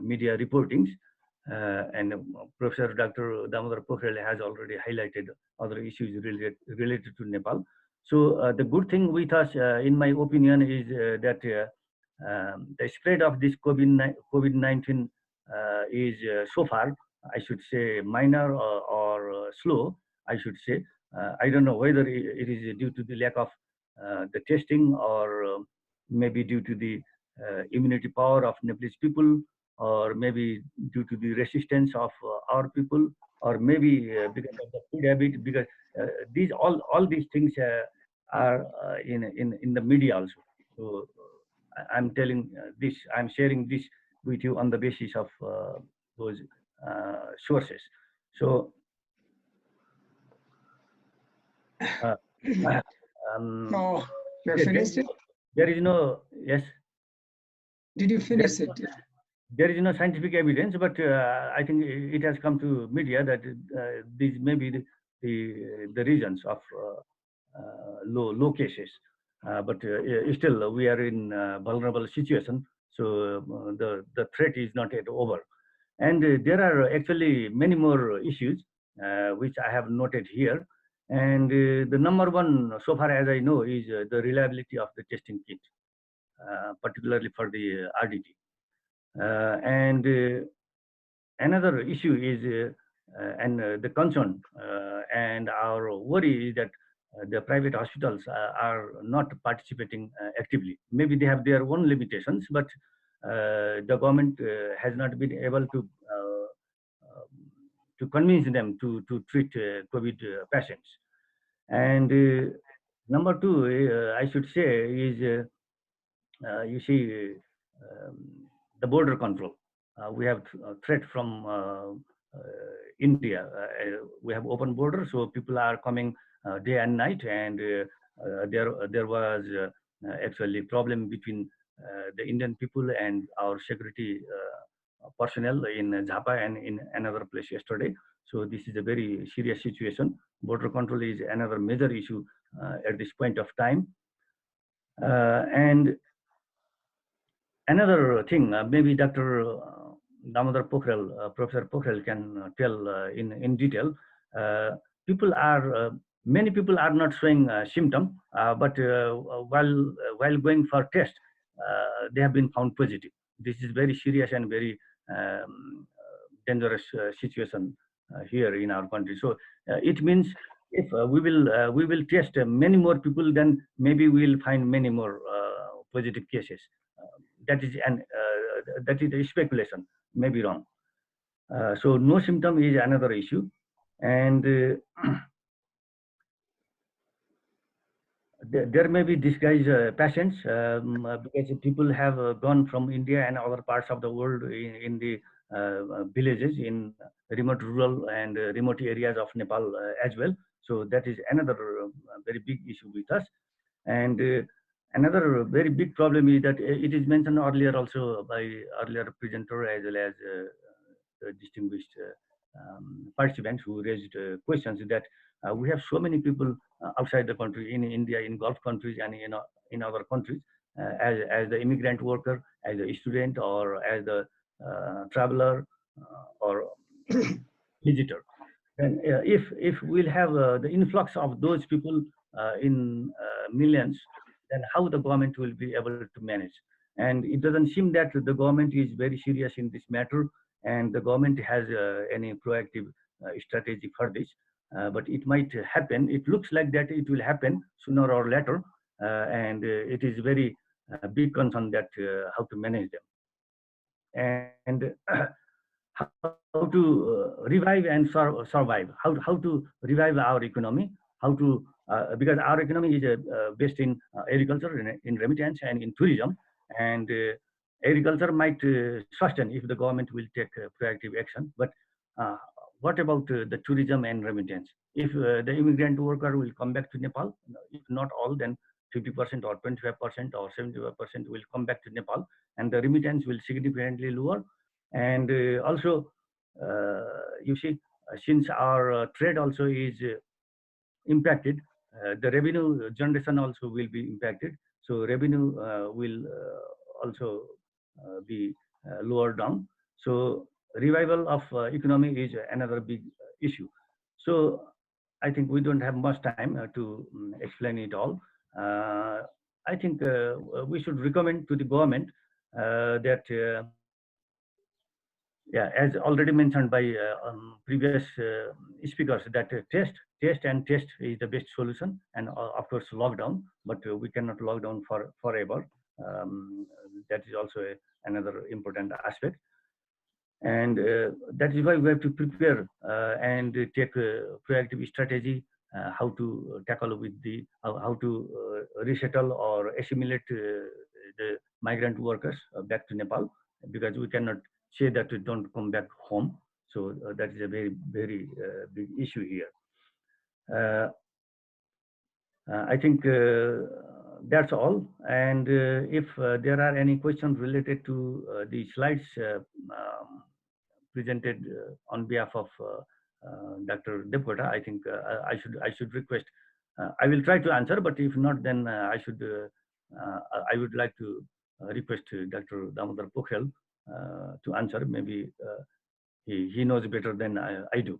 [SPEAKER 14] media reportings. And Professor Dr. Damodar Pokhrel has already highlighted other issues related to Nepal. So the good thing with us, in my opinion, is that the spread of this COVID-19 is so far, I should say, minor or slow, I should say. I don't know whether it is due to the lack of the testing, or maybe due to the immunity power of Nepalese people, or maybe due to the resistance of our people, or maybe because of the food habit, because these all these things are in the media also. So I'm telling this, I'm sharing this with you on the basis of those sources. So
[SPEAKER 1] no, you finished it?
[SPEAKER 14] There is no, yes.
[SPEAKER 1] Did you finish it?
[SPEAKER 14] There is no scientific evidence, but I think it has come to media that these maybe the regions of low cases. But still, we are in a vulnerable situation. So the threat is not yet over. And there are actually many more issues which I have noted here. And the number one, so far as I know, is the reliability of the testing kit, particularly for the RDT. And another issue is, the concern and our worry is that the private hospitals are not participating actively. Maybe they have their own limitations, but the government has not been able to convince them to treat COVID patients. And number two, I should say, is you see the border control. We have threat from India. We have open border, so people are coming day and night, and there was actually problem between the Indian people and our security personnel in Jhapa and in another place yesterday. So this is a very serious situation. Border control is another major issue at this point of time. And another thing, maybe Dr. Damodar Pokhrel, Professor Pokhrel can tell in detail. Many people are not showing symptom, but while going for test, they have been found positive. This is very serious and very dangerous situation here in our country. So it means if we will test many more people, then maybe we will find many more positive cases. That is a speculation, maybe wrong. So no symptom is another issue, and there may be disguised patients because people have gone from India and other parts of the world in the villages in remote rural and remote areas of Nepal as well. So that is another very big issue with us. And another very big problem is that it is mentioned earlier also by earlier presenter as well as the distinguished participants who raised questions that we have so many people outside the country, in India, in Gulf countries, and in other countries, as the immigrant worker, as a student, or as the traveler or visitor. And if we'll have the influx of those people in millions, then how the government will be able to manage? And it doesn't seem that the government is very serious in this matter, and the government has any proactive strategy for this. But it might happen. It looks like that it will happen sooner or later, and it is very big concern that how to manage them. And how to revive and survive, how to revive our economy, how to, because our economy is based in agriculture, in remittance, and in tourism, and agriculture might sustain if the government will take proactive action. But what about the tourism and remittance? If the immigrant worker will come back to Nepal, if not all, then 50% or 25% or 75% will come back to Nepal, and the remittance will significantly lower. And also, you see, since our trade also is impacted, the revenue generation also will be impacted. So revenue will also be lower down. So revival of economy is another big issue. So I think we don't have much time to explain it all. I think we should recommend to the government that yeah, as already mentioned by previous speakers, that test is the best solution, and of course lockdown, but we cannot lock down forever. That is also another important aspect. And that is why we have to prepare and take a proactive strategy how to tackle with the, how to resettle or assimilate the migrant workers back to Nepal, because we cannot say that we don't come back home. So that is a very, very big issue here. I think that's all. And if there are any questions related to the slides presented on behalf of Dr. Devkota, I think I should request. I will try to answer, but if not, then I would like to request Dr. Damodar Pokhrel to answer. Maybe he knows better than I do.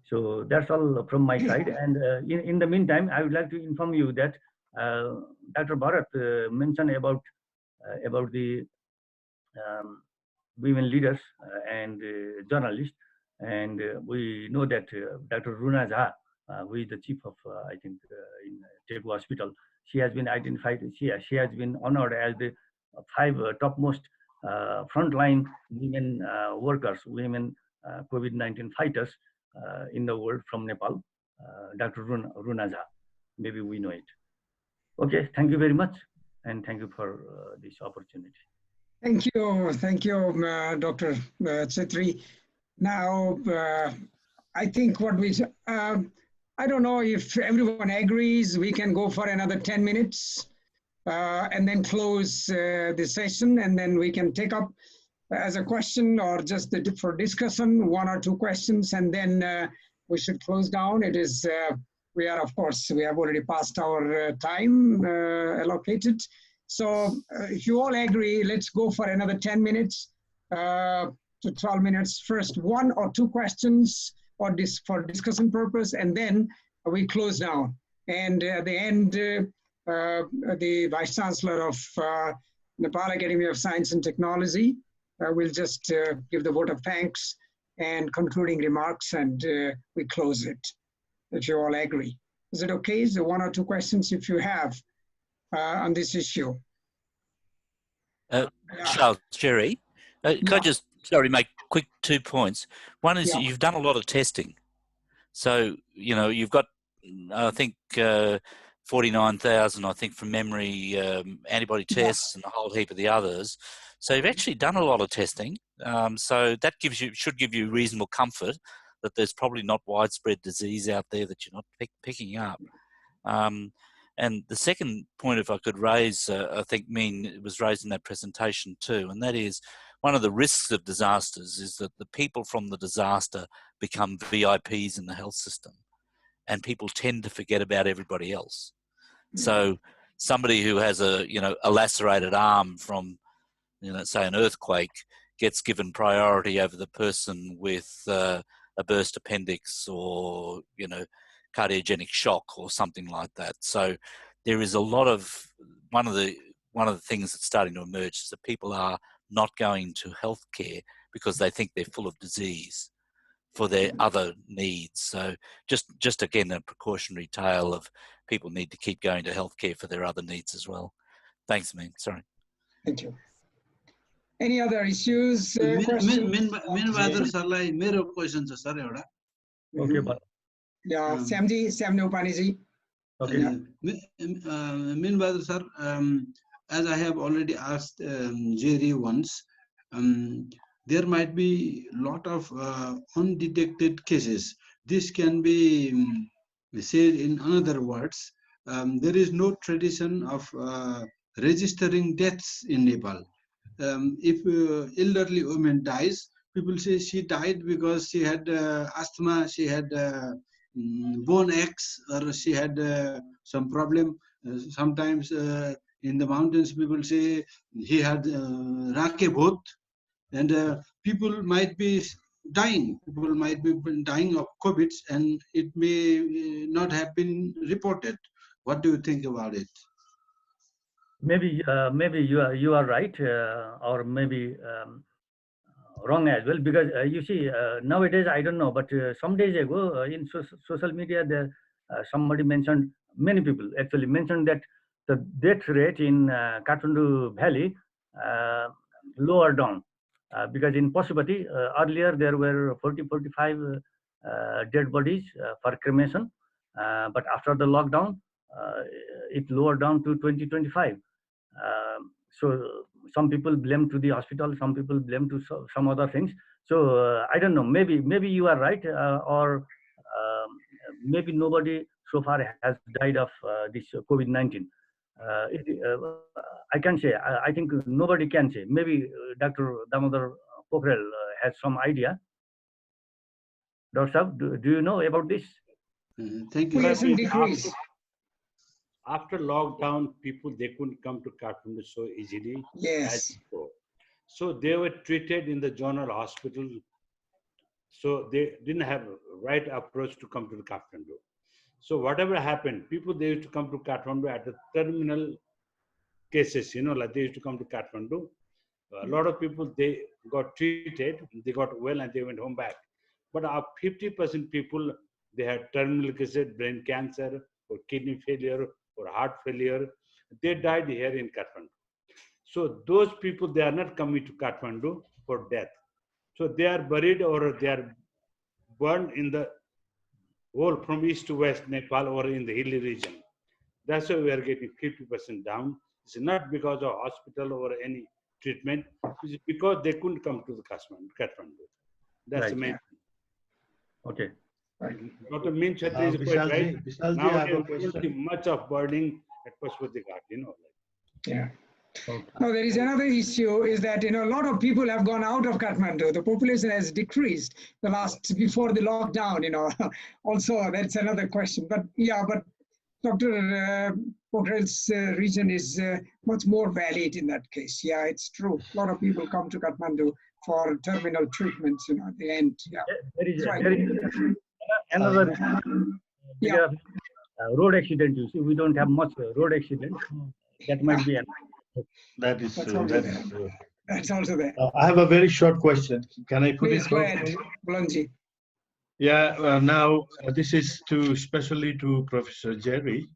[SPEAKER 14] So that's all from my side. And in the meantime, I would like to inform you that Dr. Bharat mentioned about the women leaders and journalists. And we know that Dr. Runa Jha, who is the chief of, I think, in Tegu Hospital, she has been identified, she has been honored as the 5 topmost frontline women workers, women COVID-19 fighters in the world from Nepal, Dr. Runa Jha. Maybe we know it. Okay, thank you very much. And thank you for this opportunity.
[SPEAKER 1] Thank you, Dr. Chetri. Now, I think what I don't know if everyone agrees, we can go for another 10 minutes and then close the session, and then we can take up as a question or just for discussion, 1 or 2 questions, and then we should close down. It is, we are, of course, we have already passed our time allocated. So if you all agree, let's go for another 10 minutes to 12 minutes. First, 1 or 2 questions or for discussion purpose, and then we close down. And at the end, the Vice Chancellor of Nepal Academy of Science and Technology will just give the vote of thanks and concluding remarks, and we close it, if you all agree. Is it okay? So 1 or 2 questions if you have on this issue.
[SPEAKER 9] Charles, Jerry, can I just make quick 2 points? One is you've done a lot of testing. So, you know, you've got, I think, 49,000, I think, from memory, antibody tests and a whole heap of the others. So you've actually done a lot of testing. So that should give you reasonable comfort that there's probably not widespread disease out there that you're not picking up. And the second point, if I could raise, I think it was raised in that presentation too, and that is one of the risks of disasters is that the people from the disaster become VIPs in the health system, and people tend to forget about everybody else. So somebody who has a lacerated arm from, say an earthquake gets given priority over the person with a burst appendix or, cardiogenic shock or something like that. So there is a lot of, one of the things that's starting to emerge is that people are not going to healthcare because they think they're full of disease for their other needs. So just again, a precautionary tale of people need to keep going to healthcare for their other needs as well. Thanks, man. Sorry.
[SPEAKER 1] Thank you. Any other issues?
[SPEAKER 11] Min सरलाई मेरो question छ sir एउटा.
[SPEAKER 14] Okay, but
[SPEAKER 1] Sam Neupani.
[SPEAKER 14] Okay.
[SPEAKER 11] Min Bahadur sir, as I have already asked Jerry once, there might be a lot of undetected cases. This can be said in another words. There is no tradition of registering deaths in Nepal. If elderly woman dies, people say she died because she had asthma, she had bone aches, or she had some problem. Sometimes in the mountains, people say he had rake bhut, and people might be dying. People might be dying of COVID, and it may not have been reported. What do you think about it?
[SPEAKER 14] Maybe you are right, or maybe wrong as well, because you see nowadays, I don't know, but some days ago in social media, there somebody mentioned, many people actually mentioned that the death rate in Kathmandu Valley lower down, because in Pasupati earlier there were 40-45 dead bodies for cremation, but after the lockdown it lowered down to 20-25. So some people blame to the hospital, some people blame to some other things. So I don't know, maybe you are right, or maybe nobody so far has died of this COVID-19. I can say, I think nobody can say. Maybe Dr. Damodar Pokhrel has some idea. Dr. Saab, do you know about this?
[SPEAKER 11] Thank
[SPEAKER 1] you. Yes, decrease.
[SPEAKER 2] After lockdown, people, they couldn't come to Kathmandu so easily as before. So they were treated in the general hospital. So they didn't have right approach to come to the Kathmandu. So whatever happened, people, they used to come to Kathmandu at the terminal cases, like they used to come to Kathmandu. A lot of people, they got treated, they got well, and they went home back. But 50% people, they had terminal cases, brain cancer, or kidney failure, or heart failure. They died here in Kathmandu. So those people, they are not coming to Kathmandu for death. So they are buried or they are burned in the whole from east to west Nepal or in the hilly region. That's why we are getting 50% down. It's not because of hospital or any treatment. It's because they couldn't come to the Kathmandu. That's the main.
[SPEAKER 14] Okay.
[SPEAKER 2] Dr. Min Chatri is quite right. Nowadays, we don't see much of burning at Pashupati Ghat,
[SPEAKER 1] Yeah. No, there is another issue is that, a lot of people have gone out of Kathmandu. The population has decreased before the lockdown, Also, that's another question. But Dr. Pokhrel's region is much more valid in that case. Yeah, it's true. A lot of people come to Kathmandu for terminal treatments, at the end. Yeah,
[SPEAKER 14] there is another road accident. You see, we don't have much road accident. That might be
[SPEAKER 6] That is true. That is true.
[SPEAKER 1] That's also there.
[SPEAKER 6] I have a very short question. Can I put
[SPEAKER 1] Please
[SPEAKER 6] it?
[SPEAKER 1] Go ahead, Bulanji.
[SPEAKER 6] Yeah. Now this is especially to Professor Jerry.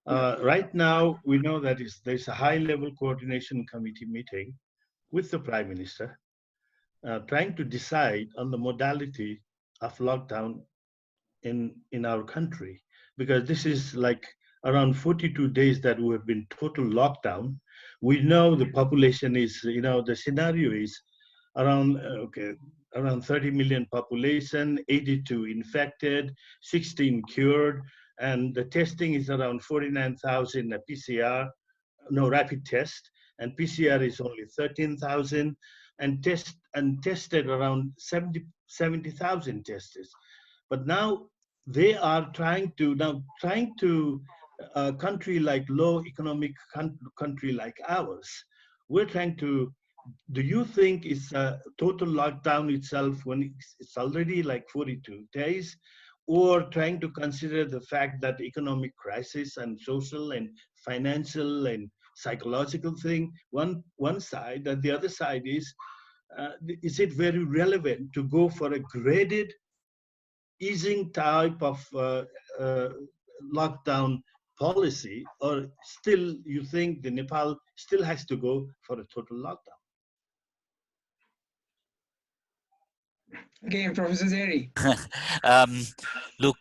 [SPEAKER 6] Right now, we know that there's a high-level coordination committee meeting with the Prime Minister, trying to decide on the modality of lockdown in our country, because this is like around 42 days that we have been total lockdown. We know the population is, the scenario is around 30 million population, 82 infected, 16 cured, and the testing is around 49,000 PCR, no rapid test, and PCR is only 13,000, and tested around 70,000 tests. But now they are trying to a country like low economic country like ours, we're trying to. Do you think it's a total lockdown itself when it's already like 42 days, or trying to consider the fact that economic crisis and social and financial and psychological thing, one side, and the other side is it very relevant to go for a graded easing type of lockdown policy, or still you think the Nepal still has to go for a total lockdown?
[SPEAKER 1] Again, Professor Zeri.
[SPEAKER 9] Look,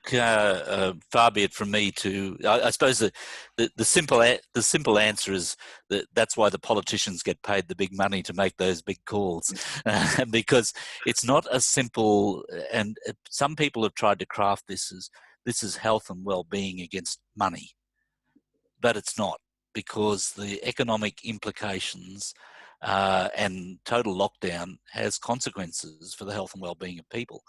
[SPEAKER 9] far be it from me to. I suppose the simple answer is that's why the politicians get paid the big money to make those big calls, because it's not as simple. And some people have tried to craft this as health and well-being against money, but it's not, because the economic implications and total lockdown has consequences for the health and well-being of people.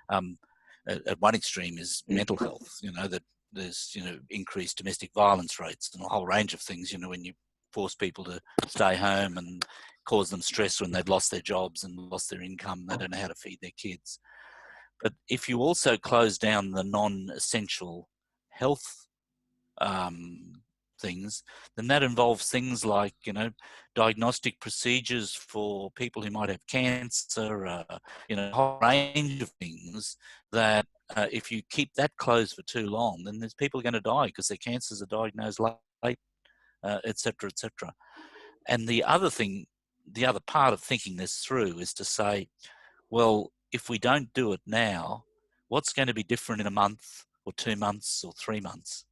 [SPEAKER 9] At one extreme is mental health, that there's, increased domestic violence rates and a whole range of things, when you force people to stay home and cause them stress when they've lost their jobs and lost their income, they don't know how to feed their kids. But if you also close down the non-essential health things, then that involves things like, diagnostic procedures for people who might have cancer, a whole range of things that if you keep that closed for too long, then there's people going to die because their cancers are diagnosed late, et cetera, et cetera. And the other part of thinking this through is to say, well, if we don't do it now, what's going to be different in a month or 2 months or 3 months?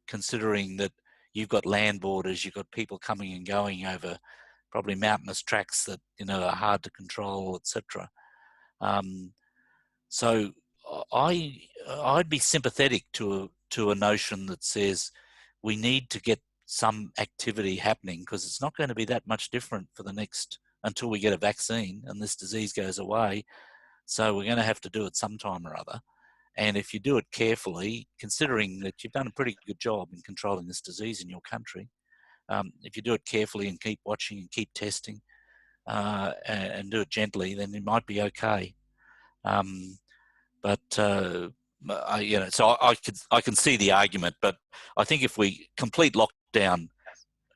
[SPEAKER 9] Considering that you've got land borders, you've got people coming and going over probably mountainous tracks that are hard to control, etc. So I'd be sympathetic to a notion that says we need to get some activity happening, because it's not going to be that much different for the next until we get a vaccine and this disease goes away. So we're going to have to do it sometime or other. And if you do it carefully, considering that you've done a pretty good job in controlling this disease in your country, if you do it carefully and keep watching and keep testing and do it gently, then it might be okay. So I can see the argument, but I think if we complete lockdown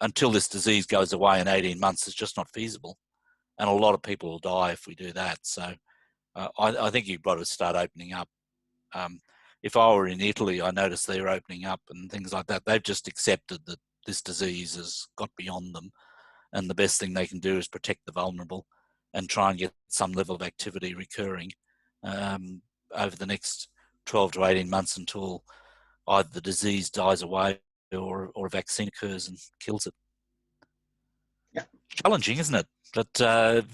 [SPEAKER 9] until this disease goes away in 18 months, it's just not feasible, and a lot of people will die if we do that. So I think you've got to start opening up. If I were in Italy, I noticed they're opening up and things like that. They've just accepted that this disease has got beyond them, and the best thing they can do is protect the vulnerable and try and get some level of activity recurring over the next 12 to 18 months until either the disease dies away or a vaccine occurs and kills it.
[SPEAKER 1] Yeah.
[SPEAKER 9] Challenging, isn't it? But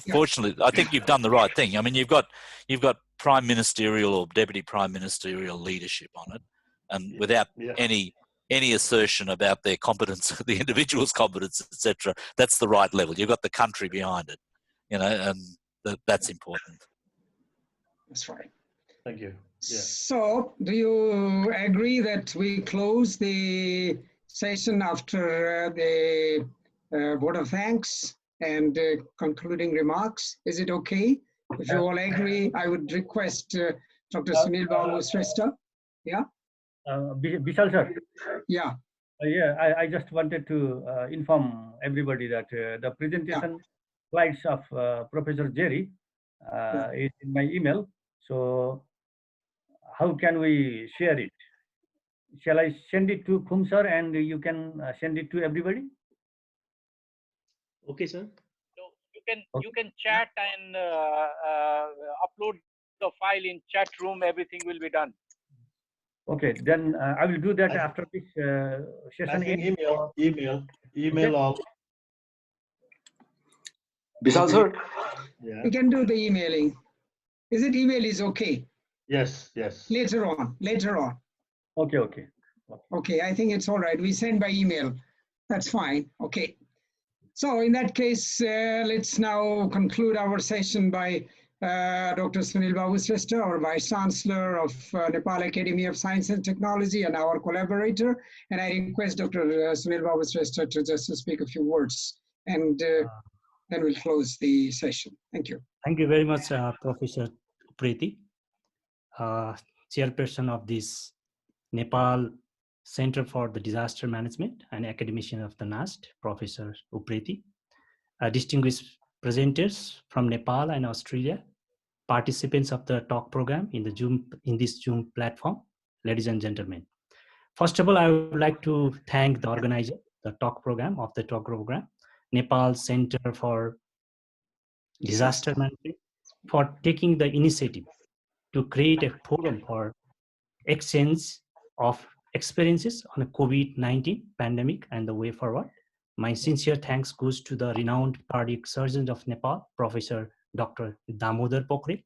[SPEAKER 9] fortunately, I think you've done the right thing. I mean, you've got prime ministerial or deputy prime ministerial leadership on it, and without any assertion about their competence, the individual's competence, etc. That's the right level. You've got the country behind it, and that's important.
[SPEAKER 1] That's right.
[SPEAKER 6] Thank you. Yeah.
[SPEAKER 1] So, do you agree that we close the session after the vote of thanks and concluding remarks? Is it okay? If you all agree, I would request Dr. Sunil Babu Shrestha. Yeah?
[SPEAKER 14] Vishal sir.
[SPEAKER 1] Yeah.
[SPEAKER 14] I just wanted to inform everybody that the presentation slides of Professor Jerry is in my email. So how can we share it? Shall I send it to Khum sir and you can send it to everybody?
[SPEAKER 4] Okay, sir.
[SPEAKER 17] So you can chat and upload the file in chat room. Everything will be done.
[SPEAKER 14] Okay, then I will do that after this session.
[SPEAKER 6] I think email all.
[SPEAKER 1] Vishal
[SPEAKER 6] sir.
[SPEAKER 1] Yeah. We can do the emailing. Is it email is okay?
[SPEAKER 6] Yes.
[SPEAKER 1] Later on.
[SPEAKER 14] Okay.
[SPEAKER 1] Okay, I think it's all right. We send by email. That's fine. Okay. So in that case, let's now conclude our session by Dr. Sunil Babu Shrestha, our Vice Chancellor of Nepal Academy of Science and Technology and our collaborator. And I request Dr. Sunil Babu Shrestha to just speak a few words, and then we'll close the session. Thank you.
[SPEAKER 18] Thank you very much, Professor Upreti, chairperson of this Nepal Center for the Disaster Management and academician of the NAST, Professor Upreti, distinguished presenters from Nepal and Australia, participants of the talk program in this Zoom platform, ladies and gentlemen. First of all, I would like to thank the organizer, the talk program, Nepal Center for Disaster Management, for taking the initiative to create a forum for exchange of experiences on a COVID-19 pandemic and the way forward. My sincere thanks goes to the renowned cardiac surgeon of Nepal, Professor Dr. Damodar Pokhrel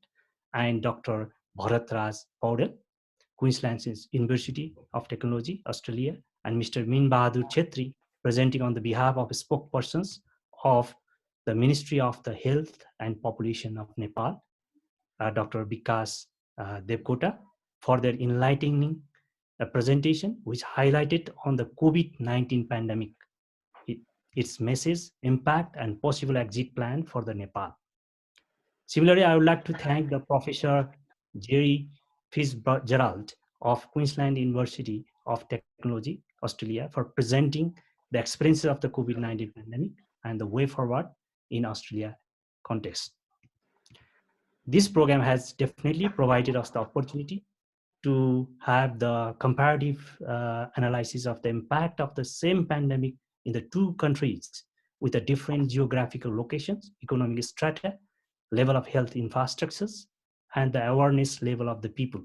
[SPEAKER 18] and Dr. Bharat Raj Paudel, Queensland University of Technology, Australia, and Mr. Min Bahadur Chetri, presenting on the behalf of spokespersons of the Ministry of the Health and Population of Nepal, Dr. Vikas Devkota, for their enlightening presentation, which highlighted on the COVID-19 pandemic, its message, impact, and possible exit plan for the Nepal. Similarly, I would like to thank the Professor Jerry Fitzgerald of Queensland University of Technology, Australia, for presenting the experiences of the COVID-19 pandemic and the way forward in Australia context. This program has definitely provided us the opportunity to have the comparative analysis of the impact of the same pandemic in the two countries with the different geographical locations, economic strata, level of health infrastructures, and the awareness level of the people.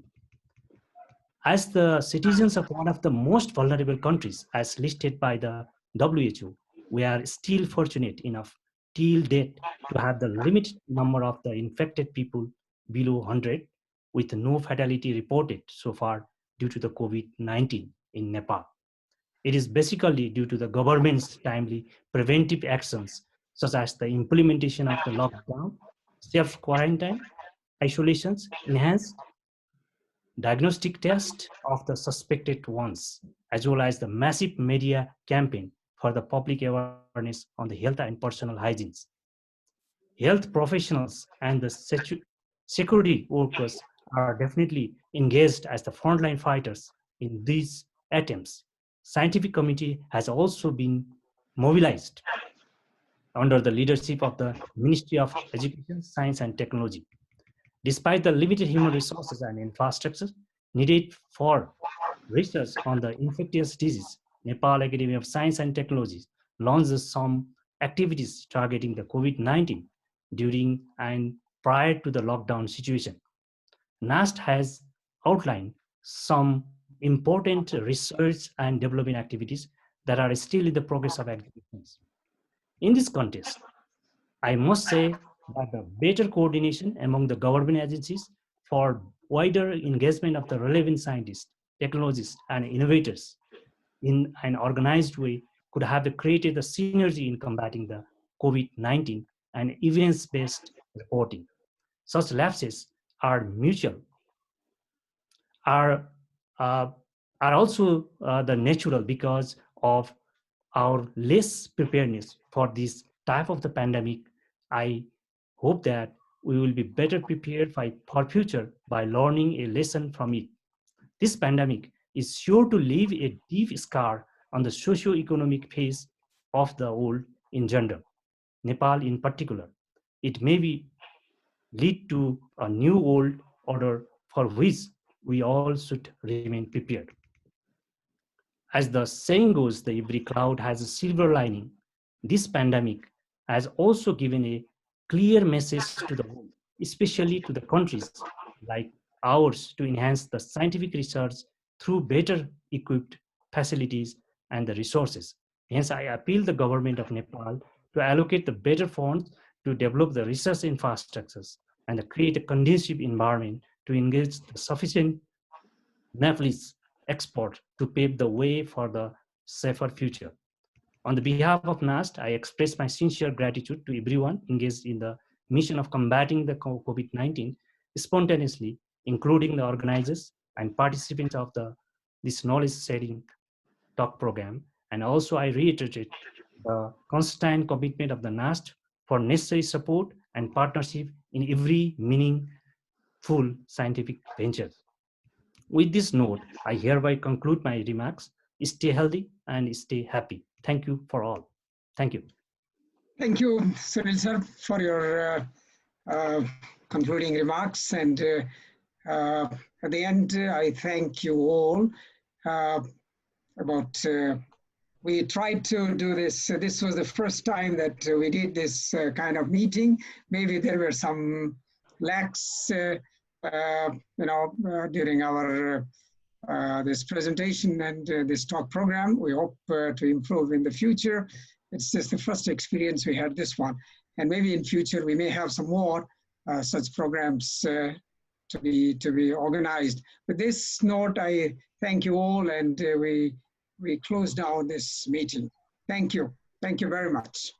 [SPEAKER 18] As the citizens of one of the most vulnerable countries, as listed by the WHO, we are still fortunate enough till date to have the limited number of the infected people below 100, with no fatality reported so far due to the COVID-19 in Nepal. It is basically due to the government's timely preventive actions, such as the implementation of the lockdown, self-quarantine, isolations, enhanced diagnostic test of the suspected ones, as well as the massive media campaign for the public awareness on the health and personal hygiene. Health professionals and the security workers are definitely engaged as the frontline fighters in these attempts. Scientific committee has also been mobilized under the leadership of the Ministry of Education, Science and Technology. Despite the limited human resources and infrastructure needed for research on the infectious disease, Nepal Academy of Science and Technology launched some activities targeting the COVID-19 during and prior to the lockdown situation. NAST has outlined some important research and development activities that are still in the progress of executions. In this context, I must say that the better coordination among the government agencies for wider engagement of the relevant scientists, technologists, and innovators in an organized way could have created a synergy in combating the COVID-19 and evidence-based reporting. Such lapses are mutual, are also the natural because of our less preparedness for this type of the pandemic. I hope that we will be better prepared for future by learning a lesson from it. This pandemic is sure to leave a deep scar on the socio-economic phase of the world in general, Nepal in particular. It may lead to a new world order for which we all should remain prepared. As the saying goes, the every cloud has a silver lining. This pandemic has also given a clear message to the world, especially to the countries like ours, to enhance the scientific research through better equipped facilities and the resources. Hence, I appeal the government of Nepal to allocate the better funds to develop the research infrastructures and create a conducive environment to engage the sufficient Nepalese export to pave the way for the safer future. On the behalf of NAST, I express my sincere gratitude to everyone engaged in the mission of combating the COVID-19 spontaneously, including the organizers and participants of this knowledge sharing talk program. And also I reiterate the constant commitment of the NAST for necessary support and partnership in every meaningful scientific venture. With this note, I hereby conclude my remarks. Stay healthy and stay happy. Thank you for all. Thank you.
[SPEAKER 1] Thank you, Sunil sir, for your concluding remarks. And at the end, I thank you all we tried to do this. This was the first time that we did this kind of meeting. Maybe there were some lacks, during our this presentation and this talk program. We hope to improve in the future. It's just the first experience we had this one. And maybe in future we may have some more such programs to be organized. With this note, I thank you all, and we close down this meeting. Thank you. Thank you very much.